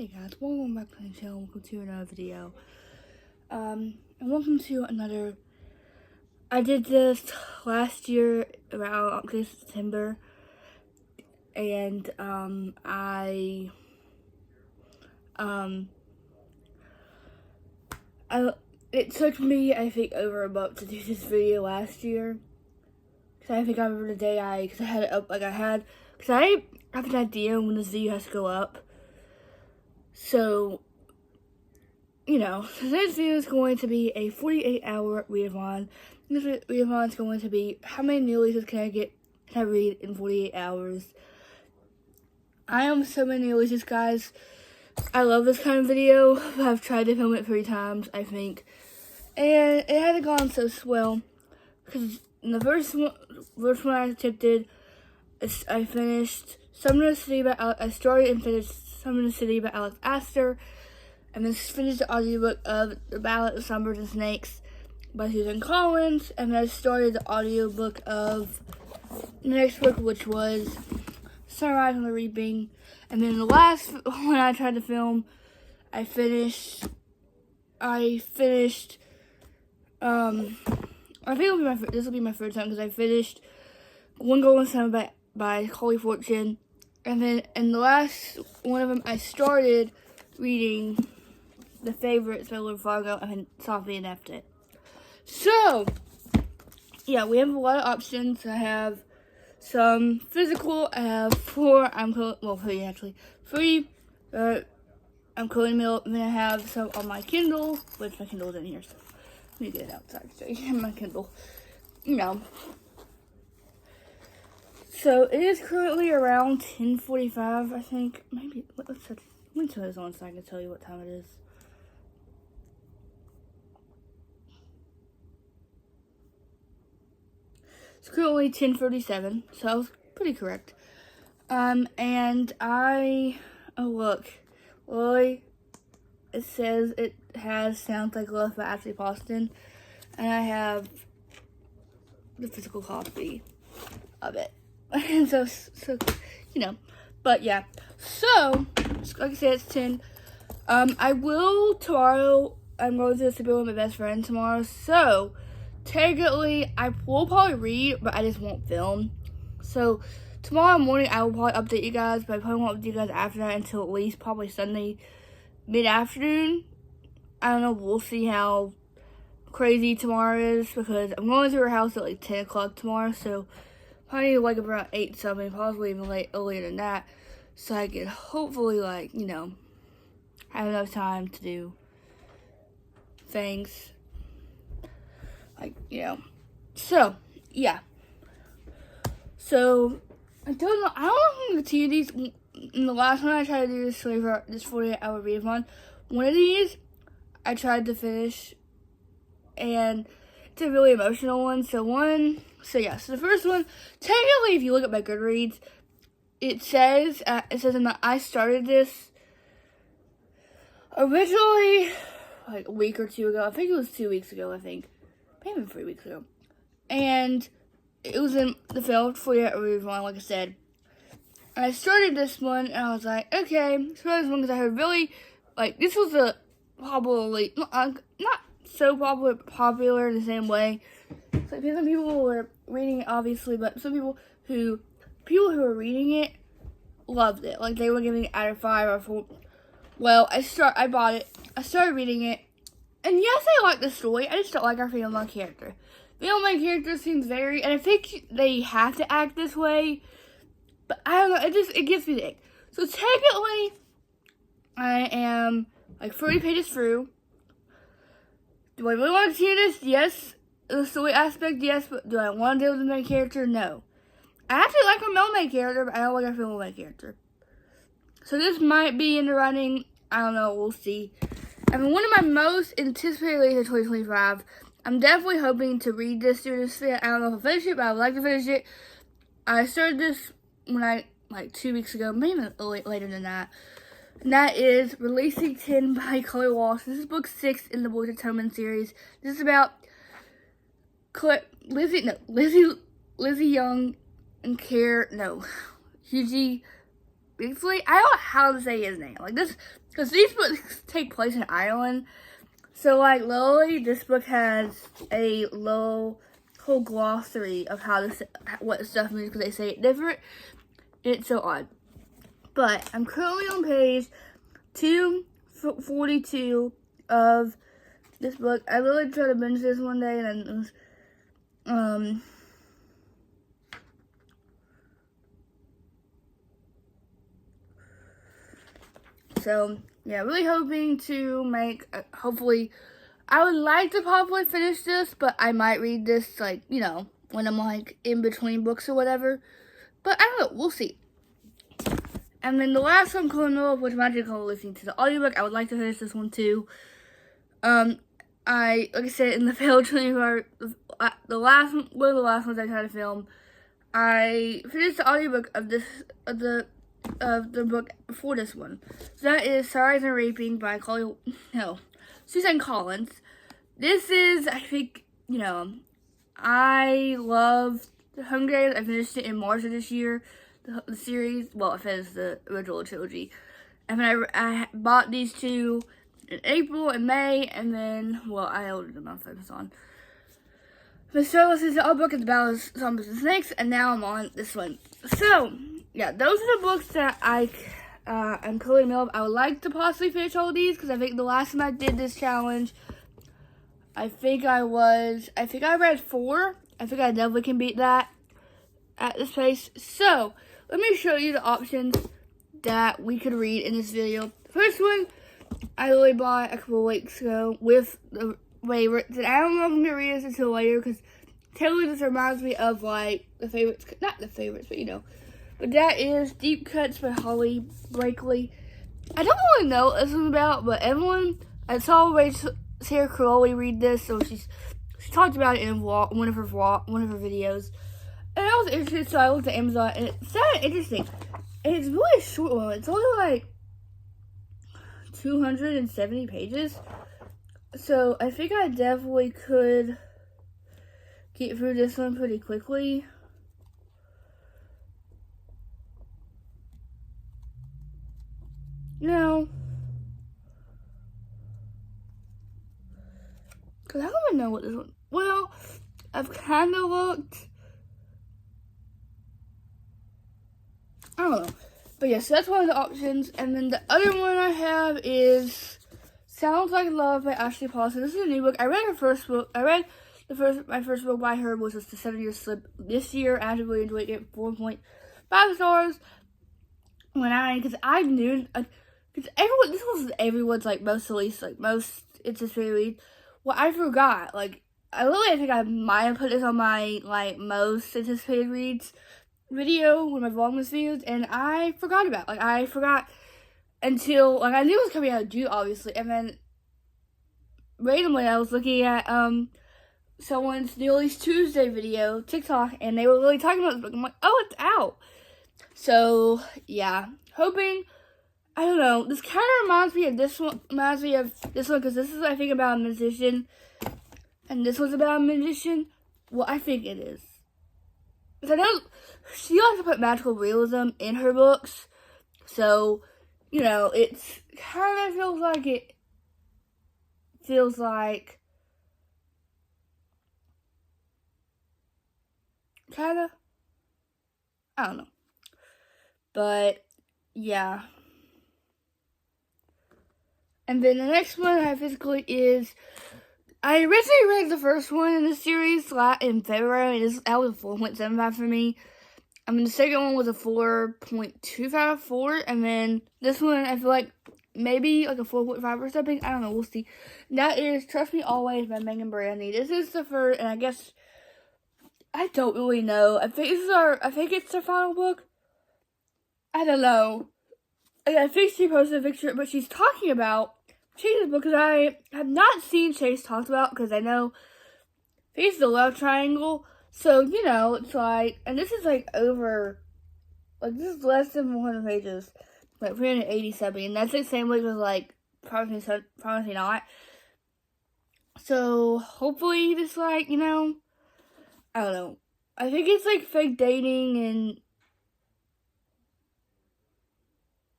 Hey guys, welcome back to the channel, welcome to another video. And welcome to another, I did this last year around August, September, and it took me, I think, over a month to do this video last year. Cause I think I remember the day I had it up, cause I have an idea when this video has to go up. So, you know, this video is going to be a 48-hour readathon. This readathon is going to be how many new releases can I read in 48 hours. I am so many new releases, guys. I love this kind of video. I've tried to film it 3 times, I think. And it hasn't gone so well. Because in the first one I attempted, I finished Summer in the City by I started and finished Summer in the City by Alex Astor, and then finished the audiobook of The Ballad of Songbirds and Snakes by Susan Collins, and then I started the audiobook of the next book, which was Sunrise on the Reaping, and then the last one I tried to film, I finished, I think this will be my first time, because I finished One Golden Summer by Chloe Fortune, and then in the last one of them, I started reading The Favorites by Lord Fargo, and then Softly and left it. So, yeah, we have a lot of options. I have some physical, I have 3 actually. 3, I'm coding milk, and then I have some on my Kindle, which my Kindle's in here, so let me get it outside so you have my Kindle, you know. So, it is currently around 10:45, I think. Maybe, let me turn this on so I can tell you what time it is. It's currently 10:37, so I was pretty correct. And oh look, Lily, it says it has Sounds Like Love by Ashley Poston, and I have the physical copy of it. And so, you know, but yeah, so, like I said, it's 10, I will tomorrow, I'm going to sleep with my best friend tomorrow, so, technically, I will probably read, but I just won't film, so, tomorrow morning, I will probably update you guys, but I probably won't update you guys after that until at least probably Sunday mid-afternoon. I don't know, we'll see how crazy tomorrow is, because I'm going to her house at like 10 o'clock tomorrow, so, probably like around 8 something, possibly even earlier than that, so I could hopefully, like, you know, have enough time to do things, like, you know. So, yeah. So, I don't know if I'm going to continue these. In the last one I tried to do this 48-hour readathon, one of these I tried to finish, and it's a really emotional one. So the first one, technically, if you look at my Goodreads, it says I started this originally like a week or 2 ago. I think it was 2 weeks ago. I think maybe 3 weeks ago, and it was in the failed 48-hour readathon, like I said. And I started this one, and I was like, okay, start this one because I heard really this was a probably not so popular in the same way. So some people were reading it, obviously, but some people who were reading it loved it. Like, they were giving it out of 5 or 4. Well, I bought it. I started reading it, and yes, I like the story. I just don't like our female character. Female character seems very, and I think they have to act this way, but I don't know. It gives me the ick. So technically, I am like 30 pages through. Do I really want to see this? Yes. The story aspect, yes, but do I want to deal with the main character? No. I actually like our male main character, but I don't like our female main character. So this might be in the running. I don't know. We'll see. I mean, one of my most anticipated releases of 2025. I'm definitely hoping to read this through this fit. I don't know if I'll finish it, but I would like to finish it. I started this like 2 weeks ago, maybe later than that. And that is Releasing 10 by Chloe Walsh. This is book 6 in the Boys of Tillman series. This is about Lizzie Young and Hughie basically, I don't know how to say his name. Like this, because these books take place in Ireland. So like literally, this book has a little whole glossary of how to say, what stuff means because they say it different. It's so odd. But I'm currently on page 242 of this book. I literally tried to binge this one day, and it was, so yeah, really hoping to make, hopefully, I would like to probably finish this, but I might read this, like, you know, when I'm, like, in between books or whatever. But I don't know, we'll see. And then the last one, coming up, which I'm actually listening to the audiobook. I would like to finish this one, too. Like I said, in the failed training part, one of the last ones I tried to film, I finished the audiobook of the book before this one. So that is Size and Raping by Suzanne Collins. This is, I think, you know, I love The Hunger Games. I finished it in March of this year, the series. Well, I finished the original trilogy. And then I bought these two in April and May, and then, well, I ordered them on Amazon. The show is the book is about zombies and snakes, and now I'm on this one. So, yeah, those are the books that I'm currently in the middle of. I would like to possibly finish all of these, because I think the last time I did this challenge, I think I read 4. I think I definitely can beat that at this pace. So, let me show you the options that we could read in this video. The first one, I literally bought a couple of weeks ago with the favorites. And I don't know if I'm going to read this until later, because totally this reminds me of, like, the favorites. Not the favorites, but you know. But that is Deep Cuts by Holly Blakely. I don't really know what this is about, but I saw Sarah Crowley read this, so she talked about it in one of her videos. And I was interested, so I looked at Amazon, and it sounded interesting. And it's really a short one. It's only like 270 pages. So I think I definitely could get through this one pretty quickly. No. Because I don't even know what this one... Well, I've kind of looked. I don't know. But yes, so that's one of the options. And then the other one I have is Sounds Like Love by Ashley Paulson. This is a new book. I read her first book. My first book by her was just The 7 Year Slip. This year, I actively enjoyed it. 4.5 stars. Because I knew... Because this was everyone's, like, most anticipated read. Well, I forgot. Like, I think I might have put this on my, like, most anticipated reads video, one of my Vlogmas videos, and I forgot about it. Like, I forgot until, like, I knew it was coming out of June, obviously, and then randomly I was looking at, someone's Nearly's Tuesday video, TikTok, and they were really talking about this book. I'm like, oh, it's out. So, yeah. Hoping... I don't know. This kind of reminds me of this one. Because this is, I think, about a magician. And this one's about a magician. Well, I think it is. Because I know she likes to put magical realism in her books. So, you know, it's kind of feels like kind of, I don't know. But, yeah. And then the next one I physically is, I originally read the first one in the series in February. That was a 4.75 for me. I mean, the second one was a 4.254. And then this one, I feel like maybe like a 4.5 or something. I don't know. We'll see. That is Trust Me Always by Megan Brandy. This is the first, and I guess, I don't really know. I think it's the final book. I don't know. I think she posted a picture, but she's talking about Chase's book, because I have not seen Chase talked about, because I know he's the love triangle. So, you know, it's like, and this is like over, like, this is less than 100 pages, like 387, and that's the same week as like Promise Me Not. So, hopefully this, like, you know, I don't know. I think it's like fake dating and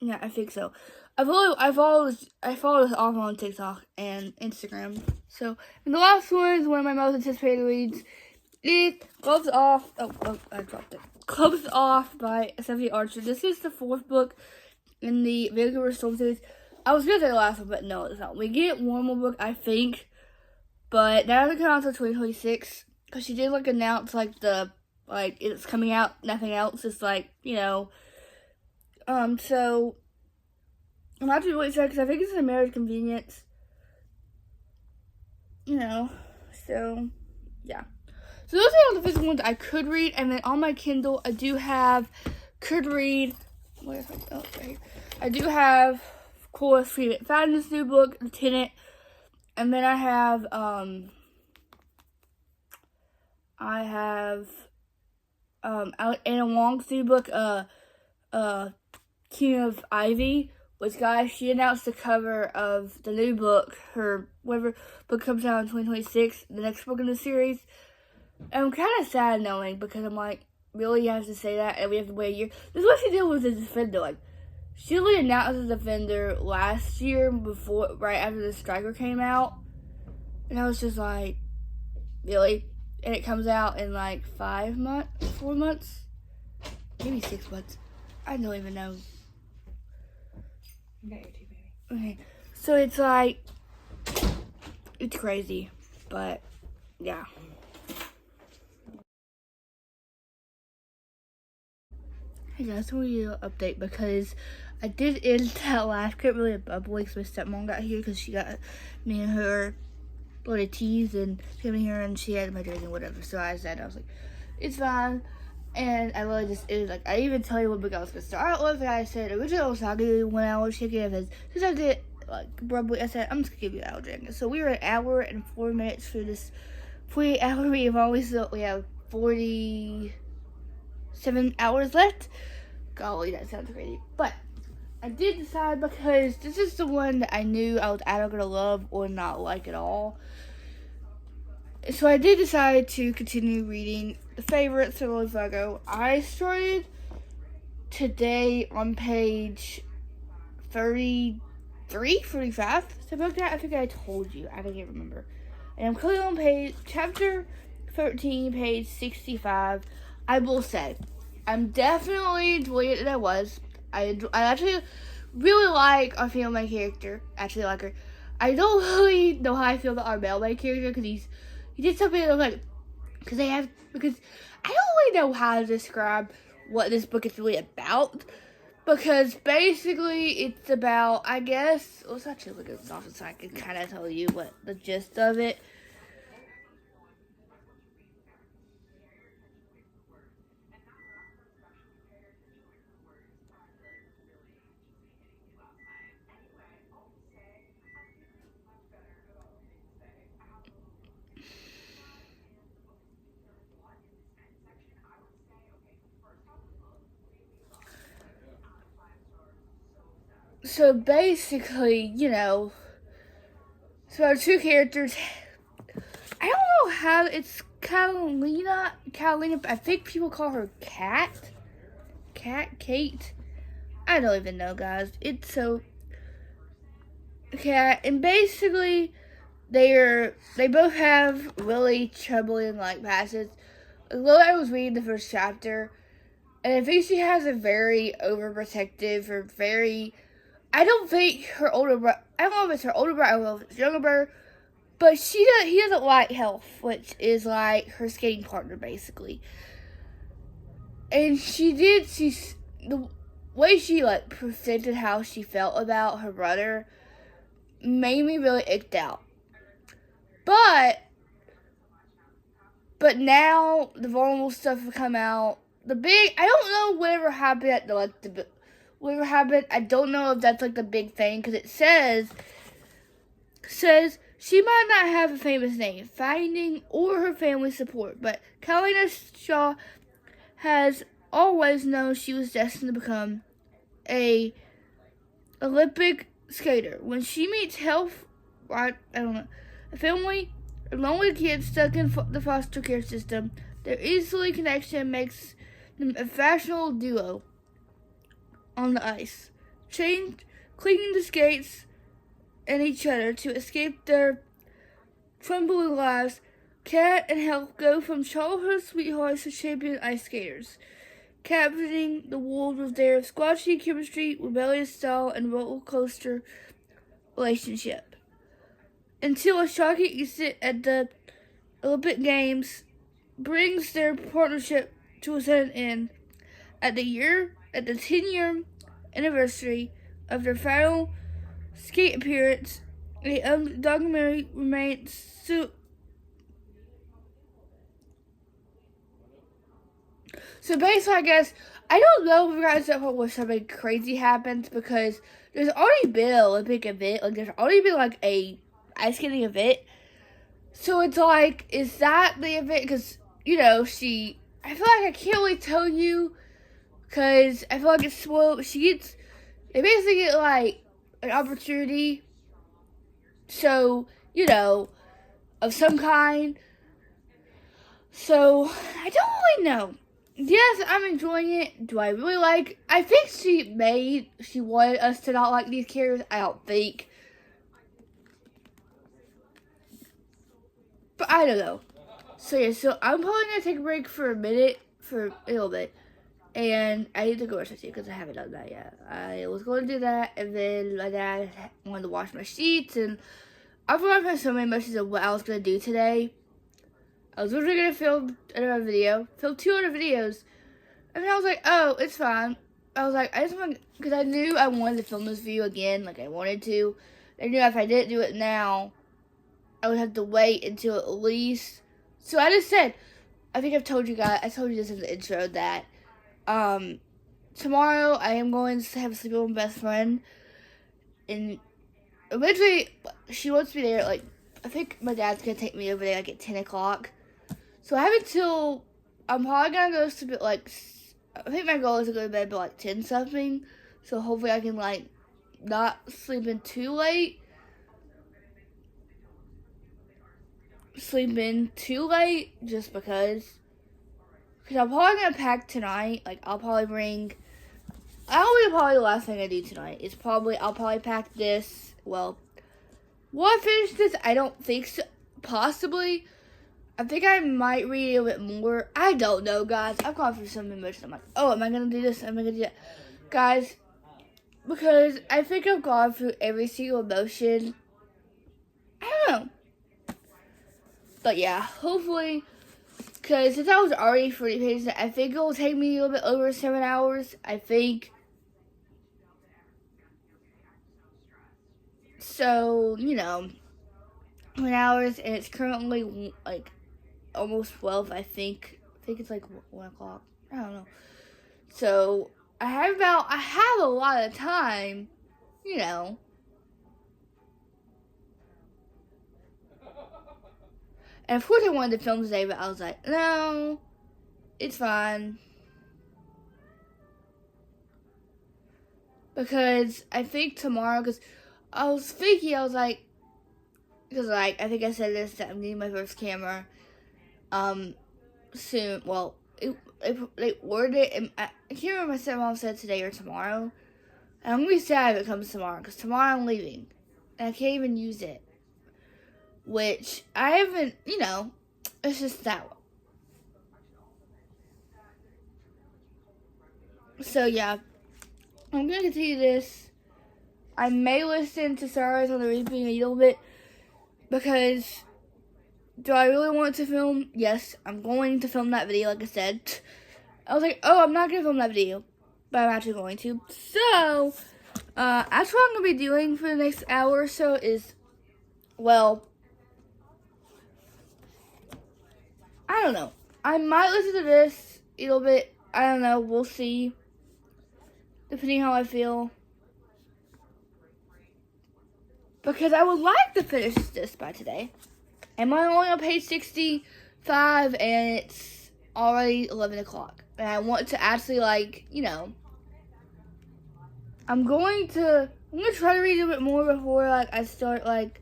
Yeah, I think so. I follow this author on TikTok and Instagram. So, and the last one is one of my most anticipated reads. It Gloves Off. I dropped it. Gloves Off by Stephanie Archer. This is the 4th book in the Vinegar Storm series. I was gonna say the last one, but no, it's not. We get one more book, I think, but that doesn't come out until 2026. Cause she did announce it's coming out. Nothing else. It's so I'm actually really excited because I think it's a marriage convenience. So yeah. So those are all the physical ones I could read, and then on my Kindle I do have could read. Where is my right here? I do have, of course, Freedom Fabulous new book, The Tenant, and then I have Anna Wong's new book, King of Ivy. Which, guys, she announced the cover of the new book, her whatever book comes out in 2026, the next book in the series. And I'm kind of sad knowing, because I'm like, really, you have to say that, and we have to wait a year. This is what she did with the Defender. She really announced the Defender last year, right after the Striker came out. And I was just like, really? And it comes out in 5 months, 4 months, maybe 6 months. I don't even know. You got your tea, baby. Okay, so it's crazy, but yeah. Hey guys, I want you to update because I did end that last clip really abruptly because my stepmom got here because she got me and her loaded teas and she came in here and she had my drink and whatever. So I said, I was like, it's fine. And I really just, it was I didn't even tell you what book I was going to start. I don't know if I said originally I was talking when I was shaking it. Since I did abruptly, I said, I'm just going to give you an hour drink. So we were an hour and 4 minutes for this 48-hour read. So we have 47 hours left. Golly, that sounds crazy. But I did decide because this is the one that I knew I was either going to love or not like at all. So I did decide to continue reading the favorites of Lily Fargo. I started today on page 33, 45. Something like that. I think I told you. I can't remember. And I'm currently on chapter 13, page 65. I will say, I'm definitely enjoying it than I was. I actually really like our female main character. Actually like her. I don't really know how I feel about our male main character because he did something that was because I don't really know how to describe what this book is really about. Because basically it's about, I guess, let's actually look at this off so I can kind of tell you what the gist of it. So basically, so our two characters, I don't know how, it's Catalina, but I think people call her Kate. I don't even know, guys. It's so, Cat, and basically, they both have really troubling, pasts. I was reading the first chapter, and I think she has a very overprotective or very, I don't think her older brother, I don't know if it's her older brother or if it's younger brother, but he doesn't like Health, which is her skating partner, basically. And the way she, presented how she felt about her brother made me really icked out. But now the vulnerable stuff have come out. I don't know whatever happened at whatever happened. I don't know if that's the big thing because it says she might not have a famous name, finding or her family support, but Catalina Shaw has always known she was destined to become a Olympic skater. When she meets Health, a family of lonely kids stuck in the foster care system, their easily connection makes them a fashionable duo on the ice. clinging to skates and each other to escape their trembling lives. Kat and Hal go from childhood sweethearts to champion ice skaters, capturing the world with their squashy chemistry, rebellious style, and roller coaster relationship. Until a shocking incident at the Olympic Games brings their partnership to a sudden end. At the 10-year anniversary of their final skate appearance, a documentary remains So basically, I guess, I don't know if you guys ever wish something crazy happens, because there's already been an Olympic event. Like, there's already been, like, a ice skating event. So it's like, is that the event? Because, you know, I feel like I can't really tell you, because I feel like it's spoiled. But they basically get, like, an opportunity. So, you know, of some kind. So, I don't really know. Yes, I'm enjoying it. Do I really like? I think she wanted us to not like these characters. I don't think. But I don't know. So yeah, so I'm probably going to take a break for a little bit. And I need to go brush my teeth because I haven't done that yet. I was going to do that, and then my dad wanted to wash my sheets, and I forgot my so many messages of what I was going to do today. I was literally going to film another video, film 2 other videos, and then I was like, oh, it's fine. I was like, I just want, because I knew I wanted to film this video again, like I wanted to. I knew if I didn't do it now, I would have to wait until at least, so I just said, I think I told you this in the intro, that, tomorrow I am going to have a sleep with my best friend, and eventually, she wants to be there, like, I think my dad's going to take me over there, like, at 10 o'clock. So I have until, I'm probably going to go to sleep at, like, I think my goal is to go to bed by, like, 10 something. So hopefully I can, like, not sleep in too late. Just because. Because I'm probably going to pack tonight. Like, I'll probably the last thing I do tonight is I'll probably pack this. Well, will I finish this? I don't think so. Possibly. I think I might read a bit more. I don't know, guys. I've gone through some emotions. I'm like, oh, am I going to do this? Am I going to do that? Guys, because I think I've gone through every single emotion. I don't know. But yeah, hopefully, because since I was already 40 pages, I think it will take me a little bit over 7 hours. I think. So, you know, 7 hours, and it's currently, like, almost 12, I think. I think it's like 1 o'clock. I don't know. So, I have a lot of time, you know. And of course I wanted to film today, but I was like, no, it's fine. Because I think tomorrow, because I was thinking, I was like, because, like, I think I said this, that I'm getting my first camera, soon. Well, they ordered it, and I can't remember if my stepmom said today or tomorrow. And I'm going to be sad if it comes tomorrow, because tomorrow I'm leaving, and I can't even use it. Which, I haven't, you know, it's just that one. So, yeah, I'm going to continue this. I may listen to Stars on the repeat a little bit, because do I really want to film? Yes, I'm going to film that video, like I said. I was like, oh, I'm not going to film that video, but I'm actually going to. So, that's what I'm going to be doing for the next hour or so is, well, I don't know. I might listen to this a little bit. I don't know. We'll see. Depending how I feel. Because I would like to finish this by today. And I'm only on page 65 and it's already 11 o'clock. And I want to actually, like, you know, I'm going to try to read a bit more before, like, I start, like,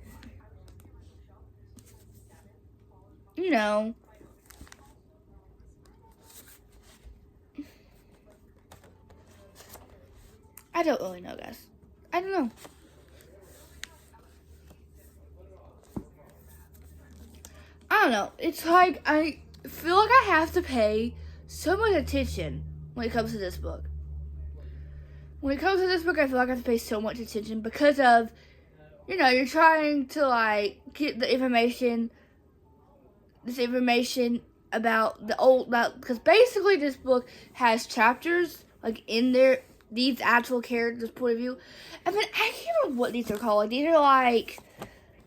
you know, I don't really know, guys. I don't know. I don't know. It's like I feel like I have to pay so much attention when it comes to this book. When it comes to this book, I feel like I have to pay so much attention because of, you're trying to like get the information, about the old, because basically this book has chapters like in there, these actual characters' point of view, and then I can't remember what these are called. Like, these are like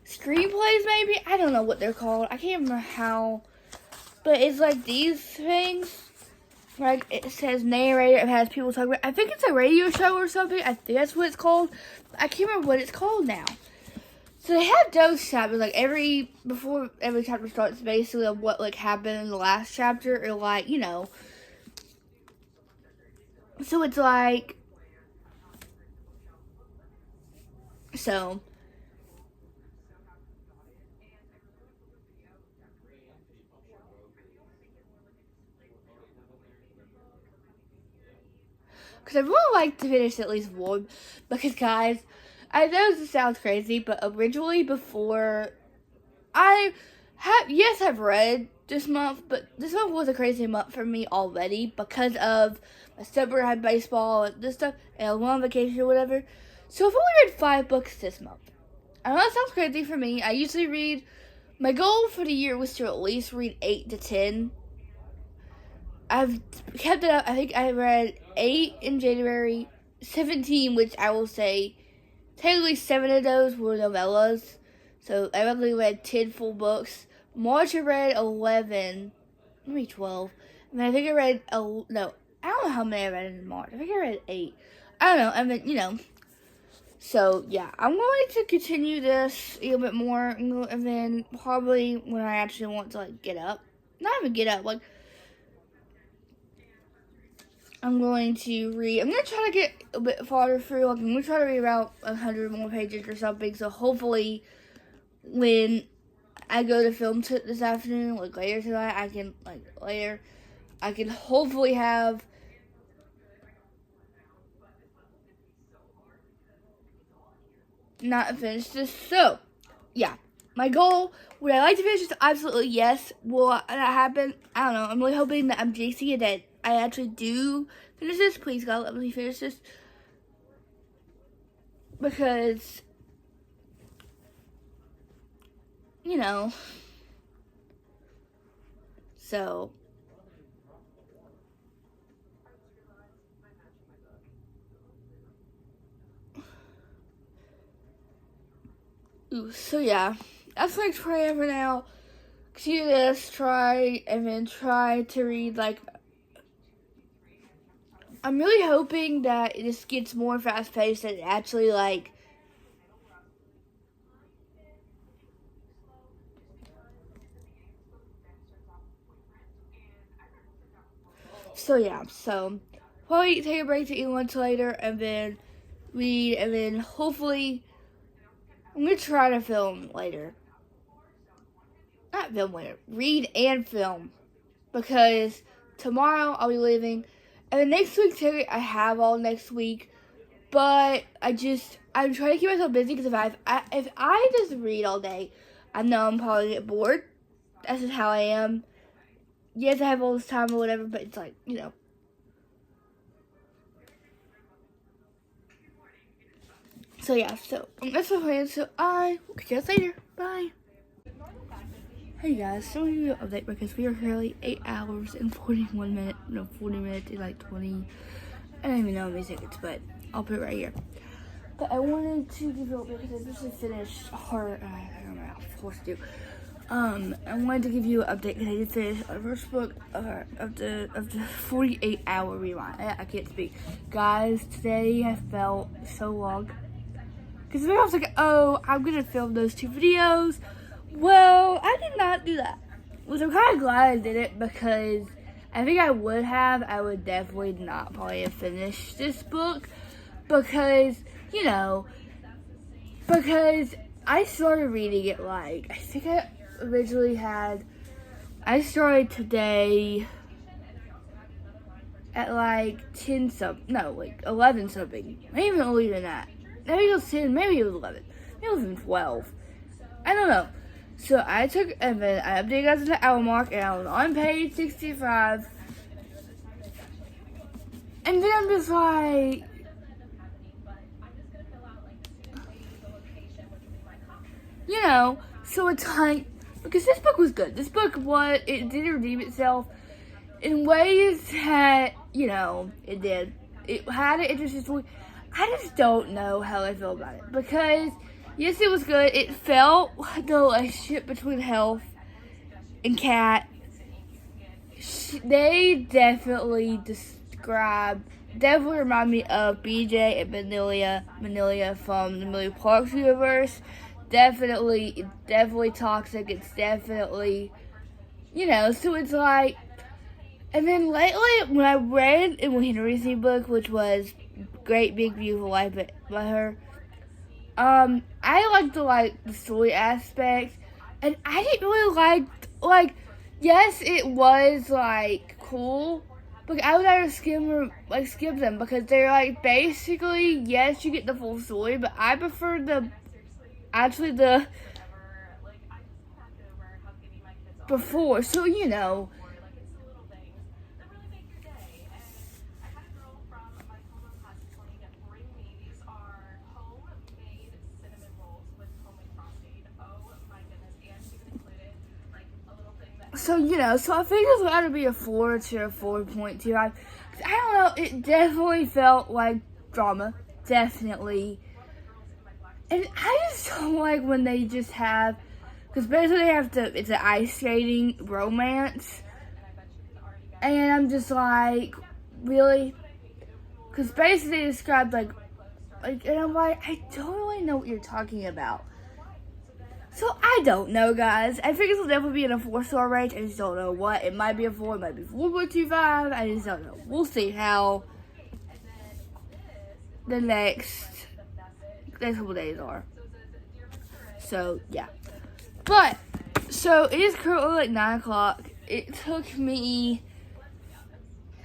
screenplays, maybe. I don't know what they're called. I can't remember how, but it's like these things. Like, it says narrator. It has people talking about. I think it's a radio show or something. I think that's what it's called. I can't remember what it's called now. So they have those chapters, like before every chapter starts, basically of what like happened in the last chapter, or like, So it's like, so. Because I really like to finish at least one, because guys, I know this sounds crazy, but originally before I've read this month, but this month was a crazy month for me already because of my stepbrother had baseball and this stuff, and I went on vacation or whatever. So I've only read 5 books this month. I know that sounds crazy for me. I usually read, my goal for the year was to at least read 8 to 10. I've kept it up. I think I read 8 in January, 17, which I will say, technically 7 of those were novellas. So I only read 10 full books. March I read 11, maybe 12. And then I think I read, I don't know how many I read in March. I think I read 8. I don't know. I mean, So yeah, I'm going to continue this a little bit more. And then probably when I actually want to like get up. Not even get up, like, I'm going to try to get a bit farther through. Like, I'm going to try to read about 100 more pages or something. So hopefully when I go to film this afternoon, like later tonight, I can hopefully have not finished this. So, yeah. My goal, would I like to finish this? Absolutely yes. Will that happen? I don't know. I'm really hoping that I'm jinxing it, that I actually do finish this. Please, God, let me finish this. Because, so. So yeah, that's my prayer for now. Continue this, try to read, like, I'm really hoping that it just gets more fast paced and actually, like, so yeah, so probably take a break to eat lunch later and then read, and then hopefully I'm gonna try to film later. Not film later, read and film, because tomorrow I'll be leaving, and then next week I have all next week, but I'm trying to keep myself busy, because if I just read all day, I know I'm probably get bored. That's just how I am. Yes, I have all this time or whatever, but it's like, So yeah, so that's my plan. So I will catch you guys later. Bye. Hey guys, so we will update because we are currently 8 hours and 41 minutes, 40 minutes and like 20, I don't even know how many seconds, but I'll put it right here. But I wanted to give you a update because I just finished I don't know how I'm supposed to do. I wanted to give you an update because I did finish the first book of the 48-hour rewind. I can't speak. Guys, today I felt so long. Because I was like, oh, I'm going to film those 2 videos. Well, I did not do that. Which I'm kind of glad I did it, because I think I would definitely not probably have finished this book. Because, because I started reading it like, I think I started today at like 11 something. Maybe even earlier than that. maybe it was 10, maybe it was 11. Maybe it was even 12. I don't know. So I took, and then I updated guys to the hour mark, and I was on page 65. And then I'm just like, you know, so it's like, because this book was good. This book it did redeem itself in ways that, you know, it did. It had an interesting story. I just don't know how I feel about it. Because, yes, it was good. It felt like the relationship between Health and Kat. They definitely definitely remind me of BJ and Manilia from the Amelia Parks universe. Definitely toxic. It's definitely, you know, so it's like, and then lately, when I read Emily Henry's new book, which was Great Big Beautiful Life by her, I liked the story aspect, and I didn't really like, yes, it was, like, cool, but I would rather skip them, because they're, like, basically, yes, you get the full story, but I prefer before, so, you know. So, you know, so I think it's got to be a 4 to a 4.2. I don't know, it definitely felt like drama. Definitely. And I just don't like when they just have, because basically it's an ice skating romance. And I'm just like, really? Because basically they described and I'm like, I don't really know what you're talking about. So, I don't know, guys. I think it'll definitely be in a 4-star range. I just don't know what. It might be a 4, it might be 4.25. I just don't know. We'll see how the next couple days are. So, yeah. But, so, it is currently like 9 o'clock. It took me,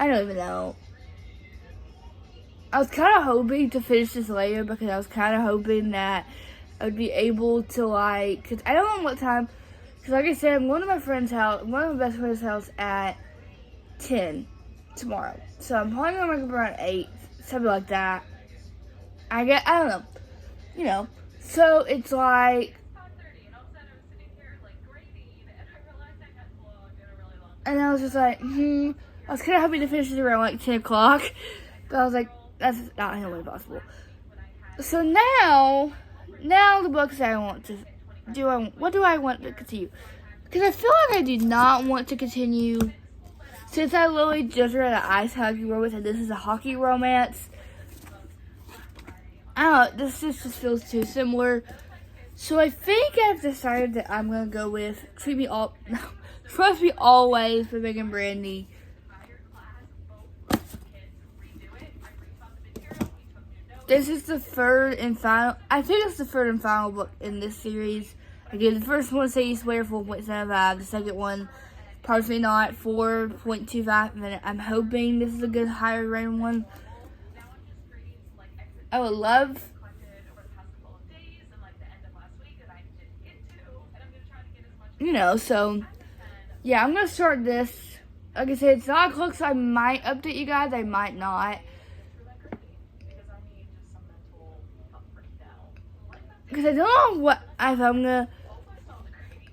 I don't even know. I was kind of hoping to finish this later because I was kind of hoping that I would be able to, because I don't know what time, because like I said, I'm going to my best friend's house at 10 tomorrow. So I'm probably going to wake up around 8, something like that. I don't know, you know, so it's like, and I was just like, I was kind of hoping to finish it around like 10 o'clock, but I was like, that's not humanly possible. So now the books that I want to what do I want to continue? Because I feel like I do not want to continue, since I literally just read an ice hockey romance and this is a hockey romance. I don't know, this just feels too similar. So I think I've decided that I'm going to go with Trust Me Always by Meg and Brandy. This is the third and final, I think it's the third and final book in this series. Again, the first one, Say You Swear, 4.75. The second one, Probably Not, 4.25. And then I'm hoping this is a good higher rated one. I would love, you know, so, yeah, I'm going to start this. Like I said, it's 9 o'clock, so I might update you guys, I might not. Because I don't know if I'm gonna,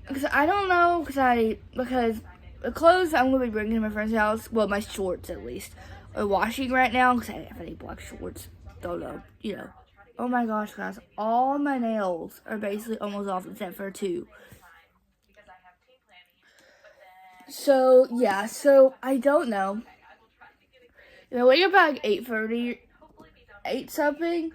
because I don't know, because the clothes I'm gonna be bringing to my friend's house, well, my shorts at least, are washing right now, because I have any black shorts, don't know, you know. Oh my gosh, guys, all my nails are basically almost off except for 2. So, yeah, so, I don't know. You know, wake up at like 8:30, 8 something.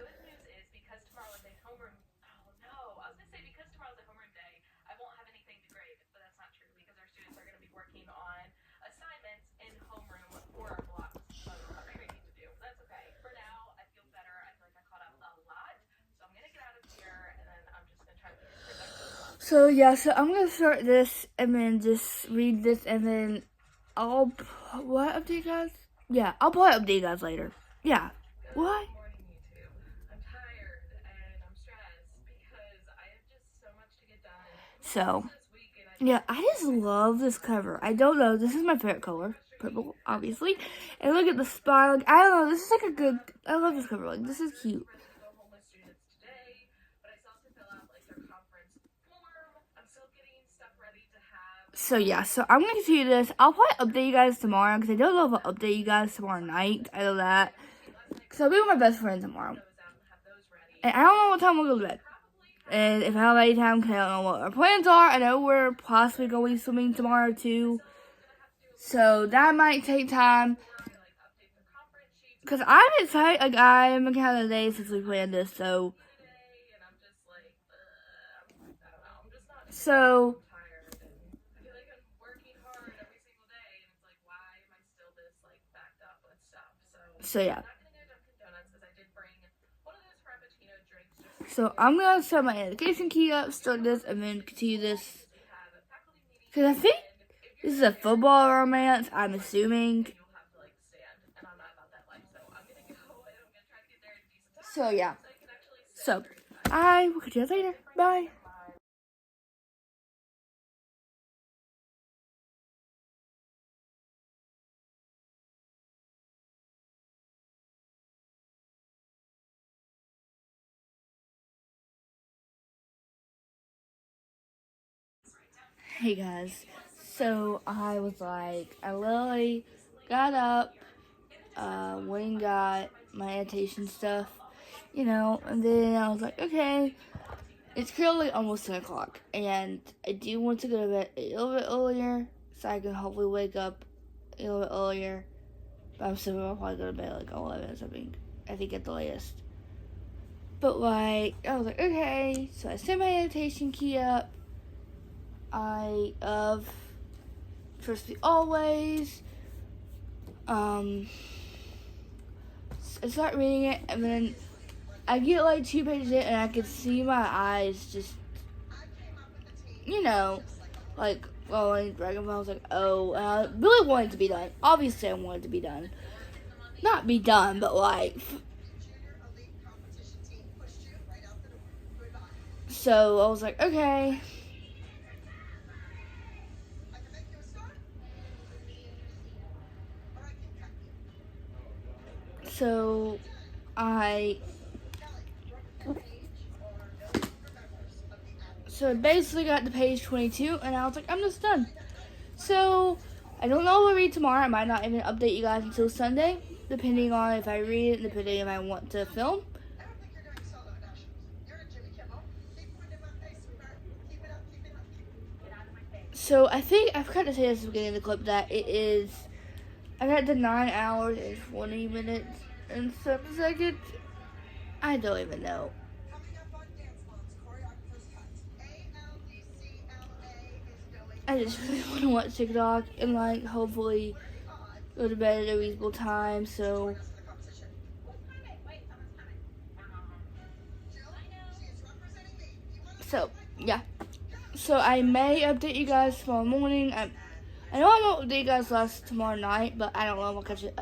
So, yeah, so I'm going to start this and then just read this and then what update you guys? Yeah, I'll probably update you guys later. Yeah. What? So, yeah, I just love this cover. I don't know. This is my favorite color. Purple, obviously. And look at the spine. Like, I don't know. This is like a good... I love this cover. Like, this is cute. So, yeah. So, I'm going to continue this. I'll probably update you guys tomorrow. Because I don't know if I'll update you guys tomorrow night. I know that. Because I'll be with my best friend tomorrow. And I don't know what time we'll go to bed. And if I have any time, because I don't know what our plans are. I know we're possibly going swimming tomorrow, too. So, that might take time. Because I'm excited. Like, I'm counting the days since we planned this. So, yeah. So, I'm going to set my education key up, start this, and then continue this. Because I think this is a football romance, I'm assuming. So, yeah. So, I will catch you guys later. Bye. Hey guys, so I literally got up, went and got my annotation stuff, and then I was like, okay, it's currently almost 10 o'clock, and I do want to go to bed a little bit earlier, so I can hopefully wake up a little bit earlier, but I'm still gonna probably go to bed like 11 or something, I think at the latest. But I was like, okay, so I set my annotation key up. I Trust Me Always. I start reading it, and then I get like 2 pages in, and I can see my eyes just, like rolling. Dragon Ball. I was like, oh, and I really wanted it to be done. Obviously, I wanted it to be done. Not be done, but like. So I was like, okay. So I basically got to page 22, and I was like, I'm just done. So I don't know if I'll read tomorrow. I might not even update you guys until Sunday, depending on if I read it, depending if I want to film. So I think I forgot to say this at the beginning of the clip that I got to 9 hours and 20 minutes and 7 seconds. I don't even know. I just really want to watch TikTok and like hopefully go to bed at a reasonable time. So yeah. So I may update you guys tomorrow morning. I know I won't update you guys last tomorrow night, but I don't know if I'll catch it.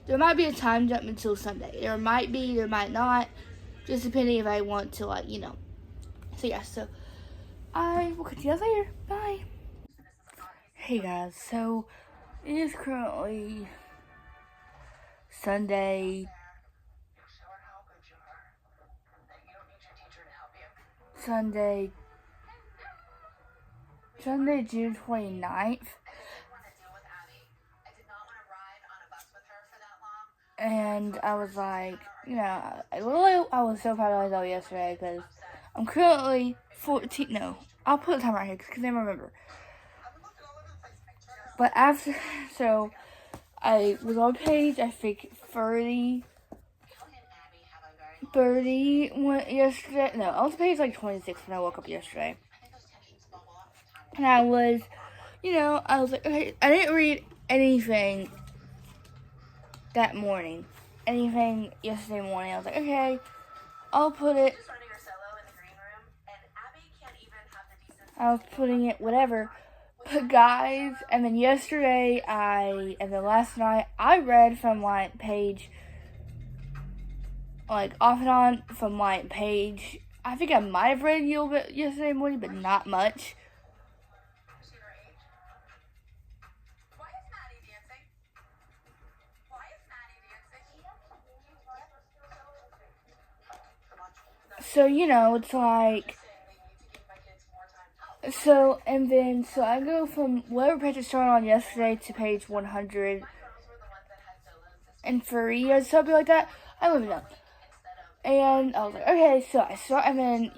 There might be a time jump until Sunday. There might be, there might not. Just depending if I want to, So yeah, so I will catch you guys later. Bye. Hey guys, so it is currently Sunday, June 29th. And I was like, I was so proud of myself yesterday because I'm currently 14. No, I'll put the time right here because I remember. But so I was on page, I think 30 went yesterday. No, I was on page like 26 when I woke up yesterday. And I was like, okay, I didn't read anything that morning. Anything yesterday morning. I was like, okay, I'll put it. I was putting it whatever. But guys, and then yesterday and then last night, I read from page, off and on from page I think I might have read a little bit yesterday morning, but not much. So, it's like, so I go from whatever page I started on yesterday to page 103 or something like that. I don't even know. And I was like, okay, so I start, and then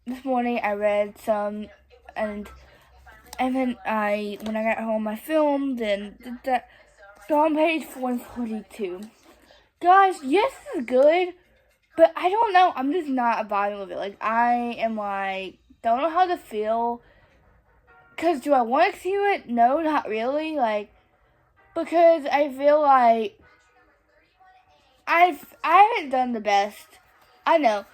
this morning I read some, and then when I got home, I filmed and did that. So on page 142. Guys, yes, this is good, but I don't know. I'm just not vibing with it. Like, I am like, don't know how to feel. Because do I want to continue it? No, not really. Like, because I feel like I haven't done the best. I know.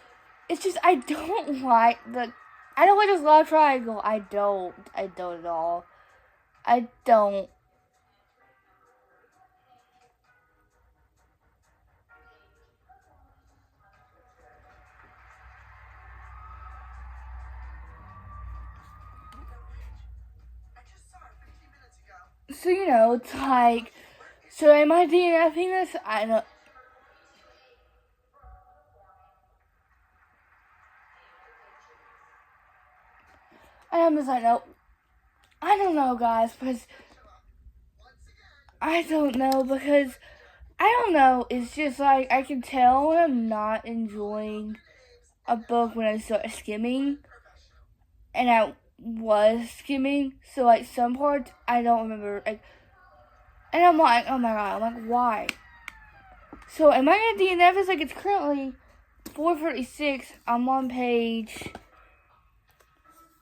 It's just I don't like this love triangle. I don't at all. I don't. So, it's like, so am I DNFing this? I don't. And I'm just like, no. I don't know, guys, because I don't know, because I don't know. It's just like, I can tell when I'm not enjoying a book when I start skimming. And I was skimming, so like some parts I don't remember. Like, and I'm like, oh my god, I'm like, why? So am I gonna DNF? It's like it's currently 4:46. I'm on page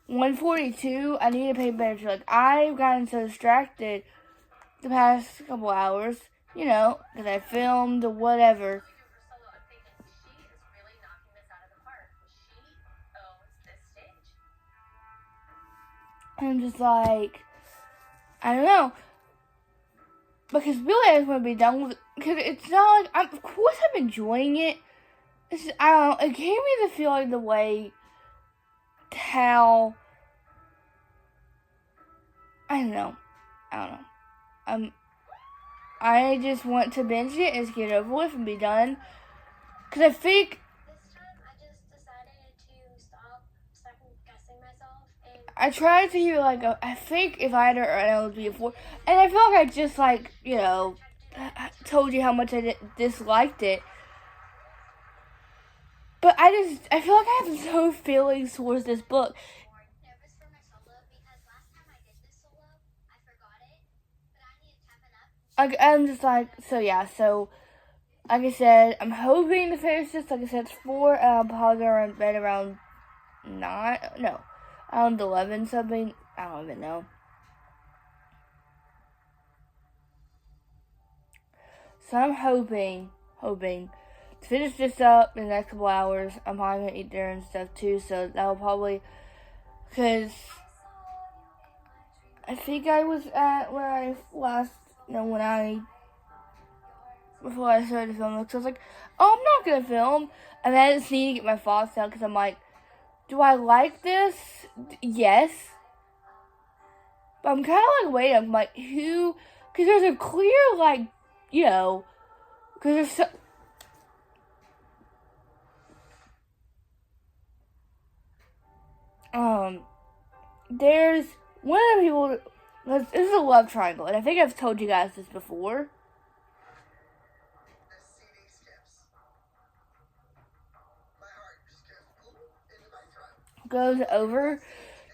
142. I need to pay better attention. Like, I've gotten so distracted the past couple hours, because I filmed or whatever. And I'm just like, I don't know. Because really I just want to be done with it. Because it's not like, of course I'm enjoying it. It's just, I don't know, it gave me the feeling the way how, I don't know. I just want to binge it and just get it over with and be done. Because I think This time I just decided to stop second guessing myself. And I tried to hear I think if I had an LD before, and I feel like I just told you how much I disliked it. But I feel like I have no feelings towards this book. nervous for my solo because last time I did this solo, I forgot it, but I need to tap it up. I'm just like, so yeah, so like I said, I'm hoping to finish this. Like I said, it's 4, and I'm probably going to bed around 9, no, around 11 something. I don't even know. So I'm hoping to finish this up in the next couple hours. I'm probably going to eat dinner and stuff too, so that'll probably, because I think I was at where I last, before I started filming, so I was like, oh, I'm not going to film, and then I just need to get my thoughts out, because I'm like, do I like this? Yes. But I'm kind of waiting, I'm like, who, because there's a clear, because there's so, there's one of the people, this is a love triangle, and I think I've told you guys this before. Goes over,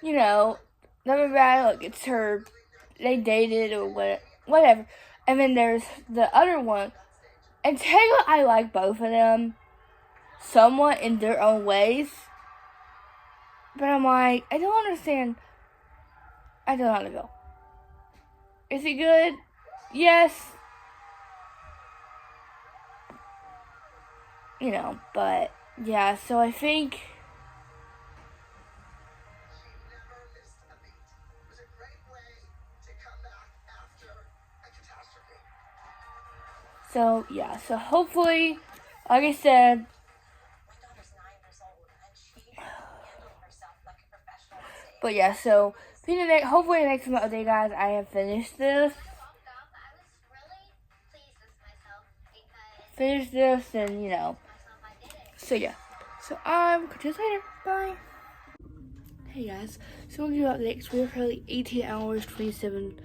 never bad, it's her, they dated or whatever. And then there's the other one, and technically I like both of them, somewhat in their own ways. But I'm like, I don't understand. I don't know how to go. Is it good? Yes. But yeah, so I think so yeah, so hopefully, like I said, But yeah, so hopefully the next update, guys, I have finished this. When I walked off, I was really pleased with myself because Finished this, and myself, I did it. So yeah. So I'm catch you later. Bye. Hey guys. So I'm gonna do updates. We're currently 18 hours, 27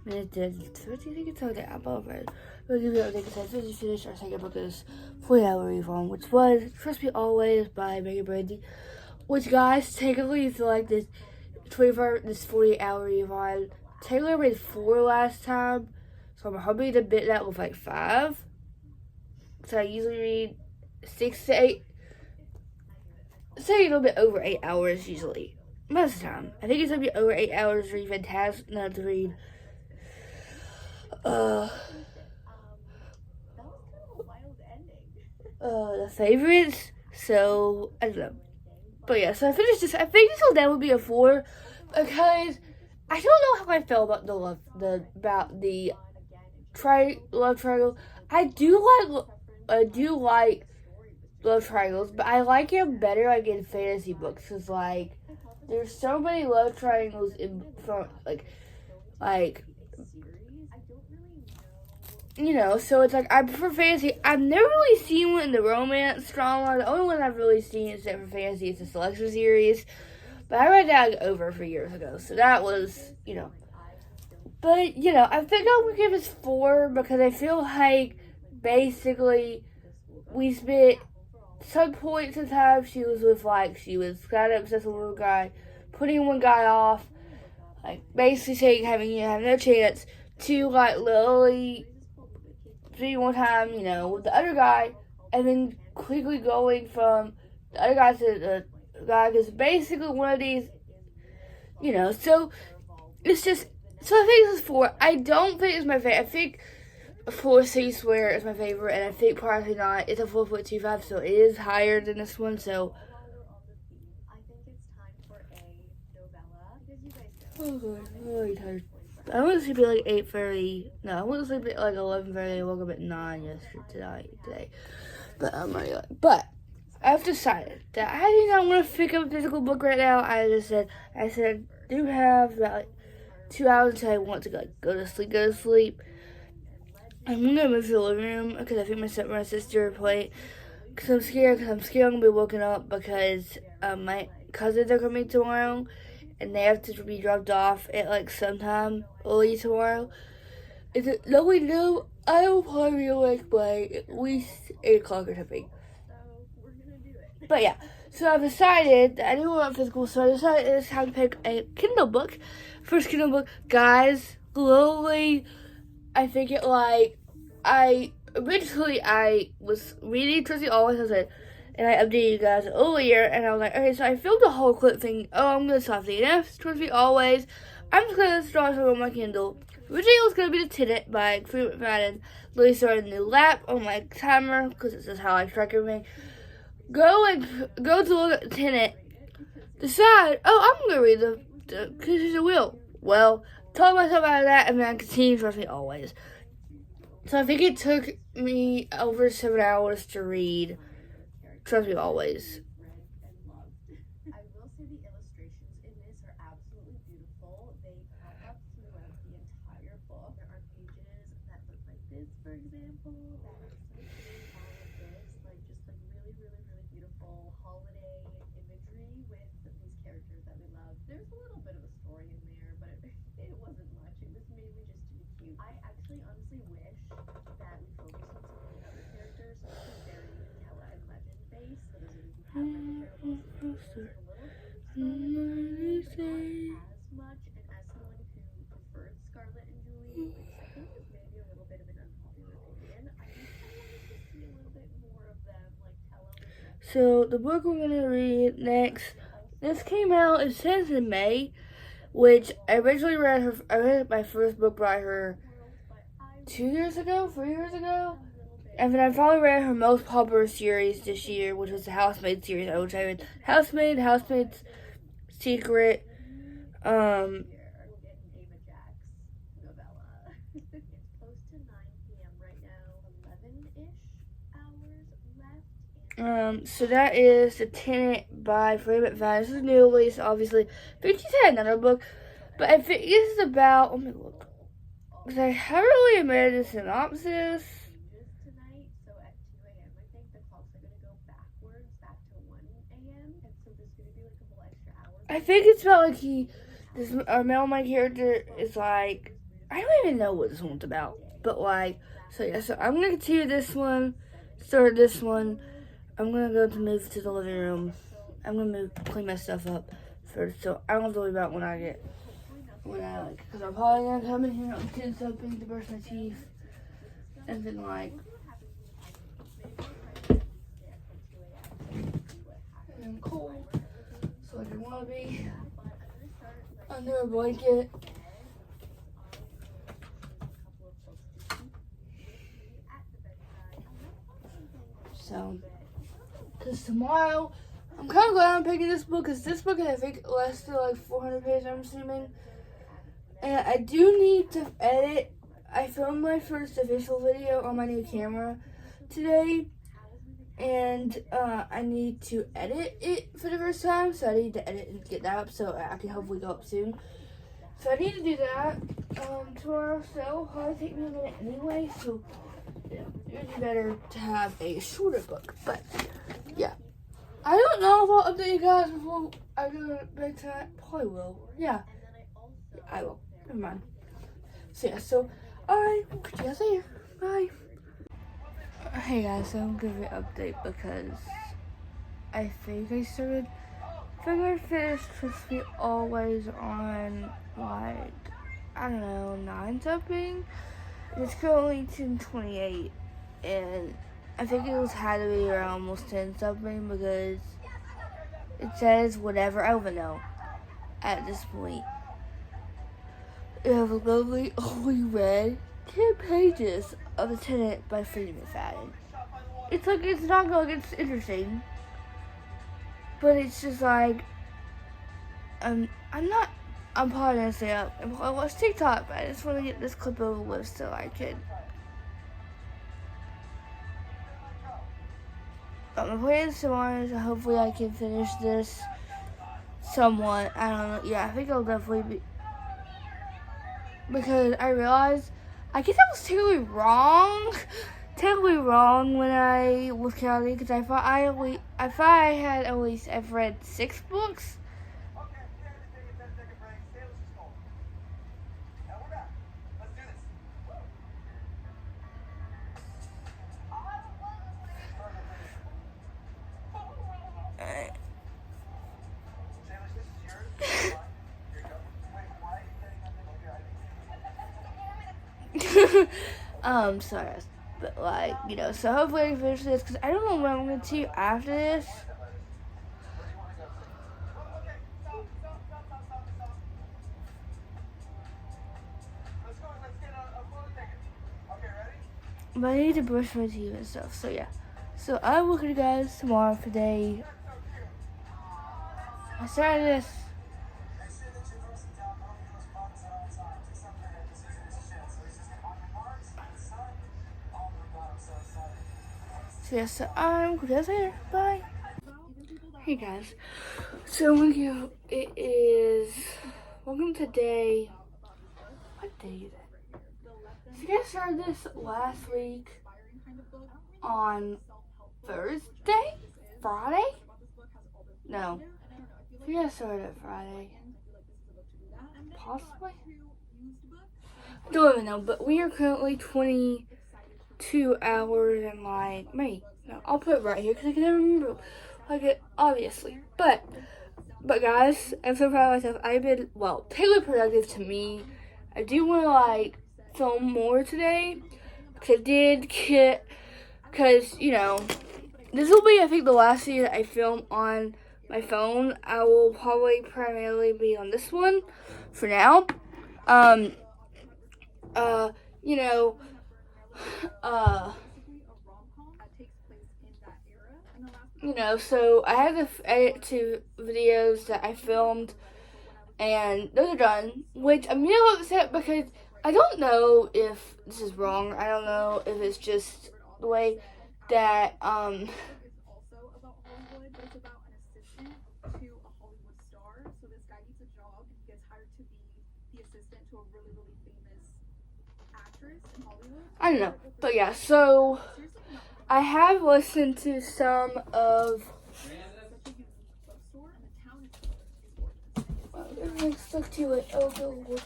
minutes, and 30 seconds. So that I'm over. We'll give you an update because I just finished our second book of this 40-hour reform, which was Trust Me Always by Megan Brandy. Which, guys, technically it's like this 40-hour reform. Taylor read 4 last time, so I'm hoping to bit that with like 5. So I usually read 6 to 8. Say a little bit over 8 hours usually. Most of the time. I think it's gonna be over 8 hours to read fantastic not to read the favorites. So I don't know. But yeah, so I finished this. I think this that would be a 4 because I don't know how I felt about the love love triangle. I do like love triangles, but I like it better like in fantasy books because like there's so many love triangles in front, like so it's like I prefer fantasy. I've never really seen one in the romance drama. The only one I've really seen except for fantasy is the Selection series, but I read that like, over 3 years ago, so that was But I think I would give this 4 because I feel like basically we spent some points in time she was kind of obsessed with one guy, putting one guy off, like basically saying having have no chance to like literally see one time, with the other guy, and then quickly going from the other guy to the guy because basically one of these, so it's just so I think this is 4. I don't think it's my favorite. I think 4 C Swear is my favorite, and I think Probably Not it's a 4.25, so it is higher than this one. So. Oh god, I'm really tired. I went to sleep at like 8:30. No, I went to sleep at like 11:30. I woke up at 9 today. But I'm already but I've decided that I do not want to pick up a physical book right now. I said I do have about like 2 hours until I want to go to sleep. I'm gonna move to the living room because I think my sister are playing. Because I'm scared I'm gonna be woken up because my cousins are coming tomorrow, and they have to be dropped off at like sometime early tomorrow. No, we know I will probably be awake by at least 8 o'clock or something. But yeah, so I've decided that I didn't want physical, so I decided it's time to pick a Kindle book. First Kindle book, guys. Slowly, I think it like I was reading Trust Me Always, and I updated you guys earlier, and I was like, okay, so I filmed the whole clip thing. Oh, I'm gonna stop the enough. Trust Me Always. I'm just gonna start something on my Kindle. Originally, it was gonna be The Tenant by Freeman McFadden. Lily started a new lap on my timer because this is how I track everything. Go to look at The Tenant. Decide. Oh, I'm gonna read the because it will. Well, told myself out of that, and then I continued Trust Me Always. So I think it took me over 7 hours to read Trust Me Always. So the book we're gonna read next, this came out. It says in May, which I originally read. I read my first book by her 3 years ago, and then I finally read her most popular series this year, which was the Housemaid series. Which I read Housemaid's Secret. So that is The Tenant by Freeman Van. This is new release, obviously. I think she's had another book, but I think this is about. Let me look. Because I haven't really made a synopsis. I think it's about our mailman character is like, I don't even know what this one's about, but like, so yeah, so I'm gonna continue this one, start this one. I'm gonna go to move to the living room. I'm gonna clean my stuff up first, so I don't have to worry about because I'm probably gonna come in here and clean something to brush my teeth, and then like, I'm cold, so I didn't want to be under a blanket. So, because tomorrow, I'm kind of glad I'm picking this book, because this book I think lasted like 400 pages, I'm assuming. And I do need to edit. I filmed my first official video on my new camera today, and I need to edit it for the first time, so I need to edit and get that up so I can hopefully go up soon. So I need to do that tomorrow, so it'll probably take me a minute anyway, so yeah, it would be better to have a shorter book, but yeah. I don't know if I'll update you guys before I go to bed tonight. Probably will. Yeah, I will. Never mind. So yeah, so I will catch you guys later. Bye. Hey guys, so I'm gonna give you an update because I think I started Finger Fish supposed to be always on like, I don't know, 9 something. It's currently 10:28, and I think had to be around almost 10 something because it says whatever, I don't even know at this point. You have a lovely, only read 10 pages of The Tenant by Freeman Fadden. It's like, it's not good, it's interesting, but it's just like, I'm probably gonna stay up and watch TikTok, but I just want to get this clip over with so I could. I'm gonna play this tomorrow, so hopefully I can finish this somewhat. I don't know. Yeah, I think I'll definitely be. Because I realized, I guess I was totally wrong when I was counting, because I thought I've read 6 books. Sorry, but like, so hopefully I can finish this, because I don't know what I'm going to do after this. But I need to brush my teeth and stuff, so yeah. So I will see you guys tomorrow for day. I started this. So yeah, so I'm going to later. Bye. Hey guys. So it is, welcome to day, what day is it? So you guys started this last week on Thursday? Friday? No. You guys started it Friday. Possibly? I don't even know, but we are currently 22 hours and I'll put it right here because I can never remember obviously. But guys, I'm so proud of myself. I've been, totally productive to me. I do want to film more today because I did get, this will be, I think, the last video that I film on my phone. I will probably primarily be on this one for now. So I have to edit 2 videos that I filmed, and those are done, which I'm a little upset because I don't know if this is wrong. I don't know if it's just the way that, I don't know. But yeah, so I have listened to some of. I'm stuck to it. Oh, no.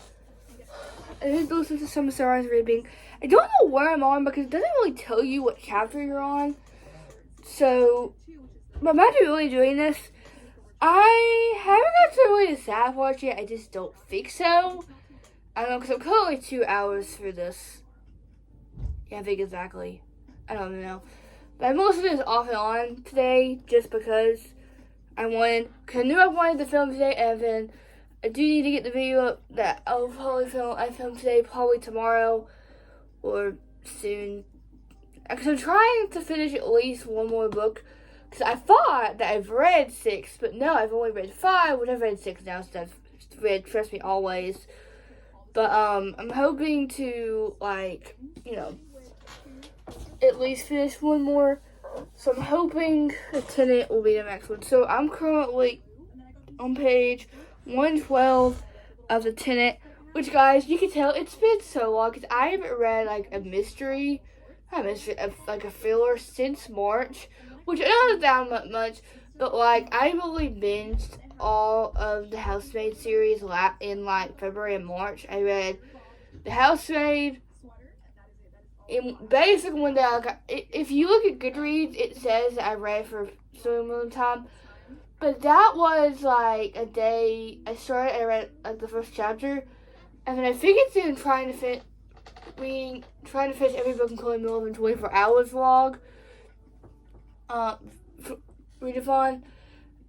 I did listen to some of Sarah's reading. I don't know where I'm on because it doesn't really tell you what chapter you're on. So, but I'm actually really doing this. I haven't got to really the sad part yet. I just don't think so. I don't know, because I'm currently 2 hours for this. Yeah, I think exactly. I don't know. But I'm listening this off and on today just because I knew I wanted to film today, and then I do need to get the video up that I'll probably film today, probably tomorrow or soon. Because I'm trying to finish at least one more book. Because I thought that I've read 6, but no, I've only read 5. Well, I've read 6 now, so I've read Trust Me Always. But I'm hoping to, like, you know, at least finish one more. So I'm hoping the Tenet will be the next one. So I'm currently on page 112 of the Tenet, which, guys, you can tell it's been so long because I haven't read like a mystery, like a filler since March, which I don't have that much, but like I've only binged all of the Housemaid series in like February and March. I read The Housemaid. In basic one day, if you look at Goodreads, it says that I read for so long time. But that was like a day I started. I read like the first chapter, and then I figured soon trying to finish every book including more than 24 hours vlog. Readathon,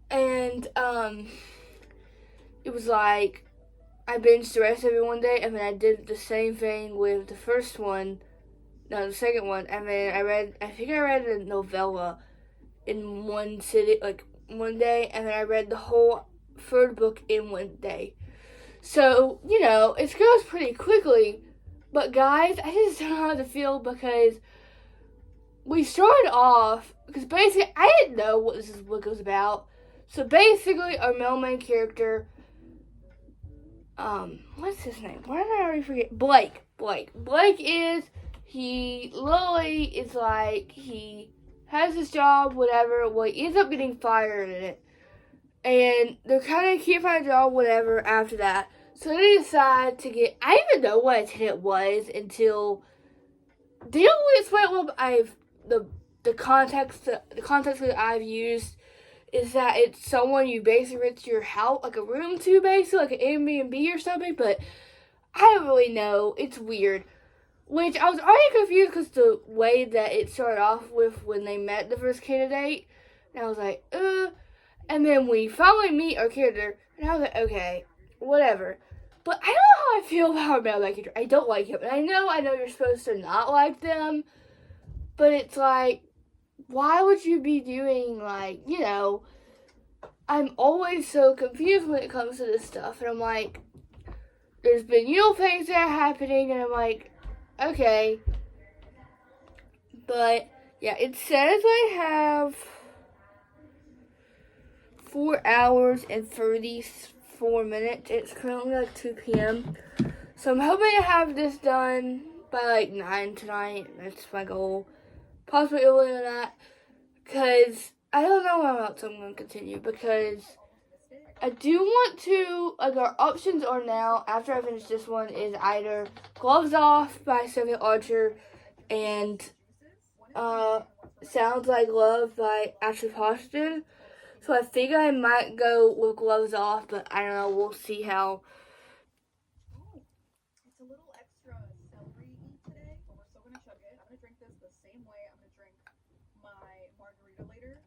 and it was like I binged the rest of it one day, and then I did the same thing with the first one. No, the second one, and then I think I read a novella in one day, and then I read the whole third book in one day. So, you know, it goes pretty quickly, but guys, I just don't know how to feel because we started off, because basically, I didn't know what this book was about. So basically, our main character, what's his name? Why did I already forget? Blake is... He has his job, whatever. Well, he ends up getting fired in it. And they're kind of keep finding a job, whatever, after that. So they decide to get... I didn't even know what a tenant was until... The only explain what the context that I've used is that it's someone you basically rent your house, like a room to, basically, like an Airbnb or something, but I don't really know. It's weird. Which I was already confused because the way that it started off with when they met the first candidate. And I was like, And then we finally meet our character. And I was like, okay, whatever. But I don't know how I feel about our male character. I don't like him. And I know you're supposed to not like them. But it's like, why would you be doing, like, you know, I'm always so confused when it comes to this stuff. And I'm like, there's been, you know, things that are happening. And I'm like, okay, but yeah, it says I have 4 hours and 34 minutes. It's currently like 2 p.m. So I'm hoping to have this done by like 9 tonight. That's my goal. Possibly earlier than that. Because I don't know how else I'm going to continue. Because I do want to, like, our options are now, after I finish this one, is either Gloves Off by Sophia Archer and Sounds Like Love by Ashley Poston. So I think I might go with Gloves Off, but I don't know, we'll see how. It's a little extra celery today, but we're still going to chug it. I'm going to drink this the same way I'm going to drink my margarita later.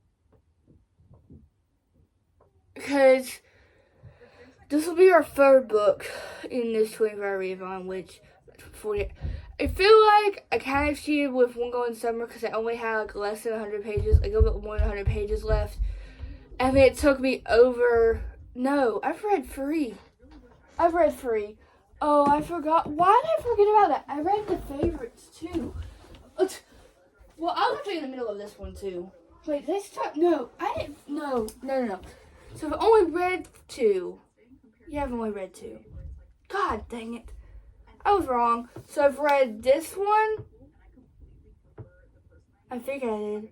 Because this will be our third book in this 24-hour readathon, which 40. I feel like I kind of cheated with One Going Summer because I only had like less than 100 pages, like a little bit more than 100 pages left. And then it took me over. No, I've read 3. Oh, I forgot. Why did I forget about that? I read the favorites too. Well, I was actually in the middle of this one too. Wait, did I start? No, I didn't. No. So I've only read 2. Yeah, I've only read 2. God dang it. I was wrong. So I've read this one. I think I did.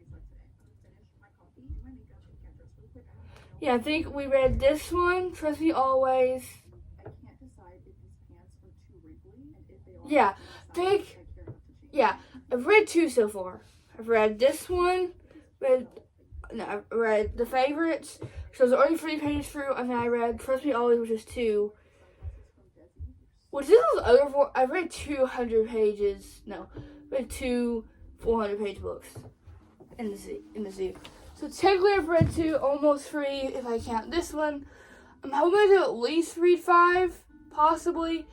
Yeah, I think we read this one. Trust Me Always. Yeah, I've read 2 so far. I've read this one. I've read The Favorites. So I was already 3 pages through, and then I read Trust Me Always, which is 2. Which this was over for. I read 200 pages. No, read 2 400-page books in the zoo. So technically I've read 2, almost 3 if I count this one. I'm hoping to at least read 5, possibly.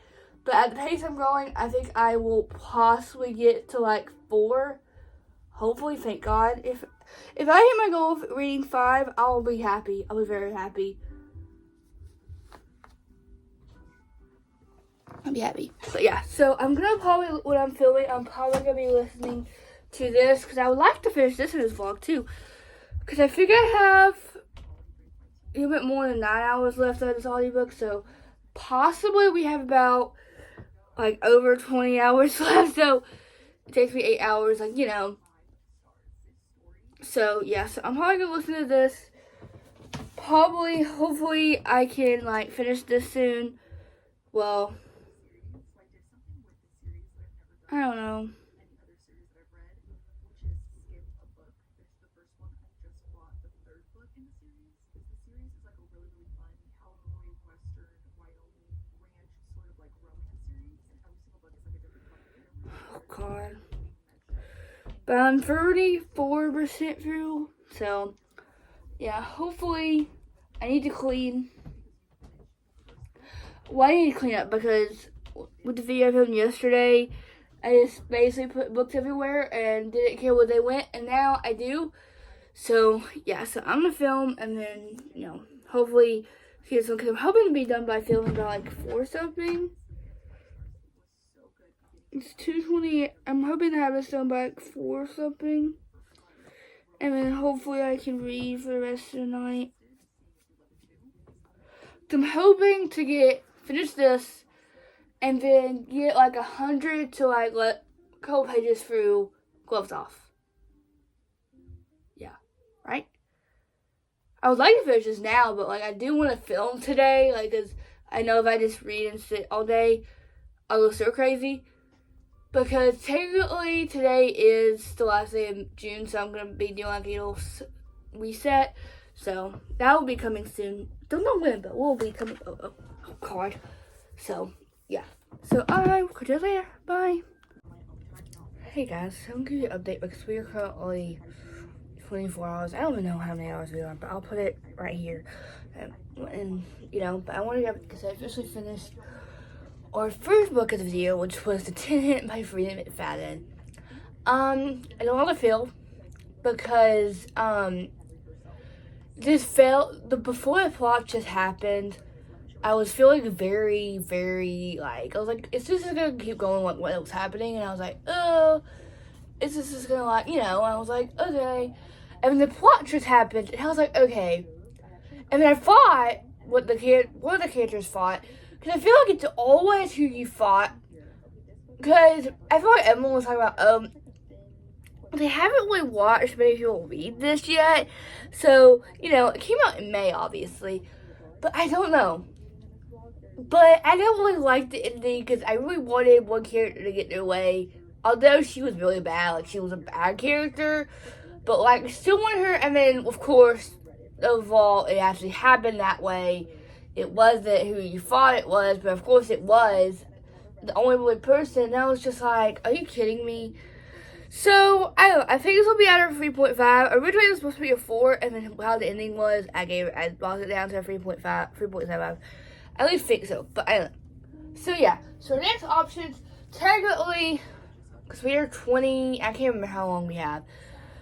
But at the pace I'm going, I think I will possibly get to like 4. Hopefully, thank God. If I hit my goal of reading 5, I'll be happy. I'll be very happy. I'll be happy. But yeah, so I'm gonna probably, when I'm filming, I'm probably gonna be listening to this because I would like to finish this in this vlog too. Because I think I have a little bit more than 9 hours left of this audiobook, so possibly we have about like over 20 hours left. So it takes me 8 hours, like, you know. So yeah, so I'm probably gonna listen to this. Probably, hopefully, I can like finish this soon. Well, I don't know. Oh God. But I'm 34% through, so yeah, hopefully I need to clean. Well, I need to clean up because with the video I filmed yesterday, I just basically put books everywhere and didn't care where they went, and now I do. So yeah, so I'm gonna film and then, you know, hopefully get some, because I'm hoping to be done by filming by like 4 something. It's 2:20. I'm hoping to have this done by like 4 something. And then hopefully I can read for the rest of the night. So I'm hoping to finish this and then get like 100 to like let a couple pages through Gloves Off. Yeah, right? I would like to finish this now, but like I do want to film today, like, because I know if I just read and sit all day, I'll go so crazy. Because technically today is the last day of June, so I'm going to be doing like a little reset. So that will be coming soon. Don't know when, but will be coming. Oh God. So yeah. So I will catch you later. Bye. Hey guys, so I'm going to give you an update because we are currently 24 hours. I don't even know how many hours we are, but I'll put it right here. And you know, but I want to get, because I officially finished our first book of the video, which was The 10 by Freedom McFadden. I don't want to feel because before the plot just happened, I was feeling very, very like, I was like, is this gonna keep going like what was happening? And I was like, oh, is this just gonna like, you know? I was like, okay. And then the plot just happened, and I was like, okay. And then I fought one of the characters fought. Because I feel like it's always who you fought. Because I feel like everyone was talking about, they haven't really watched many people read this yet. So, you know, it came out in May, obviously. But I don't know. But I don't really like the ending because I really wanted one character to get their way. Although she was really bad, like, she was a bad character. But, like, still wanted her. And then, of course, overall, it actually happened that way. It wasn't who you thought it was, but of course it was the only really person. And I was just like, are you kidding me? So, I don't know. I think this will be at a 3.5. Originally, it was supposed to be a 4, and then how the ending was, I brought it down to a 3.75. I at least think so, but I don't know. So, yeah. So, next options, technically, because we are 20, I can't remember how long we have.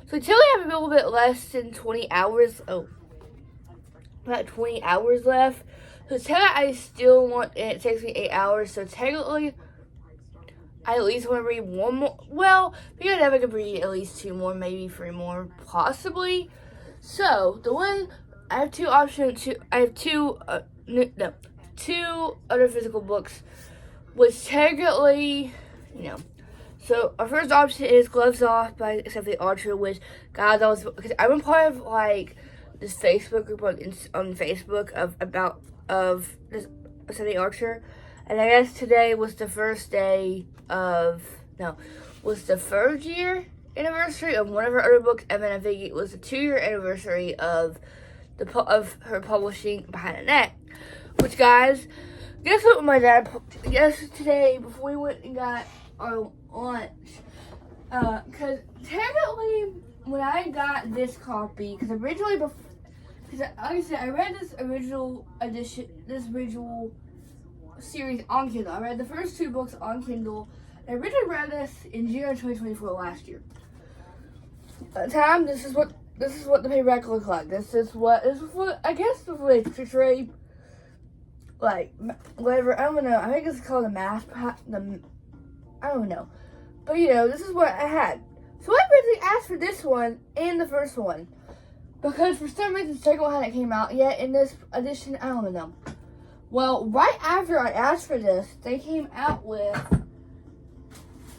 So, until we have a little bit less than 20 hours. Oh. About 20 hours left. So technically I still want, and it takes me 8 hours, so technically I at least want to read one more. Well, because I could read at least 2 more, maybe 3 more, possibly. So I have 2 options. I have 2 other physical books. which technically, you know. So our first option is Gloves Off by Stephanie Archer, which, guys, because I'm a part of like this Facebook group on Facebook of this Stephanie Archer, and I guess today was the first day of was the 3rd-year anniversary of one of her other books, and then I think it was the 2-year anniversary of her publishing Behind the Net. Which, guys, guess what my dad today before we went and got our lunch, because technically when I got this copy, because originally because like I said, I read this original series on Kindle. I read the first 2 books on Kindle. I originally read this in June 2024 last year. At the time, this is what the paperback looked like. This is what I guess the way to portray, like, whatever, I don't know, I think it's called I don't know. But, this is what I had. So I originally asked for this one and the first one. Because for some reason, the second one hadn't came out yet. In this edition, I don't know. Well, right after I asked for this, they came out with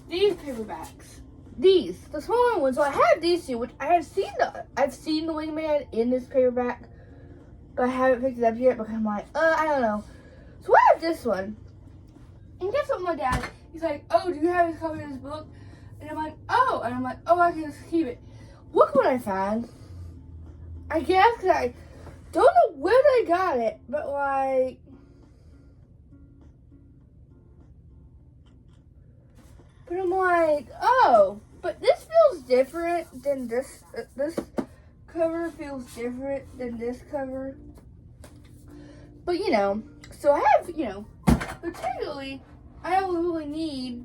these paperbacks. The smaller ones. So I have these 2, which I've seen the Wingman in this paperback. But I haven't picked it up yet because I'm like, I don't know. So I have this one. And guess what, my dad, he's like, oh, do you have a copy of this book? And I'm like, oh. And I'm like, oh, I can just keep it. Look what I found. I guess because I don't know where they got it, but like, but I'm like, oh, but this feels different than this. This cover feels different than this cover. But so I have, particularly, I don't really need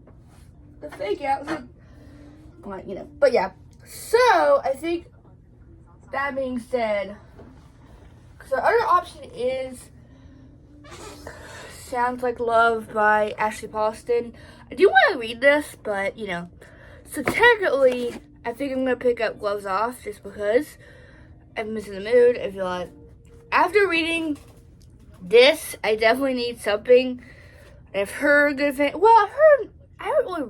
the fake out. Like, but yeah. So I think that being said, because our other option is Sounds Like Love by Ashley Paulson. I do want to read this, but so technically, I think I'm gonna pick up Gloves Off just because I'm missing the mood. I feel like after reading this, I definitely need something. I've heard good things. Well, I haven't really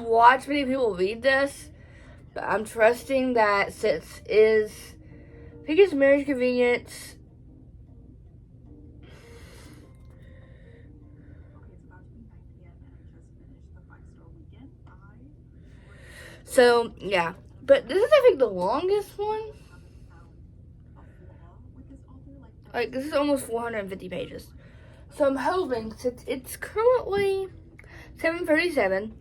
watched many people read this, but I'm trusting that since I think it's Marriage Convenience. So, yeah. But this is, I think, the longest one. Like, this is almost 450 pages. So, I'm hoping, since it's currently 7:37,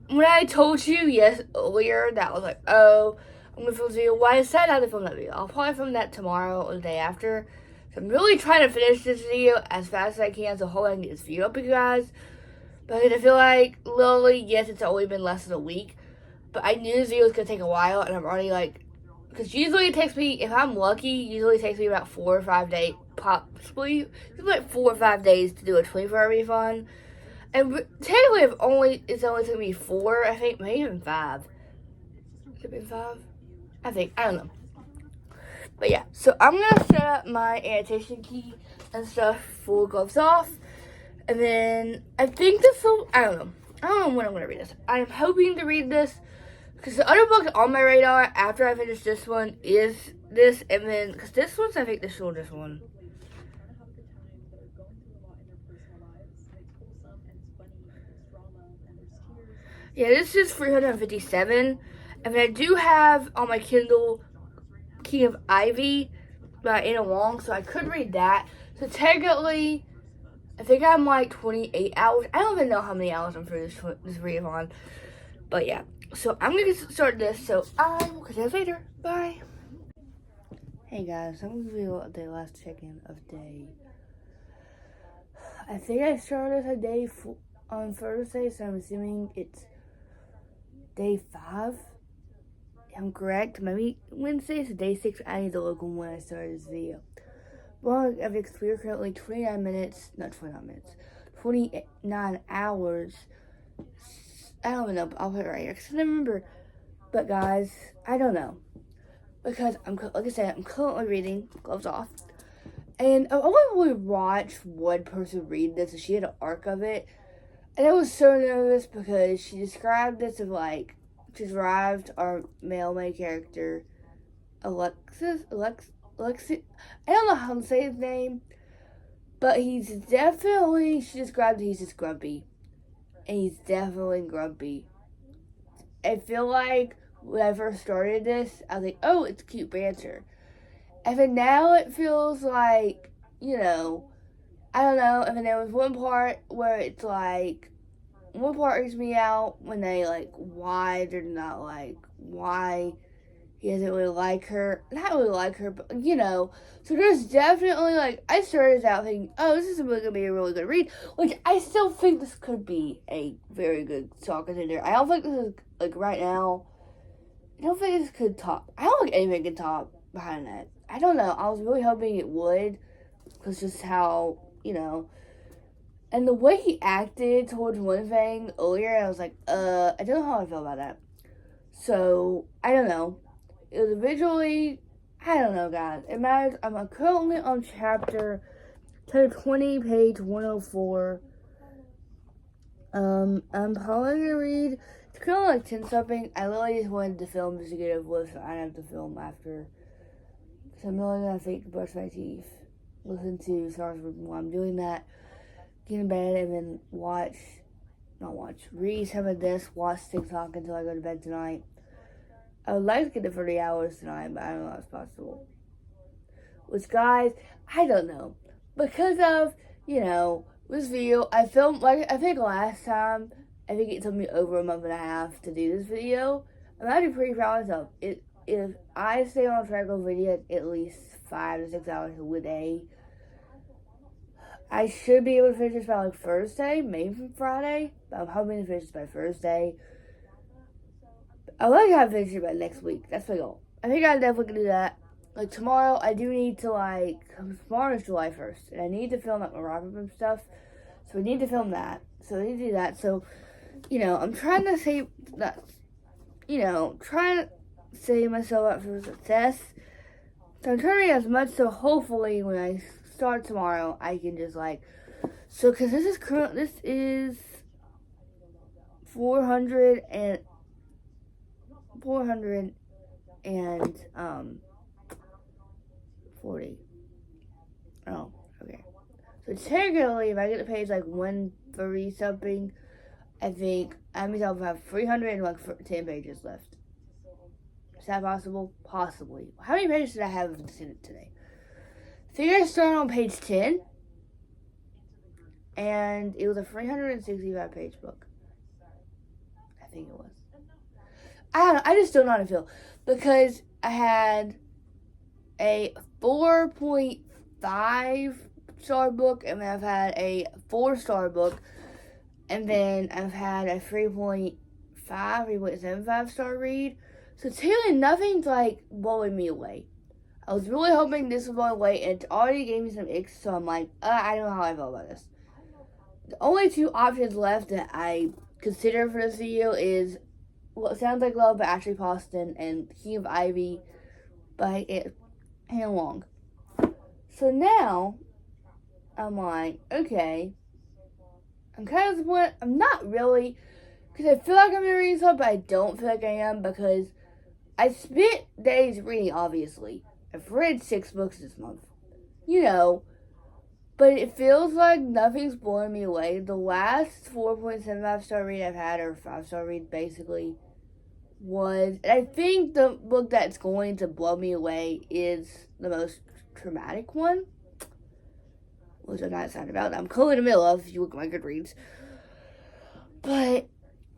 when I told you, earlier, that I was like, oh, I'm going to film this video. Well, I said I would film that video. I'll probably film that tomorrow or the day after. So, I'm really trying to finish this video as fast as I can, so hopefully I can get this video up with you guys. Because I feel like, literally, yes, it's only been less than a week. But I knew this video was going to take a while, and I'm already like, because usually it takes me, if I'm lucky, usually it takes me about 4 or 5 days, possibly, like 4 or 5 days to do a 24-hour refund. And technically, it's only took me 4, I think, maybe even 5. Could it be 5? I think, I don't know. But yeah, so I'm going to set up my annotation key and stuff for Gloves Off. And then, I think I don't know when I'm going to read this. I'm hoping to read this, because the other book on my radar after I finish this one is this, and then, because this one's, I think, the shortest one. Yeah, this is 357, and then I do have on my Kindle King of Ivy by Anna Wong, so I could read that. So technically, I think I'm like 28 hours. I don't even know how many hours I'm for this readathon. But yeah. So I'm going to start this. So I will catch you guys later. Bye. Hey guys. I'm going to do the last check-in of day. I think I started a day on Thursday. So I'm assuming it's day 5. I'm correct. Maybe Wednesday is day 6. I need to look when I started this video. Well, we're currently 29 hours. I don't know, but I'll put it right here, because I remember, but guys, I don't know, because like I said, I'm currently reading Gloves Off, And I only really watched one person read this, and she had an arc of it. And I was so nervous because she described this of like, she described our male main character, Alexi. I don't know how to say his name, but he's definitely, she described he's just grumpy. And he's definitely grumpy. I feel like when I first started this, I was like, oh, it's cute banter. And then now it feels like, you know, I don't know. And then there was one part where it's like, one part freaks me out when they like, why they're not like, why he doesn't really like her. Not really like her, but you know. So there's definitely like, I started out thinking, oh, this is going to be a really good read. Which I still think this could be a very good song contender. I don't think this is, like right now, I don't think this could top. I don't think anything can top behind that. I don't know. I was really hoping it would. Because just how, you know. And the way he acted towards one thing earlier, I was like, I don't know how I feel about that. So, I don't know. It was originally, I don't know, guys. It matters. I'm currently on chapter 20, page 104. I'm probably gonna read. It's kind of like 10 something. I literally just wanted to film just to get it over with, so I don't have to film after. So I'm really gonna think, brush my teeth, listen to songs while I'm doing that, get in bed, and then read some of this, watch TikTok until I go to bed tonight. I would like to get to 30 hours tonight, but I don't know if it's possible. Which, guys, I don't know. Because of, you know, this video, I filmed, like, I think last time, I think it took me over a month and a half to do this video. I'm actually pretty proud of myself. If I stay on track of video at least 5 to 6 hours a day, I should be able to finish this by like Thursday, maybe Friday. But I'm hoping to finish this by Thursday. I like to have finish it by next week. That's my goal. I think I definitely can do that. Like tomorrow, I do need to tomorrow is July 1st, and I need to film like my wrap up and stuff. So we need to film that. So we need to do that. So, you know, I'm trying to save that. You know, trying to save myself up for success. So I'm trying to read as much. So hopefully, when I start tomorrow, I can just so because this is 400 and 40. Oh, okay. So technically, if I get to page 130 something, I think I myself have 310 pages left. Is that possible? Possibly. How many pages did I have today? I think I started on page 10, and it was a 365 page book. I think it was. I don't know. I just don't know how to feel because I had a 4.5 star book, and then I've had a 4-star book, and then I've had a 3.75 star read. So technically, nothing's blowing me away. I was really hoping this would blow away, and it already gave me some icks, so I'm like, I don't know how I feel about this. The only 2 options left that I consider for this video is What Sounds Like Love by Ashley Poston and King of Ivy by Hannah Long. So now, I'm like, okay. I'm kind of disappointed. I'm not really, because I feel like I'm reading something, but I don't feel like I am, because I spent days reading, obviously. I've read 6 books this month. You know, but it feels like nothing's blowing me away. The last 4.75 star read I've had, or 5-star read basically, was, and I think the book that's going to blow me away is the most traumatic one, which I'm not excited about. I'm currently in the middle of, if you look at my Goodreads. But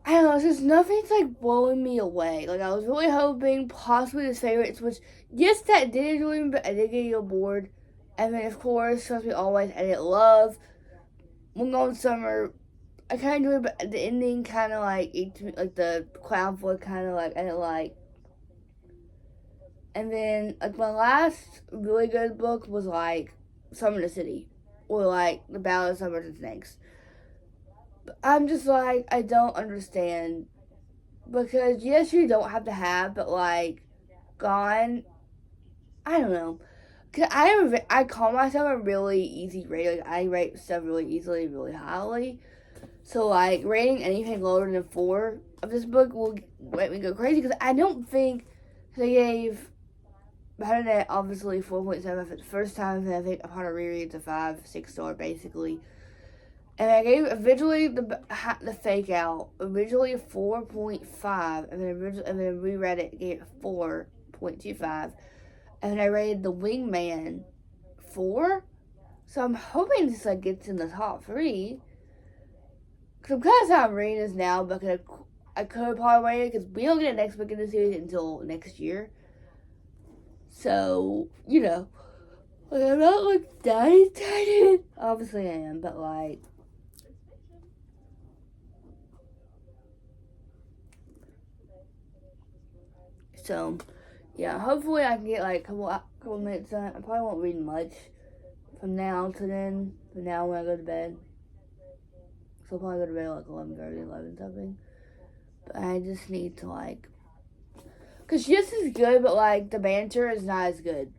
I don't know, it's just nothing's blowing me away. I was really hoping possibly the favorites, which, yes, that did enjoy me, but I did get a little bored. And then, of course, Trust Me Always, I didn't love. One Golden Summer, I kind of enjoyed, but the ending kind of the clown voice kind of I didn't like. And then, my last really good book was Summer in the City, or The Ballad of Summers and Snakes. But I'm just I don't understand, because yes, you don't have to have, but Gone, I don't know. Cause I call myself a really easy rater. Like, I rate stuff really easily, really highly. So, like, rating anything lower than 4 of this book will make me go crazy. Because I don't think they gave Better Than obviously 4.7 for the first time. And I think upon a reread, it's a 5, 6-star basically. And I gave originally the fake out originally a 4.5, and then reread it, gave it 4.25, and then I rated the Wingman 4. So I'm hoping this like gets in the top 3. Cause I'm kind of sad I'm reading this now, but I could probably wait it because we don't get the next book in the series until next year. So like, I'm not like that excited. Obviously I am, but like. So, yeah, hopefully I can get like a couple minutes done. I probably won't read much from now to then. From now when I go to bed. So I'll probably go to bed at like 11:30, 11 something. But I just need to like. Because Jess is good, but like the banter is not as good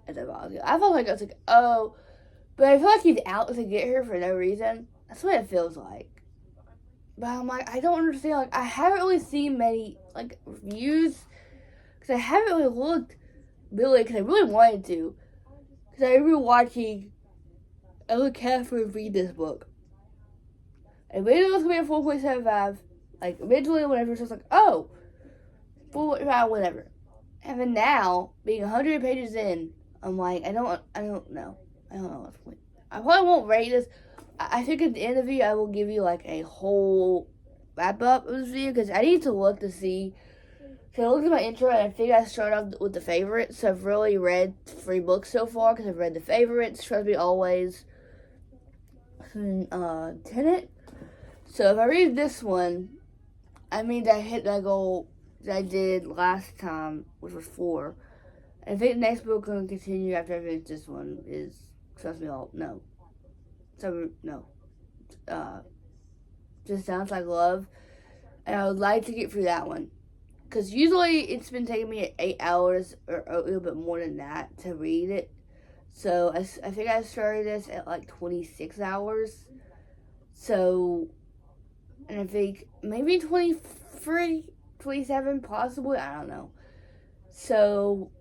as I thought. I felt like I was like, oh. But I feel like he's out to get her for no reason. That's what it feels like. But I'm like, I don't understand. Like, I haven't really seen many like reviews. Because I haven't really looked, really, because I really wanted to. Because I remember watching Ella Catherine read this book. And originally it was going to be a 4.75. Like, originally when I first was like, oh, 4.5, whatever. And then now, being 100 pages in, I'm like, I don't know. I don't know what's the point. I probably won't rate this. I think at the end of the video, I will give you, like, a whole wrap-up of this video. Because I need to look to see. So I looked at my intro and I think I started off with the favorites. So I've really read 3 books so far because I've read the favorites, Trust Me Always, and Tenet. So if I read this one, I mean that I hit that goal that I did last time, which was 4. And I think the next book I'm going to continue after I finish this one is Trust Me All. No. Just Sounds Like Love. And I would like to get through that one. Because usually it's been taking me 8 hours or a little bit more than that to read it. So I think I started this at like 26 hours. So, and I think maybe 23, 27 possibly. I don't know. So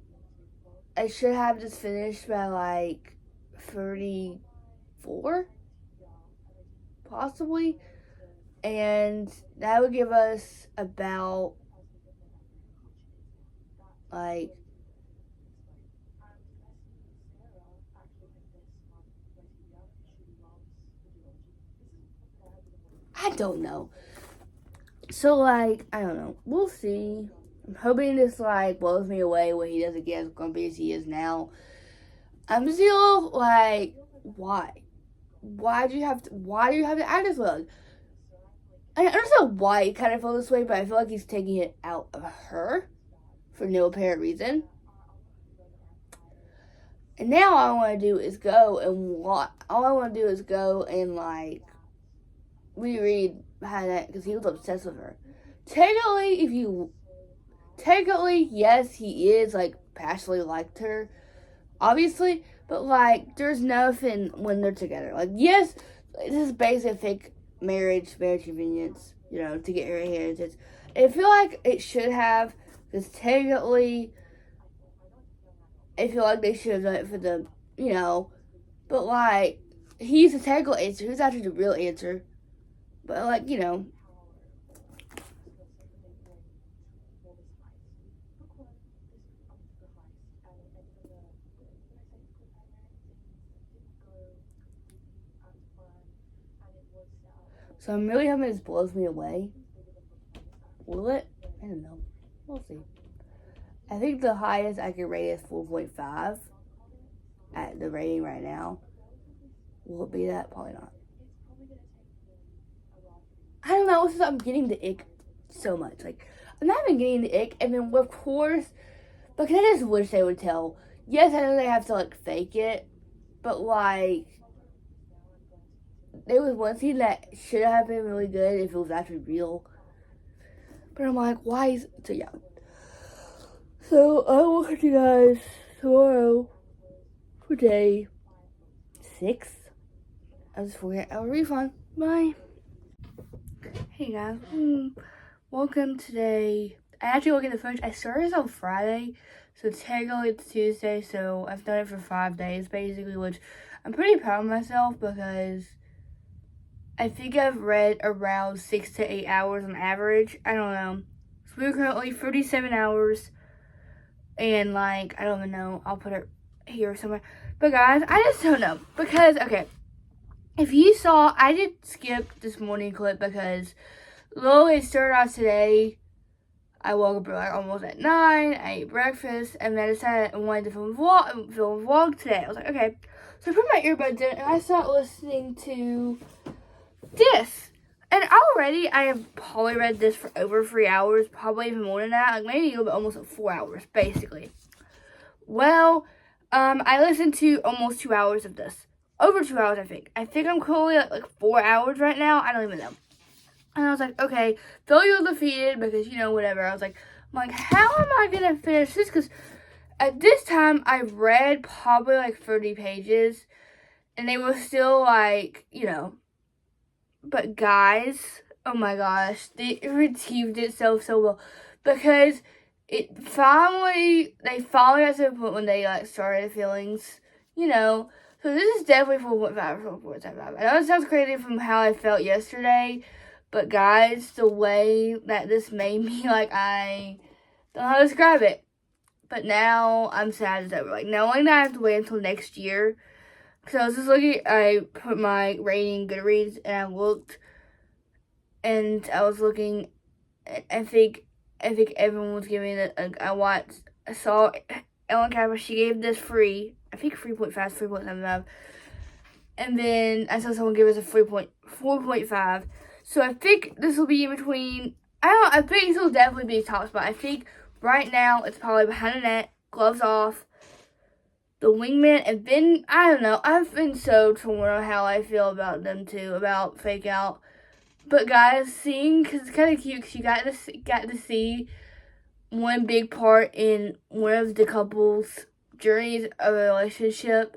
I should have this finished by like 34 possibly. And that would give us about like I don't know. So like I don't know. We'll see. I'm hoping this like blows me away when he doesn't get as grumpy as he is now. I'm still like, why? Why do you have to act this way? I understand why he kind of felt this way, but I feel like he's taking it out of her for no apparent reason. And now all I want to do is go and like reread Hannah because he was obsessed with her. Technically, yes, he is like passionately liked her, obviously, but like there's nothing when they're together. Like, yes, this is basic fake marriage convenience, to get her inheritance. I feel like it should have, because technically, I feel like they should have done it for the, but like, he's the technical answer. Who's actually the real answer? But like, so I'm really hoping this blows me away. Will it? I don't know. We'll see. I think the highest I can rate is 4.5 at the rating right now. Will it be that? Probably not. I don't know. It's just I'm getting the ick so much. Like, I'm not even getting the ick. And then, of course, because I just wish they would tell. Yes, I know they have to, like, fake it. But, like, there was one scene that should have been really good if it was actually real. But I'm like, why is... So, yeah. So, I will catch you guys tomorrow. for day 6 of this 48-hour refund. Bye. Hey guys, welcome today. I actually look at the footage. I started this on Friday, so technically it's Tuesday, so I've done it for 5 days basically, which I'm pretty proud of myself because I think I've read around 6 to 8 hours on average. I don't know. So we're currently 37 hours, and like, I don't even know. I'll put it here somewhere. But guys, I just don't know because, okay, if you saw, I did skip this morning clip because literally it started out today. I woke up like almost at 9, I ate breakfast, and then I decided I wanted to film a vlog today. I was like, okay. So I put my earbuds in and I started listening to this. And already I have probably read this for over 3 hours, probably even more than that, like maybe a little bit, almost like 4 hours, basically. Well, I listened to almost 2 hours of this. Over 2 hours, I think. I think I'm currently at like 4 hours right now. I don't even know. And I was like, okay, feel you defeated because, you know, whatever. I'm like, how am I going to finish this? Because at this time, I read probably like 30 pages. And they were still like, you know. But guys, oh my gosh, they received it so well. Because they finally got to the point when they like started feelings, you know. So this is definitely 4.5 or 4.75. I know it sounds crazy from how I felt yesterday, but guys, the way that this made me, like, I don't know how to describe it. But now I'm sad it's over. Like, knowing that I have to wait until next year. Because I was just looking, I put my rating Goodreads and I looked, and I was looking, I think everyone was giving it, I saw Ellen Kappa, she gave this free, I think 3.5, 3.75. And then I saw someone give us a 4.5. So I think this will be in between, I think this will definitely be top spot. I think right now it's probably behind the net, gloves off, the wingman, and then, I don't know, I've been so torn on how I feel about them too, about Fake Out. But guys, because it's kind of cute, because you got to see one big part in one of the couple's journeys of a relationship.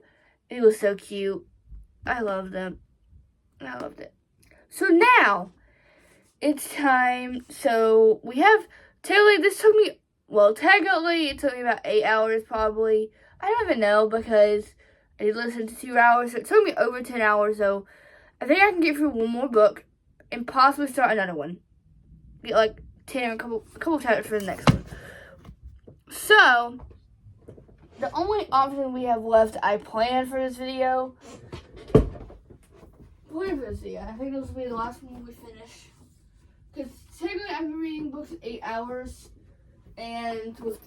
It was so cute. I loved them. I loved it. So now, it's time. So we have, technically it took me about 8 hours probably. I don't even know because I did listen to 2 hours. So it took me over 10 hours. So I think I can get through one more book and possibly start another one. Get like 10, a couple chapters for the next one. So, the only option we have left I planned for this video. I think this will be the last one we finish. Because technically I've been reading books 8 hours. And we'll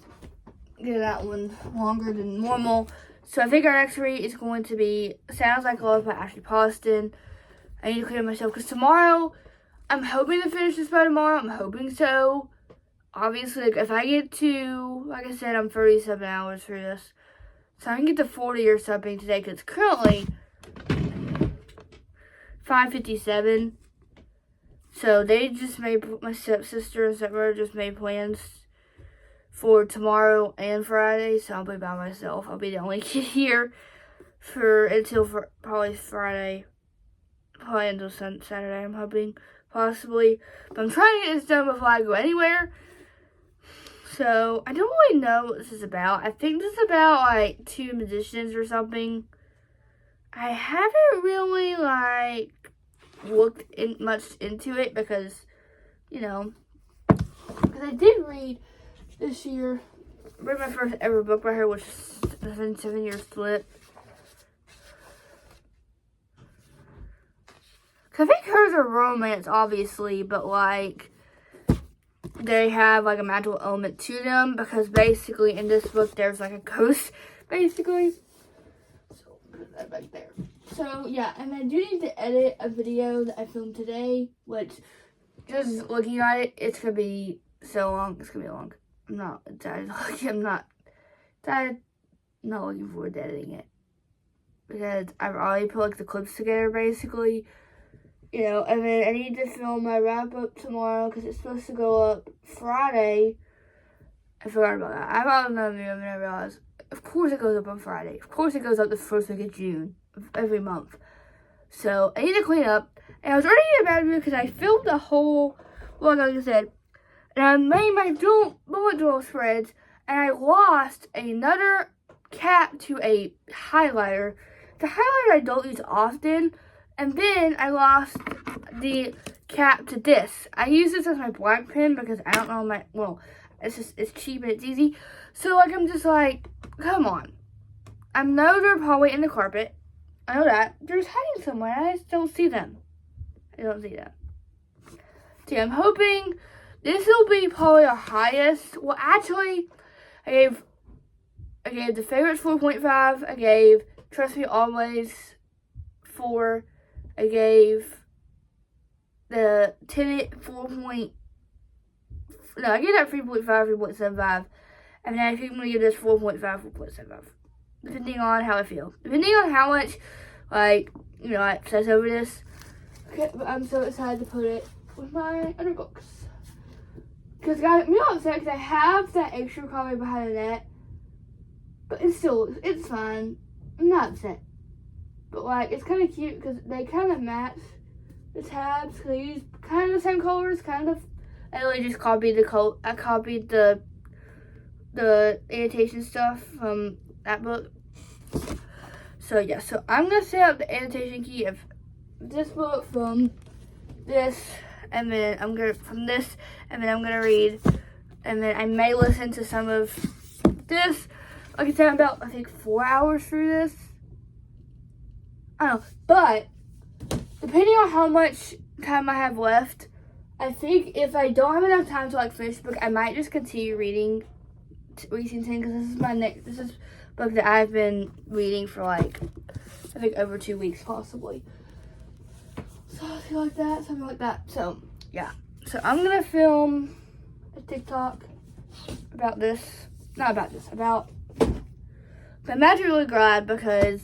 get that one longer than normal. So I think our next read is going to be Sounds Like Love by Ashley Poston. I need to clear myself because tomorrow, I'm hoping to finish this by tomorrow. I'm hoping so. Obviously, like, if I get to, like I said, I'm 37 hours for this. So I can get to 40 or something today because it's currently 5:57. So they just made, my stepsister and stepbrother just made plans for tomorrow and Friday. So I'll be by myself. I'll be the only kid here until probably Friday. Probably until Saturday, I'm hoping, possibly. But I'm trying to get this done before I go anywhere. So, I don't really know what this is about. I think this is about, like, 2 musicians or something. I haven't really, like, looked much into it because, you know, because I did read this year, read my first ever book by her, which is the 7-Year Slip. I think hers are romance, obviously, but, like, they have, like, a magical element to them, because basically in this book there's, like, a ghost, basically. So, put that back there. So, yeah, and I do need to edit a video that I filmed today, which, just looking at it, it's going to be so long. It's going to be long. I'm not looking forward to editing it, because I've already put, like, the clips together, basically. You know, and then I need to film my wrap-up tomorrow because it's supposed to go up Friday. I forgot about that. I found another video and I realized of course it goes up on Friday. Of course it goes up the first week of June of every month. So I need to clean up. And I was already in a bad mood because I filmed the whole vlog, like I said. And I made my bullet journal spreads. And I lost another cap to a highlighter. The highlighter I don't use often. And then I lost the cap to this. I use this as my black pen because I don't know it's cheap and it's easy. So like I'm just like, come on. I know they're probably in the carpet. I know that. They're just hiding somewhere. I just don't see them. I don't see them. See, I'm hoping this will be probably our highest. Well, actually, I gave the favorites 4.5. I gave Trust Me Always 4. I gave the Tenet 4. No, I gave that 3.5, 3.75. And then I think I'm going to give this 4.5, 4.75. Depending on how I feel. Depending on how much, like, you know, I obsess over this. Okay, but I'm so excited to put it with my other books. Because, guys, I'm not upset because I have that extra copy behind the net. But it's fine. I'm not upset. But, like, it's kind of cute because they kind of match the tabs. Because they use kind of the same colors, kind of. I really just copied I copied the annotation stuff from that book. So yeah, so I'm gonna set up the annotation key of this book from this, and then I'm gonna read, and then I may listen to some of this. Like I said, I'm about I think 4 hours through this. I don't know, but depending on how much time I have left, I think if I don't have enough time to like finish the book, I might just continue reading Reading 10 because this is book that I've been reading for like I think over 2 weeks possibly. So something like that. So yeah. So I'm gonna film a TikTok about this. Not about this, about I'm actually really glad because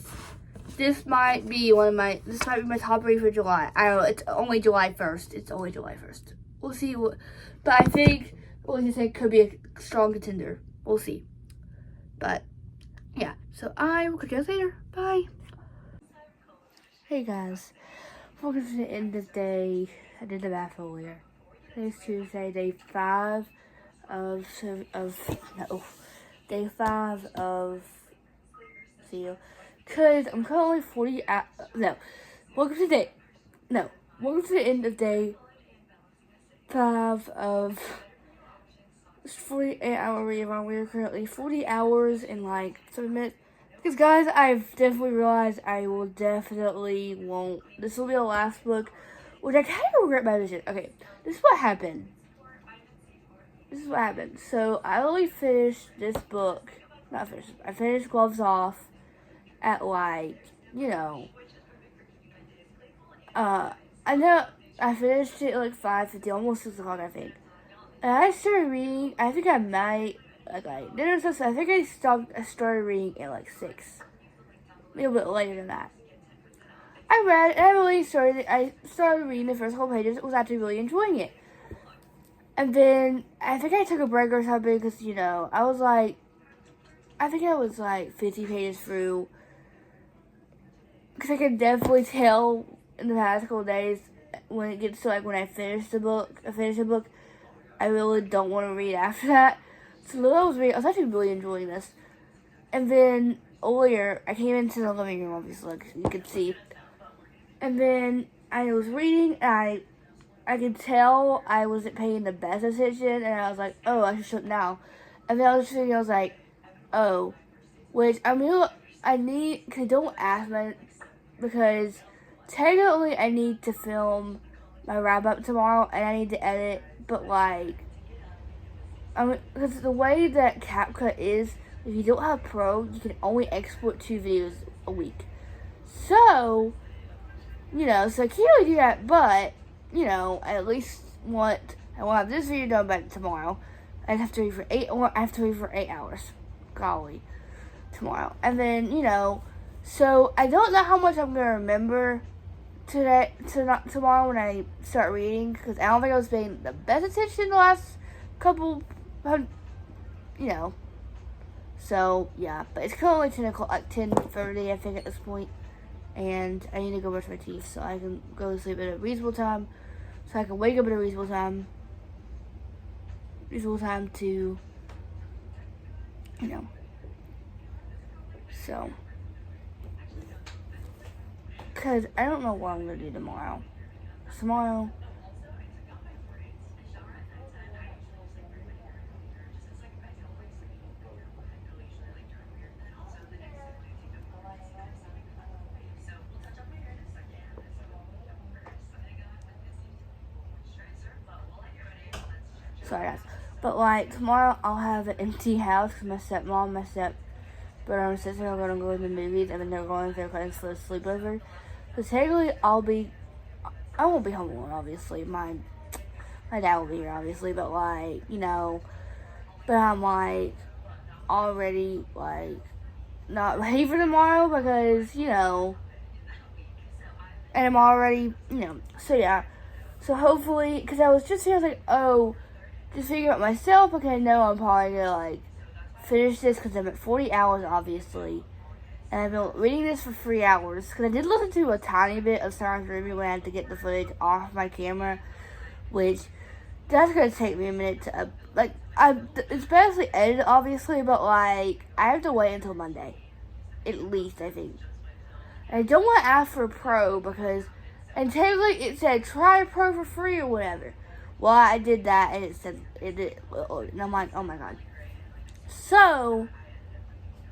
this might be my top read for July. I don't know, it's only July 1st. We'll see what, but I think what you say could be a strong contender. We'll see. But yeah, so I will catch you guys later. Bye. Hey guys, welcome to the end of the day. I did the math earlier. Today's Tuesday, day 5 day 5 of seal. Cause I'm currently welcome to the end of day 5 of 48-hour readthon. We're currently 40 hours and like 7 minutes. Because guys, I've definitely realized I will definitely won't. This will be the last book, which I kind of regret my decision. Okay, this is what happened. So I only finished this book. I finished Gloves Off at like, I know I finished it at like 5:50, almost 6 o'clock, I think. And I started reading. I think I might dinner stuff. So I think I started reading at like 6, a little bit later than that. I read and I started reading the first couple pages. Was actually really enjoying it. And then I think I took a break or something because I was like 50 pages through. Because I can definitely tell in the past couple days when it gets to like when I finish a book, I really don't want to read after that. So I was actually really enjoying this. And then earlier, I came into the living room, obviously, like you could see. And then I was reading, and I could tell I wasn't paying the best attention, and I was like, oh, I should shut now. And then I was like, oh, which don't ask me, because technically I need to film my wrap-up tomorrow, and I need to edit, but because the way that CapCut is, if you don't have Pro, you can only export 2 videos a week. So, so I can't really do that, but, I at least I want to have this video done by tomorrow. I have to read for 8 hours. Golly. Tomorrow. And then, so I don't know how much I'm going to remember tomorrow when I start reading, because I don't think I was paying the best attention the last couple, So, yeah. But it's currently 10 o'clock, like 10:30, I think, at this point. And I need to go brush my teeth so I can go to sleep at a reasonable time. So I can wake up at a reasonable time. Reasonable time to, you know. So. Because I don't know what I'm going to do tomorrow. Tomorrow. Sorry guys. But like tomorrow I'll have an empty house because my stepmom, my stepbrother, and my sister are going to go to the movies and then they're going to their friends for a sleepover. So technically I won't be home alone obviously. My dad will be here obviously, but like, you know, but I'm like already like not ready for tomorrow because, you know, and I'm already, you know, so yeah. So hopefully, because I was just here, I was like, oh, just figure out myself. Okay, I know I'm probably gonna like finish this because I'm at 40 hours, obviously, and I've been reading this for 3 hours. Because I did listen to a tiny bit of Science Review when I had to get the footage off my camera, which that's gonna take me a minute to it's basically edited, obviously, but like I have to wait until Monday, at least I think. And I don't want to ask for a pro because, and technically it said try pro for free or whatever. Well, I did that and it said it did, and I'm like, oh my god. So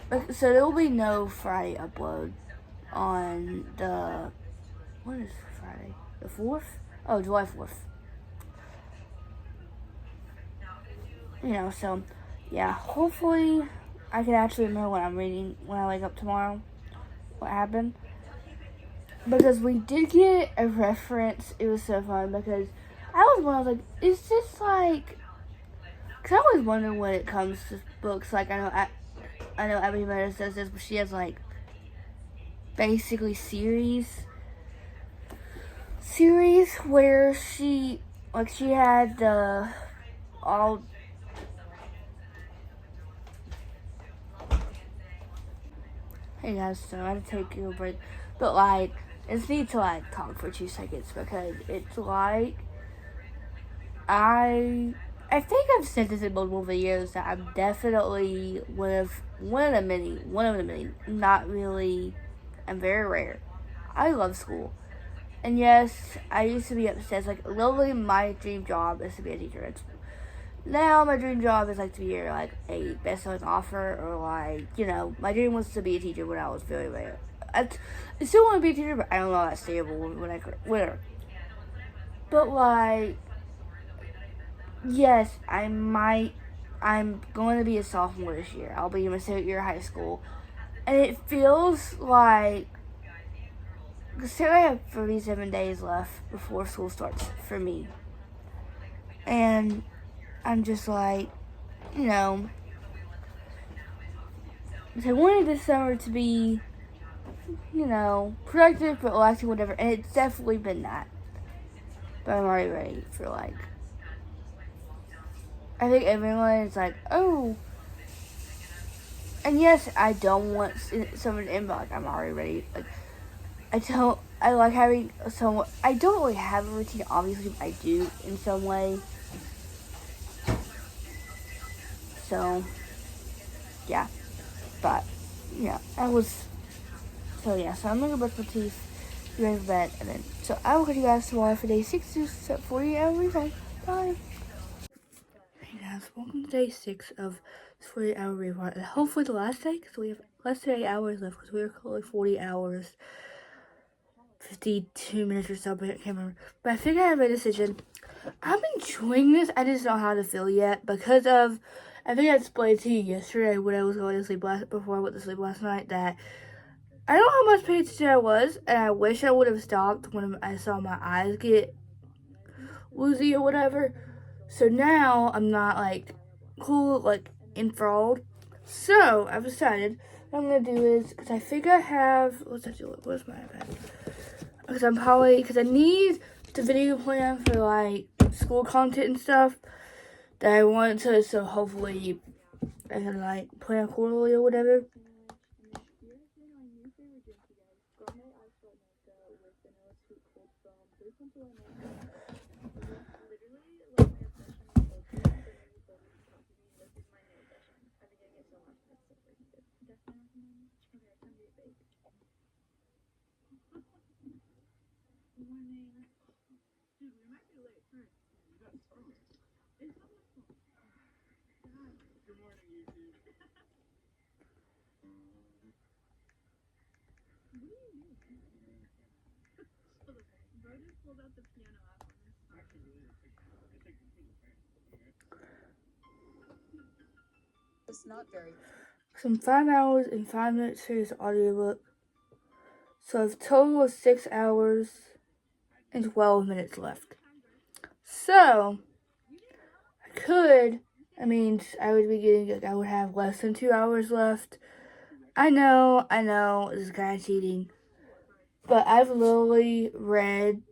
there will be no Friday upload on what is Friday? The 4th? Oh, July 4th. You know, so yeah, hopefully I can actually remember what I'm reading when I wake up tomorrow. What happened? Because we did get a reference. It was so fun because I was like, is this like? Because I always wonder when it comes to books. Like I know Abby Meta says this, but she has like basically series where she had the all. Hey guys, so I had to take a break, but like it's need to like talk for 2 seconds because it's like I think I've said this in multiple videos that I'm definitely one of the many. Not really, I'm very rare. I love school, and yes, I used to be upstairs. Like literally, my dream job is to be a teacher. Now my dream job is like to be like a best-selling author or like, you know, my dream was to be a teacher when I was very rare. I still want to be a teacher, but I don't know that's stable whatever. But like, yes, I'm going to be a sophomore this year. I'll be in my 2nd year of high school, and it feels like I have 37 days left before school starts for me, and I'm just like, you know, I wanted this summer to be, you know, productive, but relaxing, whatever, and it's definitely been that. But I'm already ready for like, I think everyone is like, oh, and yes, I don't want someone to inbox. I'm already ready. Like, I like having someone. I don't really have a routine, obviously, but I do in some way. So, yeah, but, yeah, so I'm gonna go brush my teeth, get ready for bed, and then, so I will catch you guys tomorrow for day 6 to 40 Hour Readthon. Bye! Hey guys, welcome to day 6 of 40 Hour Readthon, and hopefully the last day, because we have less than 8 hours left, because we are currently 40 hours, 52 minutes or so, but I can't remember. But I think I have a decision. I'm enjoying this, I just don't know how to feel yet, because of, I think I explained to you yesterday when I was going to sleep before I went to sleep last night that I don't know how much pain attention I was, and I wish I would have stopped when I saw my eyes get woozy or whatever. So now I'm not like cool, like enthralled. So I've decided what I'm gonna do is because I think I have where's my iPad? Because I need the video plan for like school content and stuff that I want to. So hopefully can like plan accordingly or whatever. It's not very. Some 5 hours and 5 minutes for this audiobook. So a total of 6 hours and 12 minutes left. So I would be getting, like, I would have less than 2 hours left. I know, this guy cheating. But I've literally read,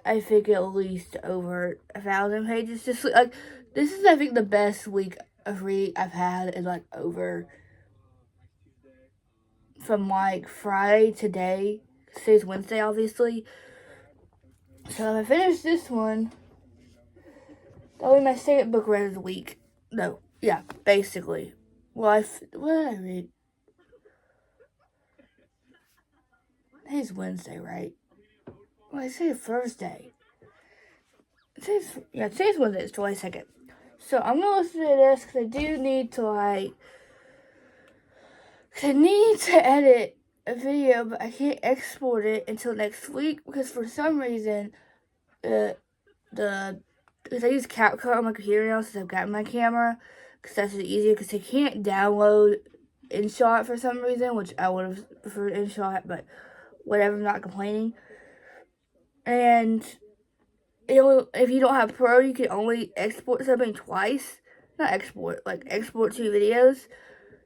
I think, at least over 1,000 pages. Just, like, this is, I think, the best week of reading I've had in, like, over, from, like, Friday to today. Today's Wednesday, obviously. So if I finish this one, that'll be my second book read of the week. No, yeah, basically. Well, what did I read? Today's Wednesday, right? Well, I say Thursday. Today's Wednesday. It's July 2nd. So I'm gonna listen to this because I do need to, like, I need to edit a video, but I can't export it until next week because for some reason, because I use CapCut on my computer now since I've gotten my camera, because that's just easier, because I can't download InShot for some reason, which I would have preferred InShot, but whatever, I'm not complaining. And if you don't have Pro, you can only export something twice. Not export, like export 2 videos.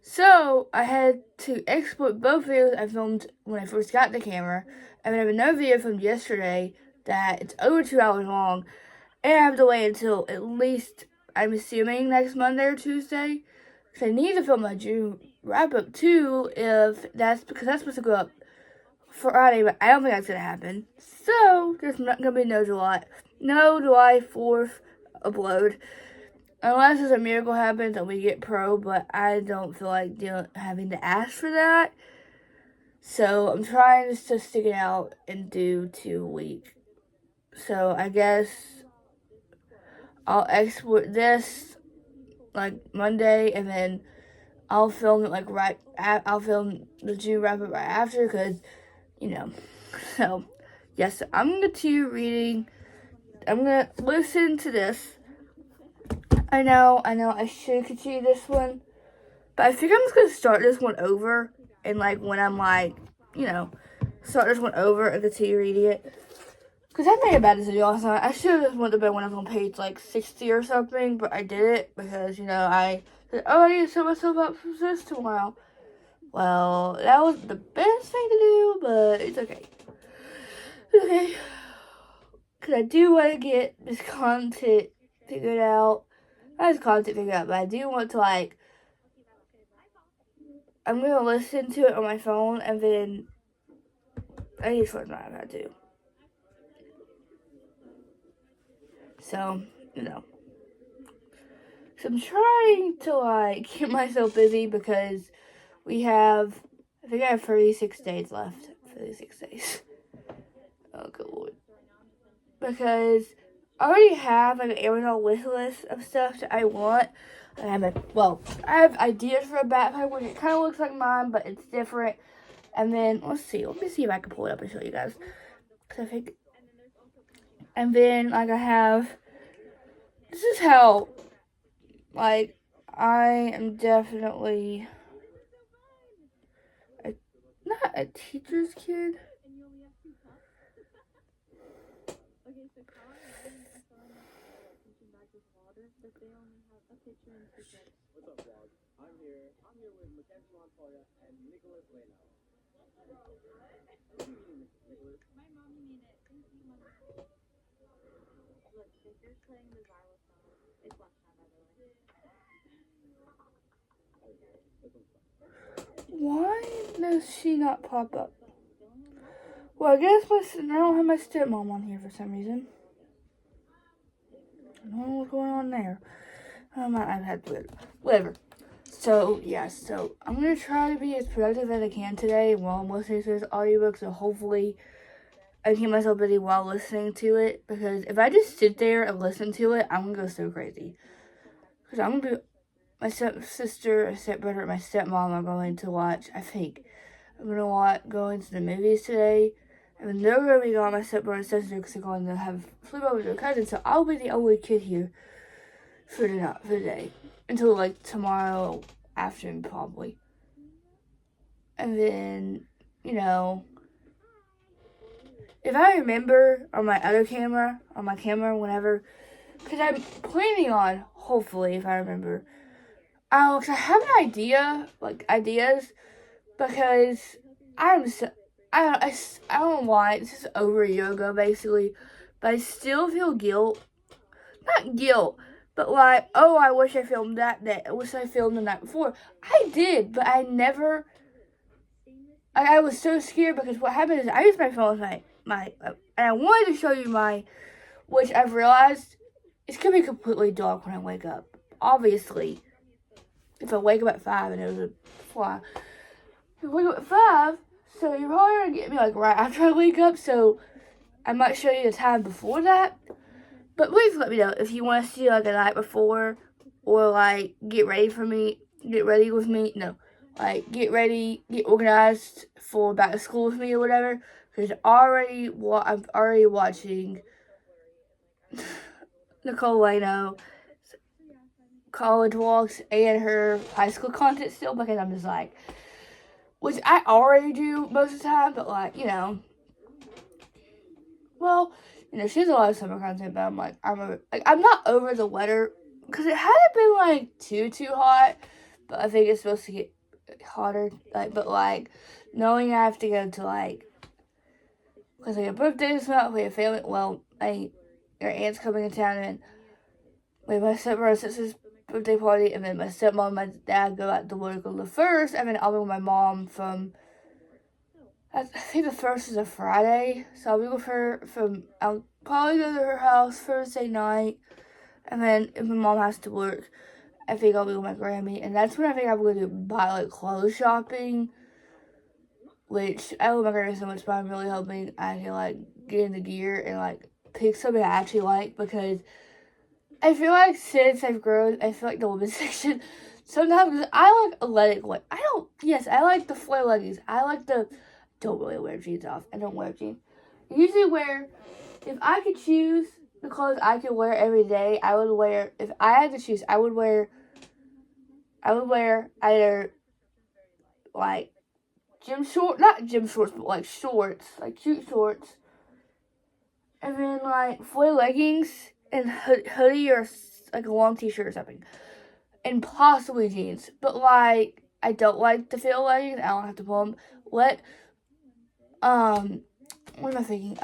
So I had to export both videos I filmed when I first got the camera, and then I have another video filmed yesterday that it's over 2 hours long, and I have to wait until at least, I'm assuming, next Monday or Tuesday, because I need to film my June wrap-up too, because that's supposed to go up Friday, but I don't think that's going to happen. So, there's not going to be no July 4th upload. Unless there's a miracle happens and we get Pro, but I don't feel like having to ask for that. So, I'm trying just to stick it out and do 2 a week. So, I guess I'll export this, like, Monday, and then I'll film it, like, I'll film the June wrap-up right after, because, So, yes, I'm going to continue reading. I'm going to listen to this. I know, I should continue this one. But I think I'm just going to start this one over. And, like, when I'm, like, start this one over and continue reading it. Because I made a bad decision last night. I should have just went to bed when I was on page, like, 60 or something. But I did it because, I said, I need to set myself up for this tomorrow. Well, that was the best thing to do, but it's okay. Okay. Because I do want to get this content figured out. Not this content figured out, but I do want to, like, I'm going to listen to it on my phone, and then I need to sort my iPad too. So, So I'm trying to, like, keep myself busy because I think I have 36 days left. 36 days. Oh, good lord. Because I already have, like, an Amazon wish list of stuff that I want. I have ideas for a backpack, which it kind of looks like mine, but it's different. And then, let me see if I can pull it up and show you guys. Because I think, and then, like, this is how, like, I am definitely not a teacher's kid. What's up, vlog? I'm here with Mackenzie Montoya and Nicholas Leno. What are you eating, Nicholas? My mommy made it. Thank you, Mom. Look, they're playing the xylophone. It's lunchtime, by the way. Why does she not pop up? Well, I guess I don't have my stepmom on here for some reason. I don't know what's going on there. My iPad's weird. Whatever. So, yeah, so I'm going to try to be as productive as I can today while I'm listening to this audiobook, so hopefully I keep myself busy while listening to it, because if I just sit there and listen to it, I'm going to go so crazy. Because I'm going to be, my stepsister, stepbrother, and my stepmom are going to watch, I think, I'm going to going to the movies today, and then they're going to be gone, my stepbrother and sister, because they're going to have sleepover with their cousin, so I'll be the only kid here for the day. Until, like, tomorrow afternoon, probably. And then, you know, if I remember on my camera, whenever, because I'm planning on, hopefully, if I remember, I have an ideas, because I don't know why, this is over a year ago, basically, but I still feel not guilt, but like, oh, I wish I filmed that day. I wish I filmed the night before. I did, but I never. I was so scared, because what happened is I used my phone as and I wanted to show you which I've realized it's gonna be completely dark when I wake up. Obviously, if I wake up at 5 and it was a fly, if I wake up at 5, so you're probably gonna get me like right after I wake up. So I might show you the time before that. But please let me know if you want to see like a night before, or like get ready with me. No, like get organized for back to school with me or whatever. Because I'm already watching Nicole Lano college vlogs and her high school content still, because I'm just like, which I already do most of the time, but like, you know, well, you know, she has a lot of summer content, but I'm not over the weather, because it hadn't been like too hot, but I think it's supposed to get hotter. Like, but like knowing I have to go to like, because like a birthday this month, we have family. Well, your aunt's coming in town, and we have my stepbrother and sister's birthday party, and then my stepmom and my dad go out to work on the 1st, and then I'll be with my mom from. I think the 1st is a Friday, so I'll be with her I'll probably go to her house Thursday night, and then if my mom has to work, I think I'll be with my Grammy, and that's when I think I'm going to buy, like, clothes shopping, which I love my Grammy so much, but I'm really hoping I can, like, get in the gear and, like, pick something I actually like, because I feel like since I've grown, I feel like the women's section, sometimes I like athletic, I like the flare leggings, don't really wear jeans off. I don't wear jeans. I usually if I could choose the clothes I could wear every day, if I had to choose, I would wear either, like, not gym shorts, but, like, shorts, like, cute shorts, and then, like, flare leggings, and hoodie, or, like, a long t-shirt or something, and possibly jeans, but, like, I don't like the flare leggings. I don't have to pull them. What am I thinking?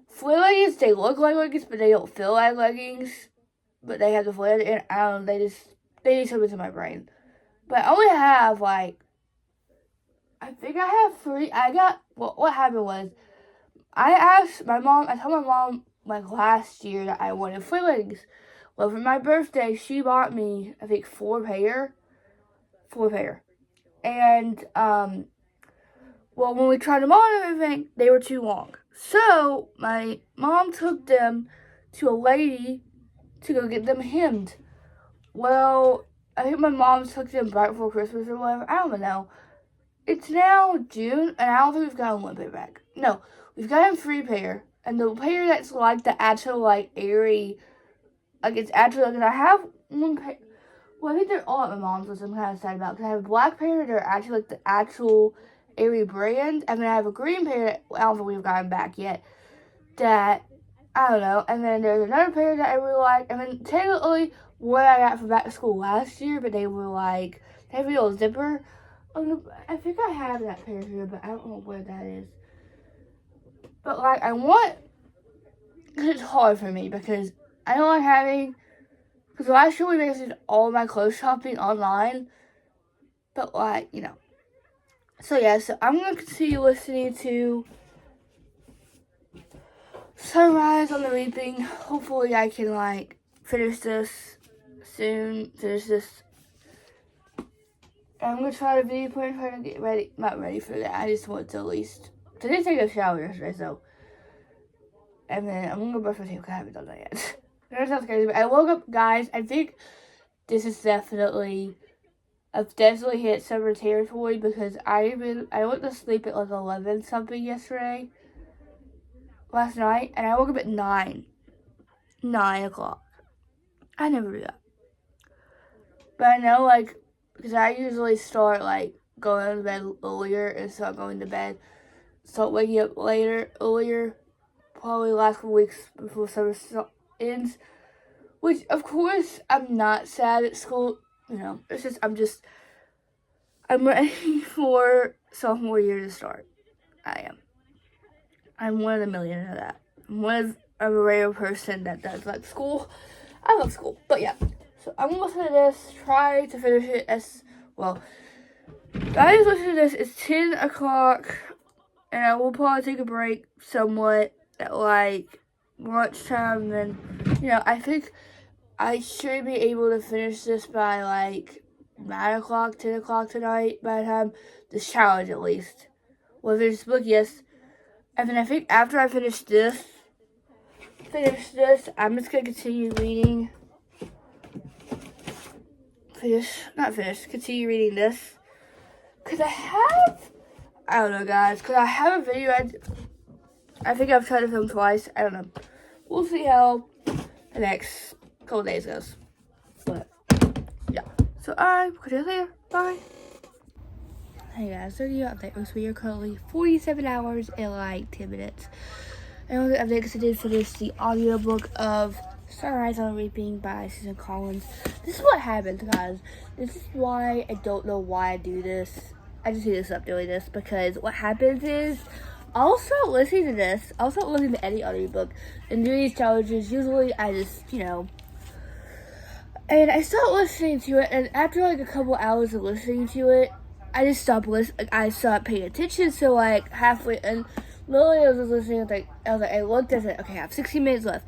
Flare leggings, they look like leggings, but they don't feel like leggings. But they have the flare, and I don't know, they do something to my brain. But I only have, like, I think I have 3. What happened was, I told my mom, like, last year that I wanted flare leggings. Well, for my birthday, she bought me, I think, 4 pair. And, well, when we tried them on and everything, they were too long. So, my mom took them to a lady to go get them hemmed. Well, I think my mom took them right before Christmas or whatever. I don't know. It's now June, and I don't think we've gotten one pair back. No, we've gotten 3 pair. And the pair that's like the actual, like, airy, like, it's actually, like, and I have one pair. Well, I think they're all at my mom's, which I'm kind of sad about. Because I have a black pair that are actually, like, the actual Airy brand, and then I have a green pair that I don't think we've gotten back yet, that, I don't know, and then there's another pair that I really like, and then technically what I got for back to school last year, but they were like, they have a little zipper. I think I have that pair here, but I don't know where that is. But like, because it's hard for me, because I don't like because last year we basically did all my clothes shopping online, But like, So yeah, so I'm gonna continue listening to Sunrise on the Reaping. Hopefully I can like finish this soon. I'm gonna try to video plan, try to get ready. Not ready for that. I just want to at least. I did take a shower yesterday, so. And then I'm gonna go brush my teeth because I haven't done that yet. That sounds crazy, but I woke up, guys. I think this is definitely. I've definitely hit summer territory because I went to sleep at like 11 something yesterday. Last night, and I woke up at 9 o'clock. I never do that. But I know, like, because I usually start, like, going to bed earlier and start going to bed, start waking up earlier, probably last couple weeks before summer ends. Which, of course, I'm not sad at school. It's just, I'm ready for sophomore year to start. I am. I'm one of the million of that. I'm a rare person that does like school. I love school, but yeah. So I'm gonna listen to this, try to finish it as well. I just listen to this. It's 10 o'clock, and I will probably take a break somewhat at like lunchtime. And then, I think I should be able to finish this by like 9 o'clock, 10 o'clock tonight. By the time this challenge, at least. Well, if it's book, yes. And then I think after I finish this, I'm just going to continue reading. Continue reading this. Because I don't know, guys. Because I have a video, I think I've tried to film twice. I don't know. We'll see how the next couple days goes. But, yeah. So, I'll catch you later. Bye. Hey guys, so the update. We are currently 47 hours and like 10 minutes. And on the update, because I did finish the audiobook of Sunrise on the Reaping by Susan Collins. This is what happens, guys. This is why I don't know why I do this. I just need to stop doing this because what happens is I'll start listening to this. I'll start listening to any audiobook and do these challenges. Usually I just, and I start listening to it, and after like a couple hours of listening to it, I just stopped listening. I stopped paying attention. So like halfway, and literally I was just listening. I looked at it. Okay, I have 60 minutes left,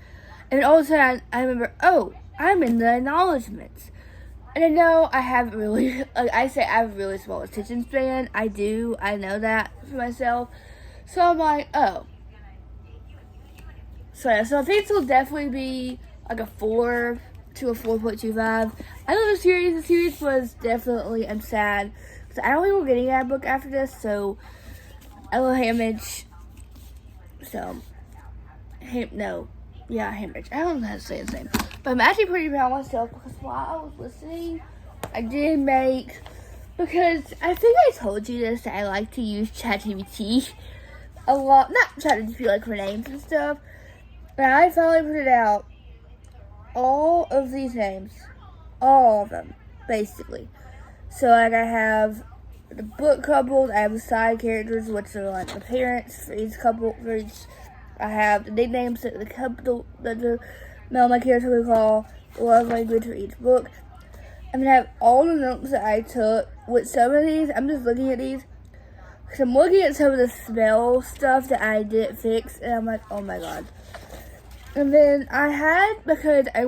and all of a sudden I remember. Oh, I'm in the acknowledgements, and I know I have really. Like I say, I have a really small attention span. I do. I know that for myself. So I'm like, oh. So yeah. So I think this will definitely be like a 4 to a 4.25. I love the series. The series was definitely. I'm sad. I don't think we're getting that book after this, so I love Hamage. So, Hamage. I don't know how to say his name. But I'm actually pretty proud of myself because while I was listening, I did make, because I think I told you this, that I like to use ChatGPT a lot. Not ChatGPT, like for names and stuff. But I finally printed out all of these names. All of them, basically. So, like, I have the book couples, I have the side characters, which are, like, the parents for each couple, I have the nicknames that the male my character would call, the love language for each book. And then I have all the notes that I took. With some of these, I'm just looking at these, because I'm looking at some of the spell stuff that I didn't fix, and I'm like, oh my god. And then I had, because I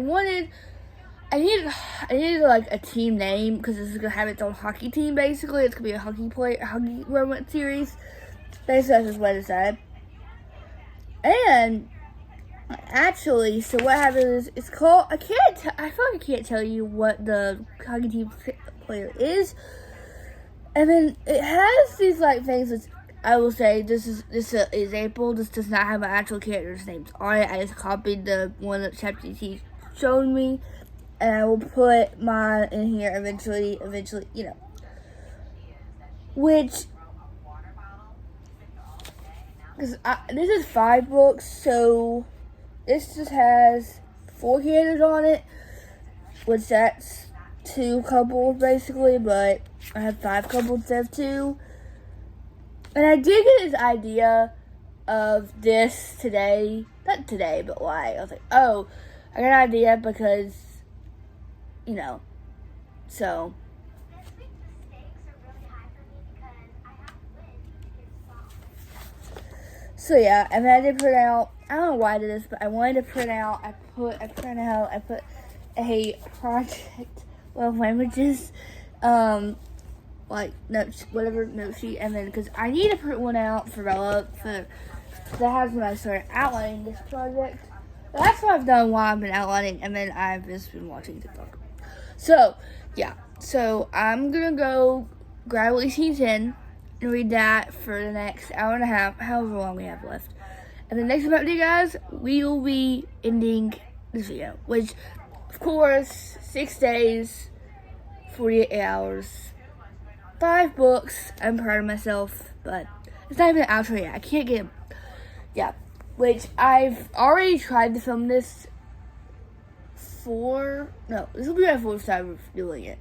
needed like a team name because this is gonna have its own hockey team. Basically, it's gonna be a hockey romance series. Basically, that's just what it said. And actually, so what happens is it's called. I feel like I can't tell you what the hockey team player is. And then it has these like things that I will say. This is an example. This does not have an actual character's names on it. I just copied the one that ChatGPT showed me. And I will put mine in here eventually, Which, because this is 5 books, so this just has 4 characters on it, which that's 2 couples basically, but I have 5 couples instead of 2. And I did get this idea of this today. Not today, but why? I was like, oh, I got an idea because, so So yeah, and then I did print out, I don't know why I did this, but I wanted to print out, I put a project of languages, like notes, whatever note sheet, and then, because I need to print one out for Bella, that has when I started outlining this project. That's what I've done while I've been outlining, and then I've just been watching TikTok. So, yeah, so I'm gonna go grab Lucy 10 and read that for the next hour and a half, however long we have left. And the next update, guys, we will be ending this video, which, of course, 6 days, 48 hours, 5 books. I'm proud of myself, but it's not even an outro yet. I can't get, yeah, which I've already tried to film this this will be my 4th time of doing it.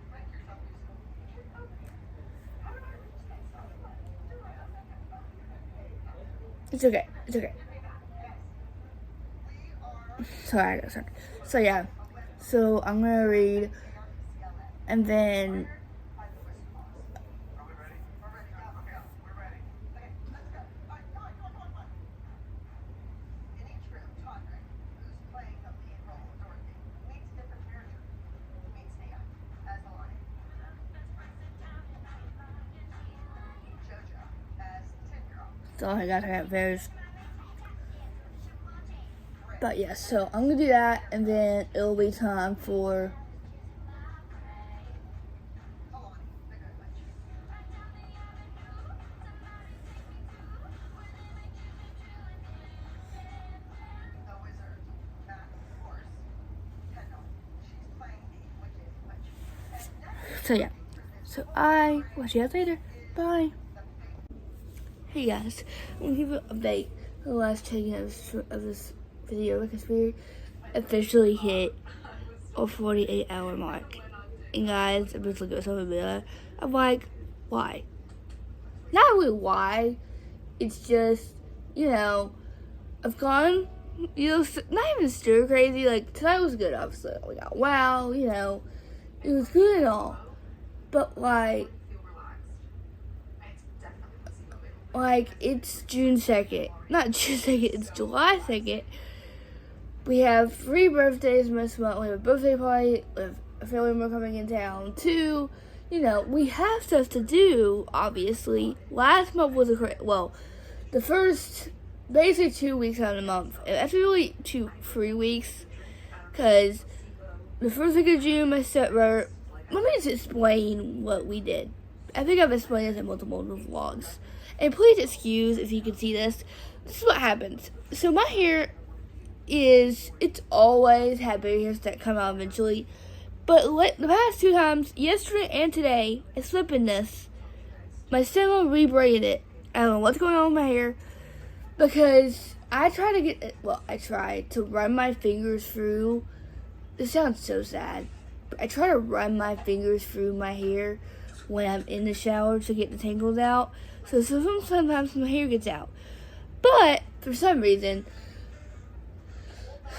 It's okay. Sorry, I got started. So yeah. So I'm gonna read, and then so I got her at Bears. But yeah, so I'm gonna do that, and then it'll be time for so yeah. So I will see you guys later. Bye. Hey guys, I'm gonna give you an update. The last taking of this video because we officially hit a 48-hour mark. And guys, I'm just looking at something better. I'm like, why? Not really why. It's just, I've gone, not even stir crazy. Like, tonight was good, obviously. We got wow, it was good and all. But it's June 2nd. Not June 2nd, it's July 2nd. We have 3 birthdays this month. We have a birthday party. We have a family member coming in town. 2, we have stuff to do, obviously. Last month was the first, basically 2 weeks out of the month. Actually, really 3 weeks. Because the first week of June, my stepbrother, let me just explain what we did. I think I've explained this in multiple vlogs. And please excuse if you can see this. This is what happens. So my hair it's always had baby hairs that come out eventually. But the past 2 times, yesterday and today, I slipped in this. My stemma rebraided it. I don't know what's going on with my hair. Because I try to run my fingers through. This sounds so sad. But I try to run my fingers through my hair when I'm in the shower to get the tangles out. So sometimes my hair gets out. But for some reason,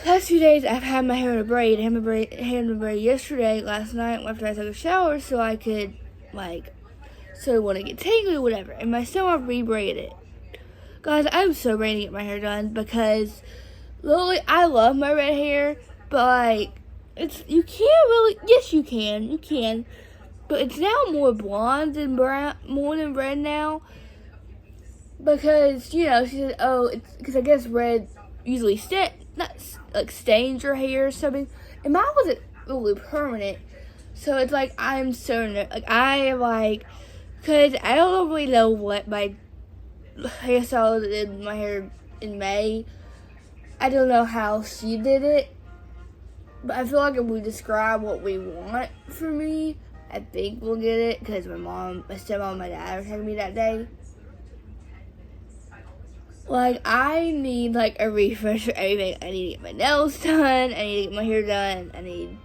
last 2 days I've had my hair in a braid. I had my hair in a braid yesterday, last night after I took a shower, so I could so when it get tangled or whatever. And my stomach rebraided it. Guys, I'm so ready to get my hair done because literally I love my red hair, but you can't really. Yes, you can. But it's now more blonde than brown, more than red now. Because, she said, it's because I guess red usually stains your hair or something. And mine wasn't really permanent. So it's I'm certain, because I don't really know what my hairstyle did my hair in May. I don't know how she did it. But I feel like if we describe what we want for me, I think we'll get it, because my stepmom, and my dad were taking me that day. I need, a refresh for everything. I need to get my nails done. I need to get my hair done. I need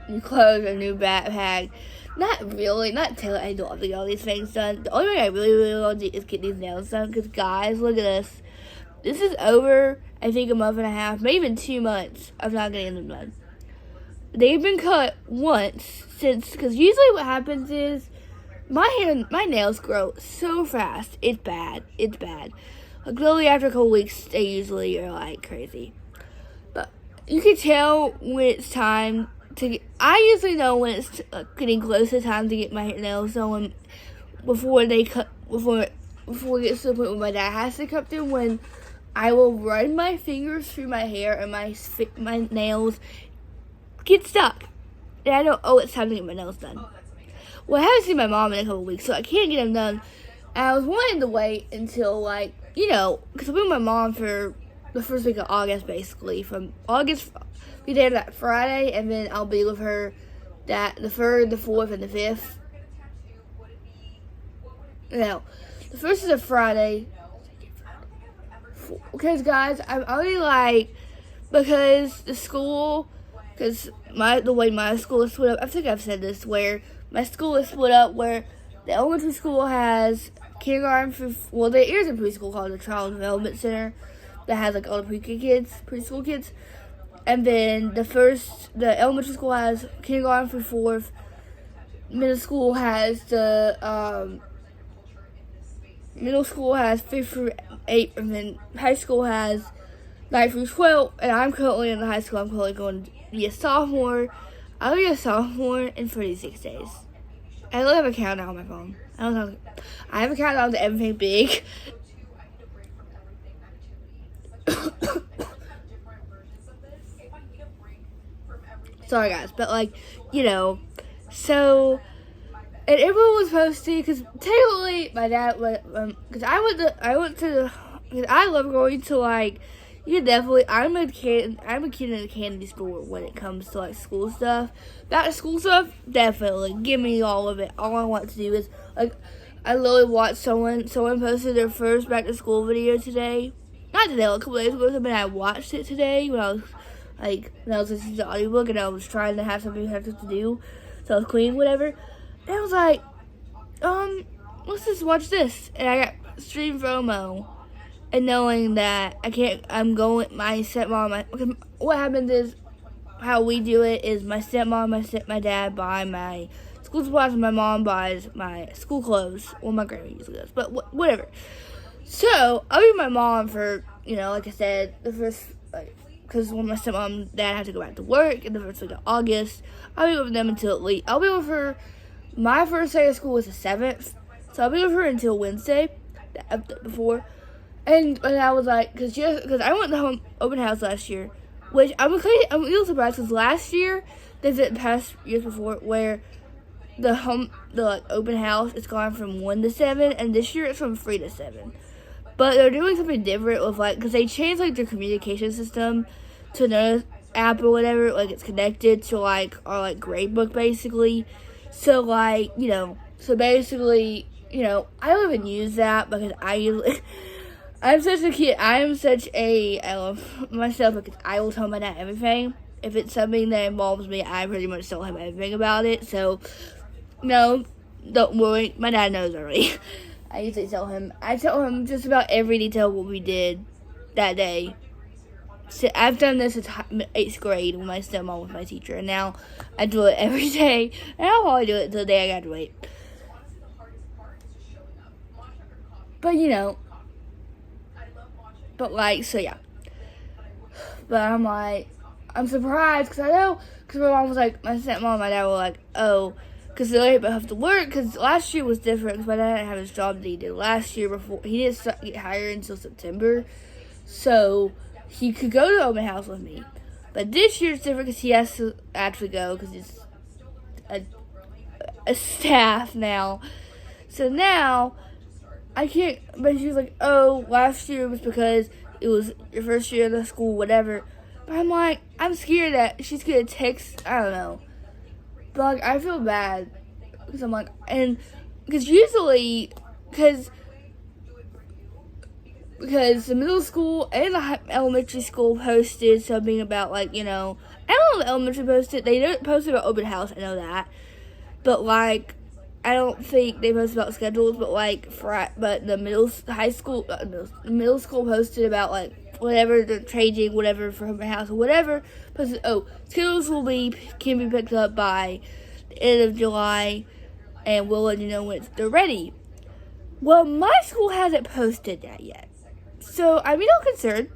new clothes, a new backpack. Not really. Not tailored. I don't have to get all these things done. The only thing I really, really want to do is get these nails done. Because, guys, look at this. This is over, I think, a month and a half, maybe even 2 months of not getting them done. They've been cut once because usually what happens is my nails grow so fast. It's bad. Like, literally after a couple weeks, they usually are, like, crazy. But you can tell when it's time to get... I usually know when it's getting close to time to get my nails done before they cut... Before it gets to the point where my dad has to cut them, when I will run my fingers through my hair and my nails get stuck. And I know, oh, it's time to get my nails done. Well, I haven't seen my mom in a couple weeks, so I can't get them done. And I was wanting to wait until, like, you know, because I'll be with my mom for the first week of August, basically. From August, be there that Friday, and then I'll be with her the 3rd, the 4th, and the 5th. No, the 1st is a Friday. Because, guys, I'm already, like, because the school, because the way my school is split up, I think I've said this, where my school is split up, where the elementary school has kindergarten through, well, there is a preschool called the Child Development Center that has, like, all the preschool kids. And then the elementary school has kindergarten through 4th. Middle school has middle school has 5th through 8th, and then high school has 9th through 12th. And I'm currently in the high school. I'm currently going to be a sophomore. I'll be a sophomore in 36 days. I don't have a countdown on my phone. I have a countdown to everything big. Sorry, guys, but, like, you know, so, and everyone was posting, because technically my dad went, because I love going to, like, you can definitely, I'm a kid in a candy store when it comes to, like, school stuff. Back to school stuff, definitely, give me all of it. All I want to do is, like, I literally watched someone posted their first back to school video today. Not today, like a couple days ago, but I watched it today when I was listening to the audiobook, and I was trying to have something to do, so I was cleaning, whatever. And I was like, let's just watch this. And I got stream FOMO. And knowing that my stepmom, what happens is, how we do it is my stepmom, my dad buy my school supplies, and my mom buys my school clothes. Well, my grandma usually does, but whatever. So, I'll be with my mom for, you know, like I said, the first, like, because when my stepmom and dad have to go back to work in the first week of August, I'll be with them until at least, I'll be with her, my first day of school was the 7th, so I'll be with her until Wednesday, before. And I was like, because I went to the open house last year, which I'm a little surprised, because last year, they did past years before, where the open house is gone from 1 to 7, and this year it's from 3 to 7. But they're doing something different with, like, because they changed, like, their communication system to another app or whatever, like, it's connected to, like, our, like, grade book, basically. So, like, you know, basically, you know, I don't even use that, because I'm such a kid. I love myself, because I will tell my dad everything. If it's something that involves me, I pretty much tell him everything about it. So, no, don't worry. My dad knows already. I usually tell him just about every detail of what we did that day. So I've done this since 8th grade when my stepmom was my teacher. And now I do it every day. And I'll probably do it until the day I graduate. But, you know, so yeah. But I'm like, I'm surprised, because my mom was like, my stepmom and my dad were like, oh, because they have to work, because last year was different, because my dad didn't have his job that he did last year before. He didn't get hired until September, so he could go to the open house with me. But this year it's different, because he has to actually go, because it's a staff now. So now, I can't, but she was like, oh, last year was because it was your first year in the school, whatever. But I'm like, I'm scared that she's going to text, I don't know. But, like, I feel bad, because I'm like, and, because usually, because the middle school and the elementary school posted something about, like, you know, I don't know if the elementary posted, they didn't post about open house, I know that. But, like, I don't think they posted about schedules, but, like, but the middle school posted about, like, whatever they're changing, whatever for open house or whatever. Posted, schedules can be picked up by the end of July, and we'll let you know when they're ready. Well, my school hasn't posted that yet, So I'm concerned.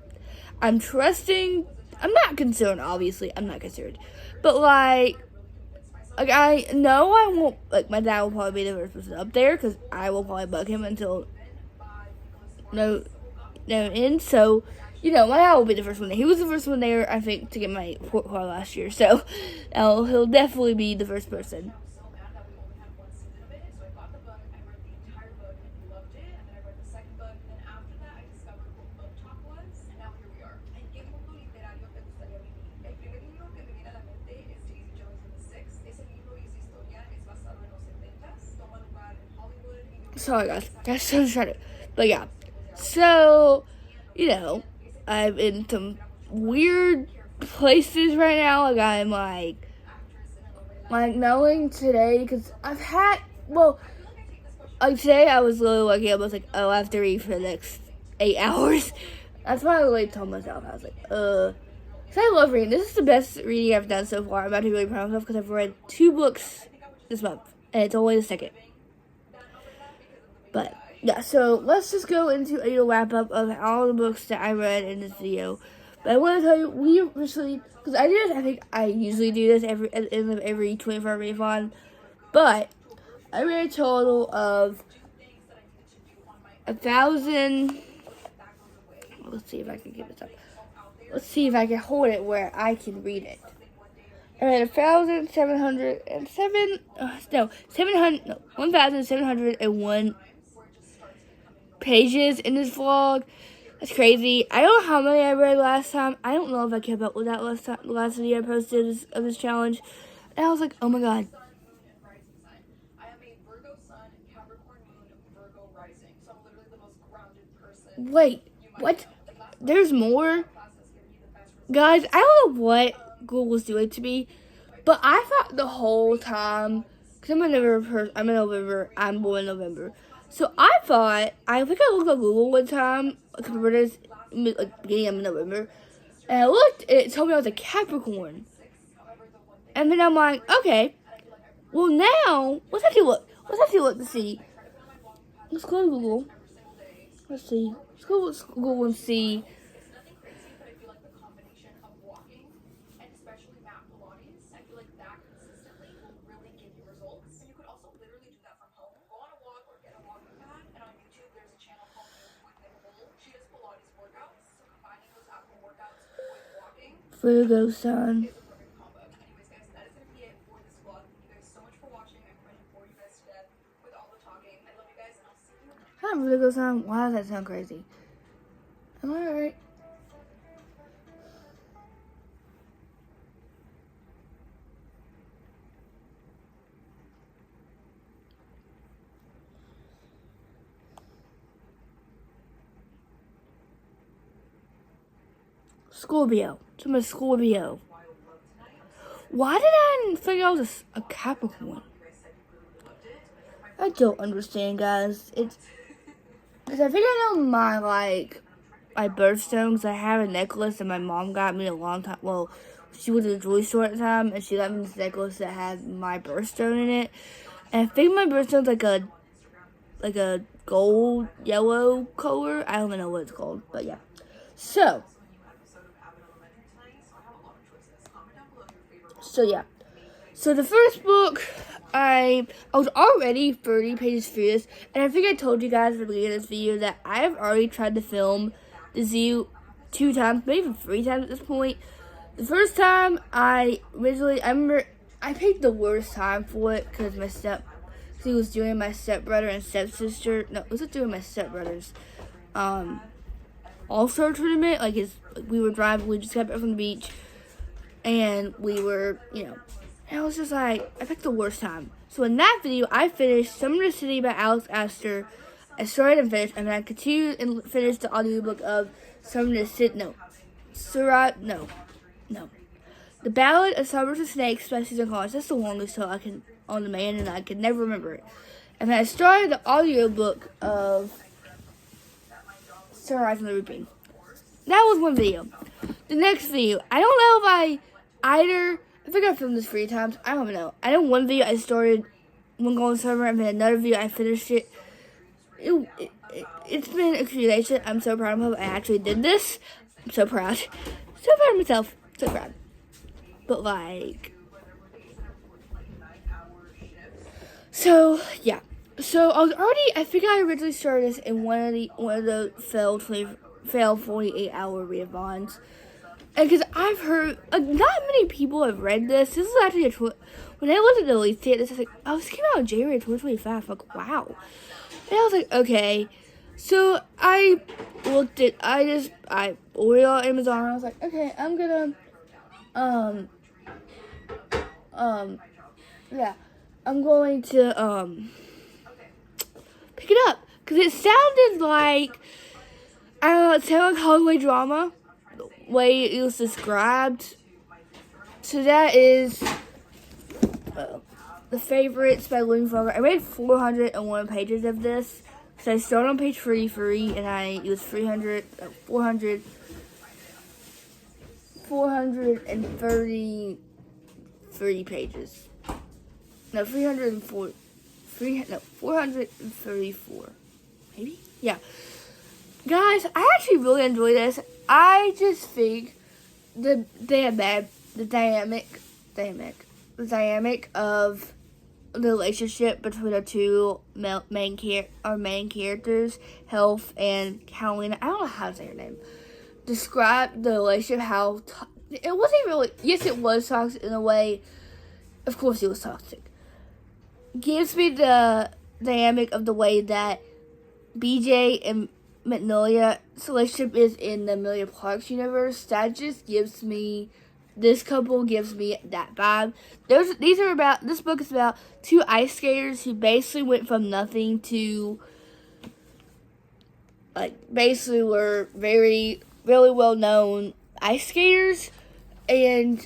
I'm trusting. I'm not concerned. Obviously, I'm not concerned. But like I know I won't. Like my dad will probably be the first person up there because I will probably bug him until no end. So my dad will be the first one there. He was the first one there, I think, to get my report card last year. So he'll definitely be the first person. Sorry guys, that's so distracted. But yeah, so I'm in some weird places right now. Like I'm like knowing today because I've had like today I was literally waking up. I was like, oh, I have to read for the next 8 hours. That's why I literally told myself. I was like, because I love reading. This is the best reading I've done so far. I'm about to be really proud of myself because I've read 2 books this month, and it's only the second. But yeah, so let's just go into a wrap up of all the books that I read in this video. But I want to tell you, we officially, because I do this, I think I usually do this at the end of every 24-hour readthon, but I read a total of 1,000. Let's see if I can get this up. Let's see if I can hold it where I can read it. I read 1,701 pages in this vlog. That's crazy. I don't know how many I read last time. I don't know if I kept up with that last video I posted of this challenge. And I was like, oh my god. Wait, what? There's more? Guys, I don't know what Google was doing to me, but I thought the whole time, because I'm born in November. So I think I looked at Google one time, beginning of November, and I looked, and it told me I was a Capricorn. And then I'm like, okay, well now, let's actually look to see. Let's go to Google. Let's see. Let's go to Google and see. Virgo sun. Hi, Virgo sun. Why does that sound crazy? Am I right? Scorpio. So I'm a Scorpio. Why did I figure I was a Capricorn? I don't understand, guys. It's because I think I know my birthstones. I have a necklace that my mom got me a long time. Well, she went to the jewelry store at the time, and she got me this necklace that had my birthstone in it. And I think my birthstone's like a gold yellow color. I don't know what it's called, but yeah. So yeah. So the first book, I was already 30 pages through this, and I think I told you guys at the beginning of this video that I've already tried to film the zoo 2 times, maybe even 3 times at this point. The first time, I remember I picked the worst time for it because he was doing my stepbrother and stepsister. No, was it doing my stepbrother's all-star tournament? We were driving, we just got back from the beach. And we were, and I was just like, I picked the worst time. So in that video, I finished Summer in the City by Alex Astor. I started and finished, and then I continued and finished the audiobook of Summer in the City. The Ballad of Celebrity Snakes by Susan Collins. That's the longest title on demand, and I could never remember it. And then I started the audiobook of Sunrise on the Reaping. That was one video. The next video, I don't know if I think I filmed this 3 times. I don't know. I know one video I started one golden summer, and then another video I finished it. it's been a creation. I'm so proud of myself. I actually did this. I'm so proud. So proud of myself. So proud. But like, so yeah. So I think I originally started this in one of the failed 48-hour readthons. And because I've heard, not many people have read this. This is actually when I looked at the release date, this is like, oh, this came out in January 2025. Like, wow. And I was like, okay. So I looked at, I ordered it on Amazon. And I was like, okay, I'm gonna, yeah, I'm going to, pick it up. Because it sounded like, I don't know, it sounded like Hollywood drama. Way it was described. So that is the favorites by Living Frog. I read 401 pages of this. So I started on page 33 and it was 433 pages. No, 434. Maybe? Yeah. Guys, I actually really enjoy this. I just think the dynamic of the relationship between the two main characters, Health and Carolina. I don't know how to say her name. Describe the relationship. How it wasn't really. Yes, it was toxic in a way. Of course, it was toxic. Gives me the dynamic of the way that BJ and Magnolia relationship is in the Amelia Parks universe. That just gives me, this couple gives me that vibe. This book is about two ice skaters who basically went from nothing to, like, basically were really well known ice skaters, and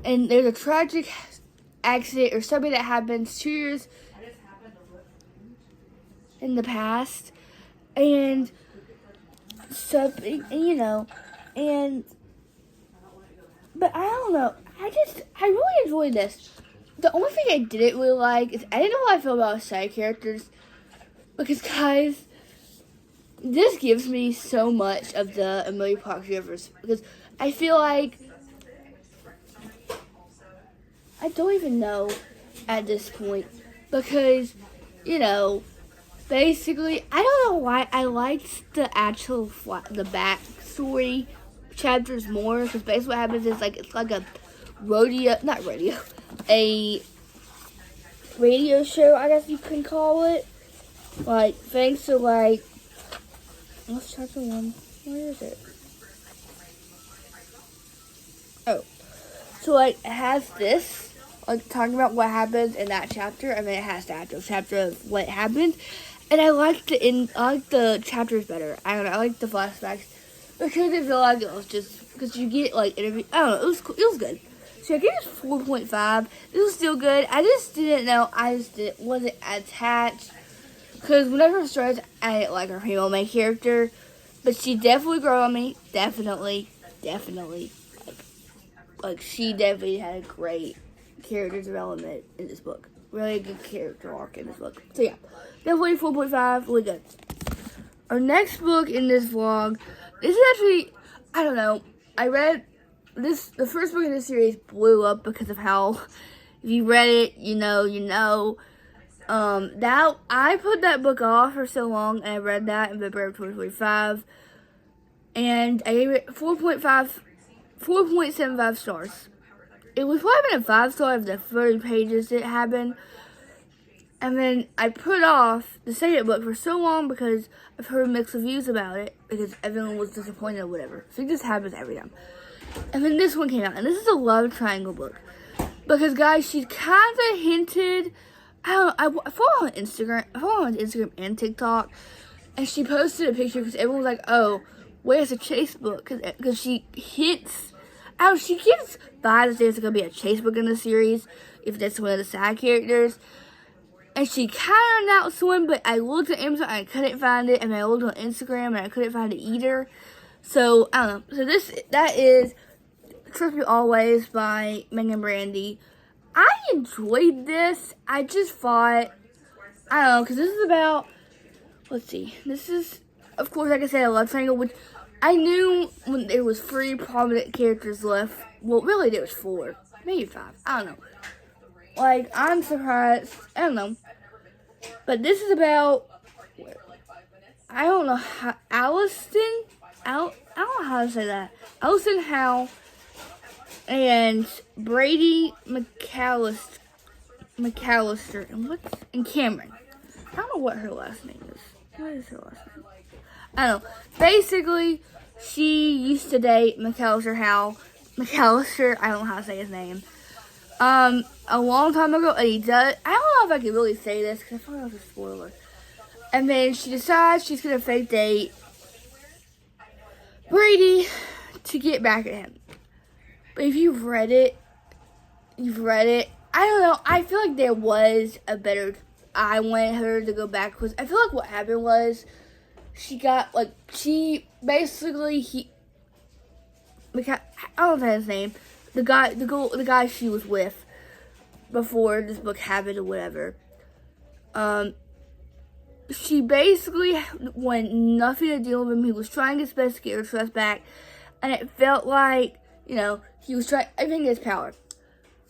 and there's a tragic accident or something that happens 2 years in the past, and something, but I don't know. I really enjoyed this. The only thing I didn't really like is I didn't know how I feel about side characters, because guys, this gives me so much of the Amelia Parks universe, because I feel like I don't even know at this point, because, basically, I don't know why I liked the backstory chapters more, because basically what happens is, like, it's like a a radio show, I guess you can call it. Like, thanks to, like, what's chapter 1? Where is it? Oh. So, like, it has this, like, talking about what happens in that chapter, and then it has the actual chapter of what happened. And I like the chapters better. I don't know, I like the flashbacks, because I feel like it was just, because you get, like, interview, I don't know, it was good. So I gave this 4.5. This was still good. I just didn't know, wasn't attached, because when I first started, I didn't like her female main character, but she definitely grew on me, definitely. Like, she definitely had a great character development in this book. Really good character arc in this book. So yeah, definitely 4.5, really good. Our next book in this vlog, this is actually, I don't know, I read this, the first book in this series blew up because of how, if you read it, you know. That, I put that book off for so long, and I read that in February of 2025, and I gave it 4.75 stars. It was probably been a 5-star of the 30 pages it happened. And then I put off the second book for so long because I've heard mixed reviews about it, because everyone was disappointed or whatever. So this happens every time. And then this one came out, and this is a love triangle book. Because, guys, she kind of hinted, I follow her on Instagram and TikTok, and she posted a picture because everyone was like, oh, where's the chase book? Because she hints, she gives vibes that there's going to be a chase book in the series, if that's one of the side characters. And she kind of announced one, but I looked at Amazon and I couldn't find it, and I looked on Instagram and I couldn't find it either. So, I don't know. So that is Trust Me Always by Megan Brandy. I enjoyed this. I just thought, I don't know, because this is about, let's see, this is, of course, like I said, a love triangle, which I knew when there was 3 prominent characters left. Well, really, there was 4, maybe 5. I don't know. Like, I'm surprised. I don't know. But this is about, I don't know how, I don't know how to say that. Allison Howe and Brady McAllister and Cameron. I don't know what her last name is. What is her last name? I don't know. Basically, she used to date McAllister, I don't know how to say his name. A long time ago, and he does. I don't know if I can really say this because I thought it was a spoiler. And then she decides she's gonna fake date Brady to get back at him. But if you've read it. I don't know. I feel like there was a better. I wanted her to go back because I feel like what happened was she got I don't know his name. The guy she was with before this book happened or whatever. She basically wanted nothing to deal with him. He was trying his best to get her trust back, and it felt like, he was trying everything in his power.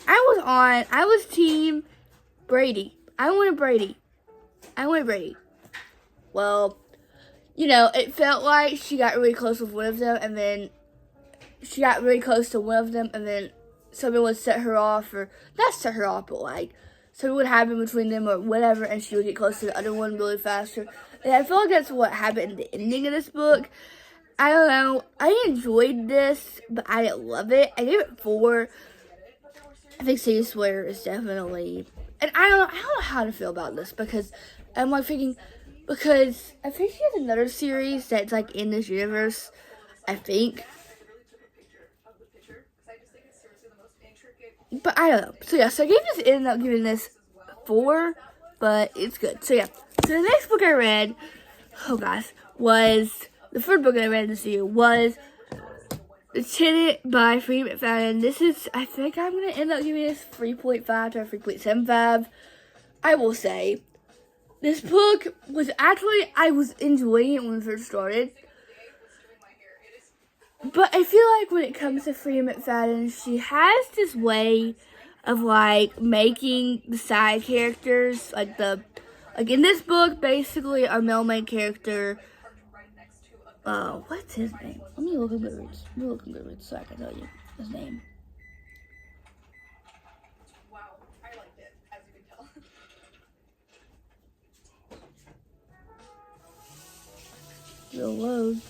I was team Brady. I wanted Brady. Well, it felt like she got really close with one of them, and then she got really close to one of them, and then something would set her off, or not set her off, but something would happen between them or whatever, and she would get close to the other one really faster. And I feel like that's what happened in the ending of this book. I don't know. I enjoyed this, but I didn't love it. I gave it 4. I think Sadie Sawyer is definitely, and I don't know how to feel about this because I'm thinking, because I think she has another series that's in this universe, I think. But I don't know. So yeah, so I ended up giving this 4, but it's good. So yeah, so the next book I read, was the third book I read this year was The Tenant by Freeman McFadden. This is, I think I'm going to end up giving this 3.5 to 3.75. I will say, this book was actually, I was enjoying it when it first started. But I feel like when it comes to Freeman McFadden, she has this way of making the side characters, in this book, basically our male main character, what's his name? Let me look in Goodreads so I can tell you his name. Wow, I liked it, as you can tell. It'll load.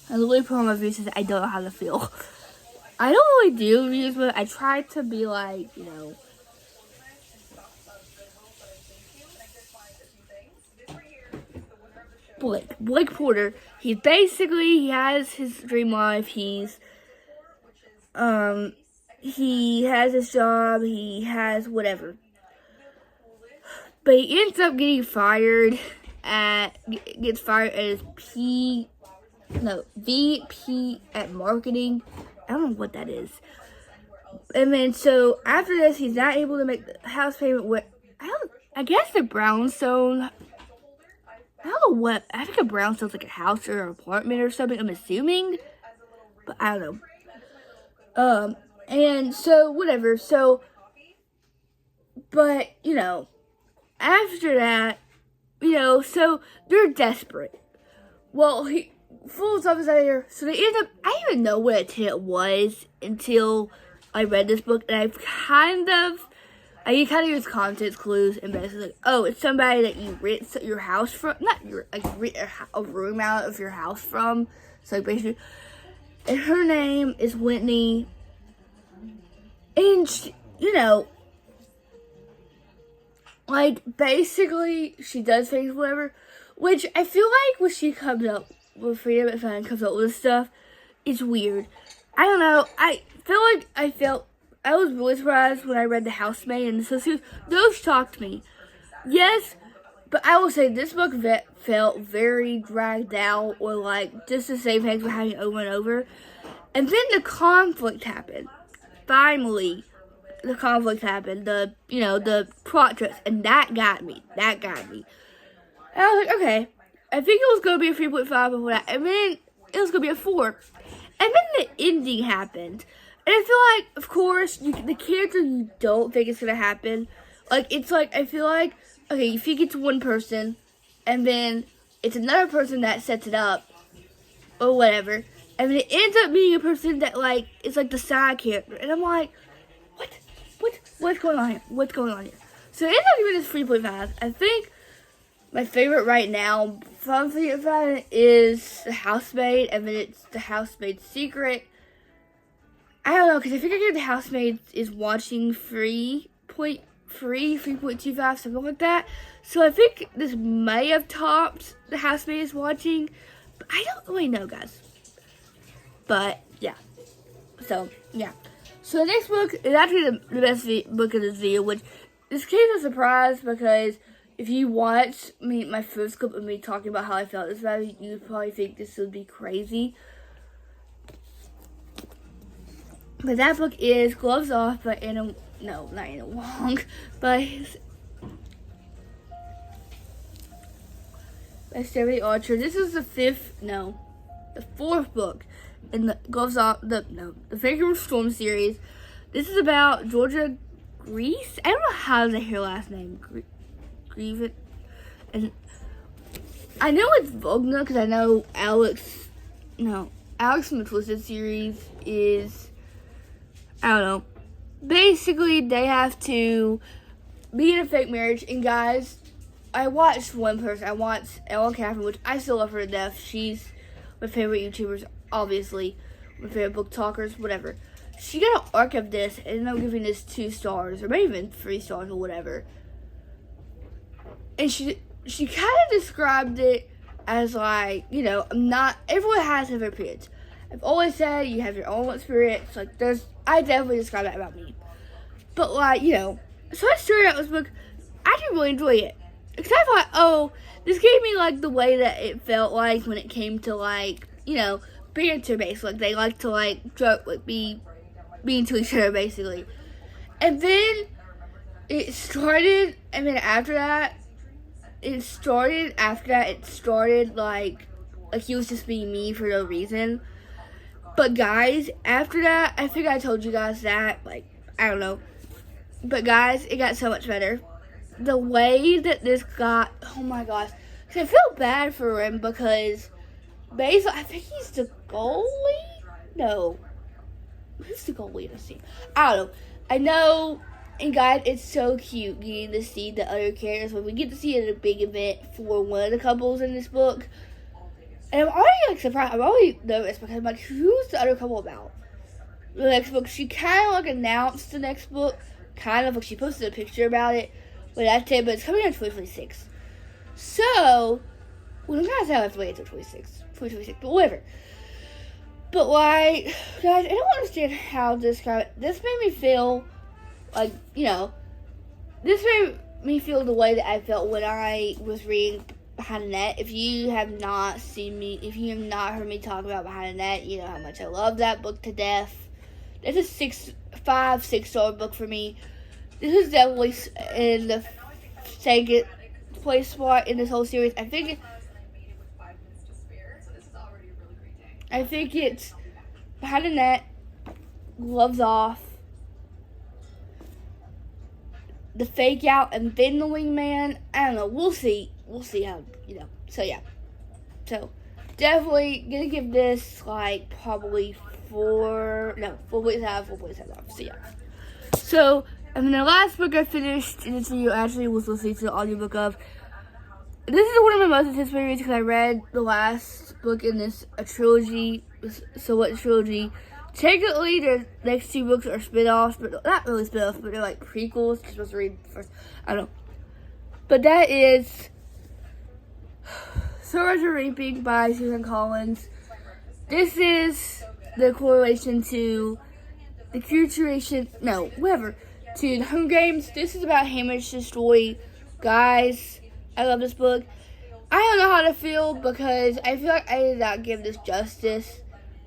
I literally put on my reviews and I don't know how to feel. I don't really do reviews, but I try to be Blake Porter. He has his dream life. He has his job. He has whatever. But he ends up getting fired gets fired as VP at marketing. I don't know what that is. And then, so after this, he's not able to make the house payment with, I guess the brownstone. I don't know what, I think a brownstone's a house or an apartment or something, I'm assuming. But I don't know. And so, whatever. So, but, after that, so they're desperate. Well, full stuff out here. So they end up, I didn't even know what a tenant was until I read this book, and I kind of use context clues and basically it's somebody that you rent your house from, not your rent a room out of your house from. So basically, and her name is Whitney, and she, basically she does things whatever, which I feel like when she comes up. When Freedom McFadden comes up with stuff, it's weird. I don't know. I was really surprised when I read The Housemaid and the Associates. Those shocked me. Yes, But I will say this book felt very dragged out, or like just the same things were happening over and over. And then the conflict happened. Finally, the conflict happened. The plot twist, and that got me. And I was like, okay, I think it was gonna be a 3.5 before that, and then it was gonna be a 4. And then the ending happened, and I feel like, of course, the character you don't think it's gonna happen. Like, it's like, I feel like, okay, you think it's one person, and then it's another person that sets it up, or whatever, and then it ends up being a person that, like, is like the side character, and I'm like, what's going on here? So it ended up giving this 3.5. I think my favorite right now from 3.5 is The Housemaid, and then it's The Housemaid's Secret. I don't know, because I think I gave The Housemaid is watching 3.25, something like that. So I think this may have topped The Housemaid is watching, but I don't really know, guys. But yeah. So yeah. So the next book is actually the best book of this video, which this came as a surprise because if you watch my first clip of me talking about how I felt this about it, you'd probably think this would be crazy. But that book is Gloves Off by not Anna Wong, by Stephanie Archer. This is the fourth book in the Gloves Off, the Faker Storm series. This is about Georgia Grease. I don't know how to say her last name. Grievous. And I know it's Vogna because I know Alex from the Twisted series is, I don't know. Basically, they have to be in a fake marriage. And guys, I watched one person. I watched Ellen Catherine, which I still love her to death. She's my favorite YouTubers, obviously. My favorite book talkers, whatever. She got an arc of this and ended up giving this 2 stars, or maybe even 3 stars or whatever. And she kind of described it as like, everyone has their periods. I've always said you have your own experience. Like, I definitely describe that about me. But like, so I started out this book. I didn't really enjoy it. Because I thought, oh, this gave me like the way that it felt like when it came to like, banter based. Like, they like to like joke, like be mean to each other basically. And then it started, and then after that, it started like he was just being mean for no reason. But guys, after that, I think I told you guys that, like, I don't know. But guys, it got so much better. The way that this got, oh my gosh. Cause I feel bad for him because basically, I think he's the goalie? No. Who's the goalie in this team? I don't know. I know. And guys, it's so cute getting to see the other characters when we get to see it at a big event for one of the couples in this book. And I'm already like surprised. I'm already nervous because I'm like, who's the other couple about? The next book, she kind of like announced the next book, kind of like she posted a picture about it. But that's it. But it's coming out in 2026. So, well, I'm gonna say I have to wait until 2026, but whatever. But like, guys, I don't understand how to describe it. This made me feel like, this made me feel the way that I felt when I was reading Behind the Net. If you have not seen me, if you have not heard me talk about Behind the Net, you know how much I love that book to death. It's a 6-star book for me. This is definitely in the second place spot in this whole series. I think it's Behind the Net, Gloves Off, The Fake Out, and then The Wingman. I don't know. We'll see. We'll see how, So, yeah. So, definitely gonna give this, like, probably 4.7. So, yeah. So, and then the last book I finished in this video actually was listening to the audiobook of. This is one of my most anticipated reads because I read the last book in this trilogy. So what trilogy? Technically, the next 2 books are spin-offs, but not really spin-offs, but they're like prequels. You're supposed to read first. I don't know. But that is Swords of Reaping by Susan Collins. This is the correlation to the to the Hunger Games. This is about Hamish's story. Guys, I love this book. I don't know how to feel because I feel like I did not give this justice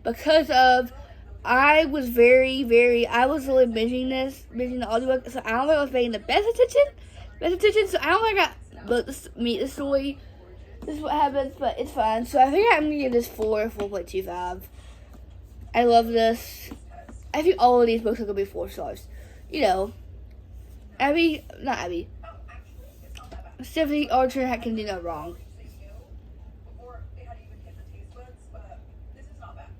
because of I was I was really binging the audiobook, so I don't think I was paying the best attention, so I don't think I got meet the story. This is what happens, but it's fine. So I think I'm gonna give this 4.25. I love this. I think all of these books are gonna be 4 stars. You know, Stephanie Archer can do no wrong. Before it had even hit the taste buds, but this is not bad.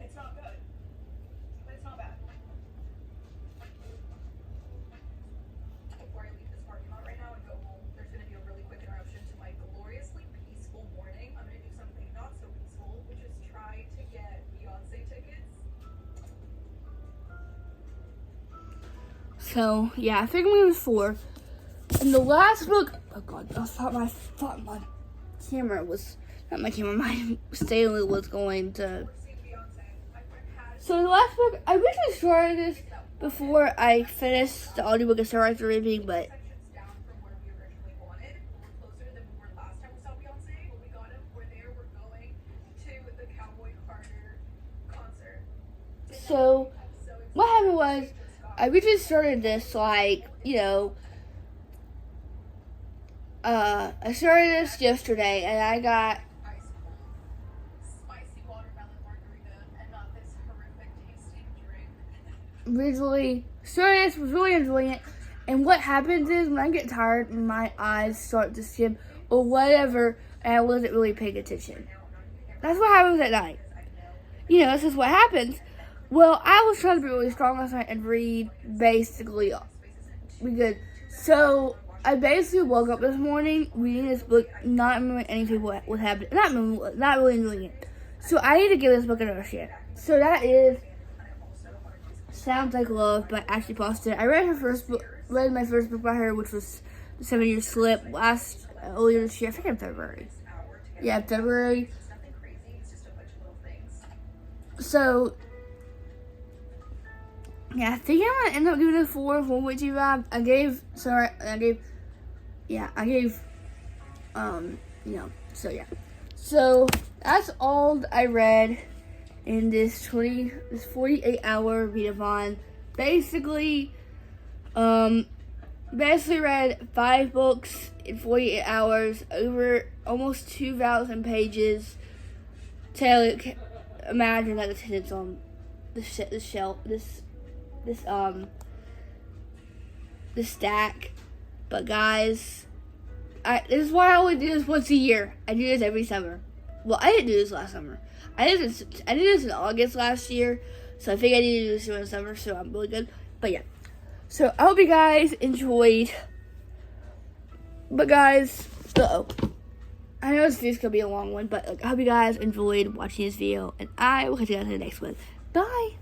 It's not good, but it's not bad. Before I leave this parking lot right now and go home, there's going to be a really quick interruption to my gloriously peaceful morning. I'm going to do something not so peaceful, which is try to get Beyonce tickets. So yeah, I think I'm gonna 4. And the last book, oh god, I thought my camera was not my camera. My Stanley was going to. So the last book, I wish I started this before I finished the audiobook and started reading, but Down from where we originally wanted. We're closer than we were last time we saw Beyonce. When we got him, we're there. We're going to the Cowboy Carter concert. so what happened was I originally started this I started this yesterday and I got Ice cold, spicy watermelon margarita, and not this horrific tasting drink. originally started this, was really enjoying it. And what happens is when I get tired, my eyes start to skim or whatever, and I wasn't really paying attention. That's what happens at night. This is what happens. Well, I was trying to be really strong last night and read basically be good. So I basically woke up this morning reading this book, not remembering anything what happened, not really enjoying it. So I need to give this book another shot. So that is Sounds Like Love by Ashley Foster. I read my first book by her, which was The 7-Year Slip earlier this year. I think in February. Yeah, February. So yeah, I think I'm gonna end up giving it 4.25. So yeah. So that's all I read in this 48-hour readathon. Basically read 5 books in 48 hours, over almost 2,000 pages. Imagine that attendance on this stack. But guys, this is why I only do this once a year. I do this every summer. Well, I didn't do this last summer. I did this in August last year, so I think I need to do this in the summer, so I'm really good. But yeah, so I hope you guys enjoyed. But guys, I know this video's gonna be a long one, but I hope you guys enjoyed watching this video, and I will catch you guys in the next one. Bye!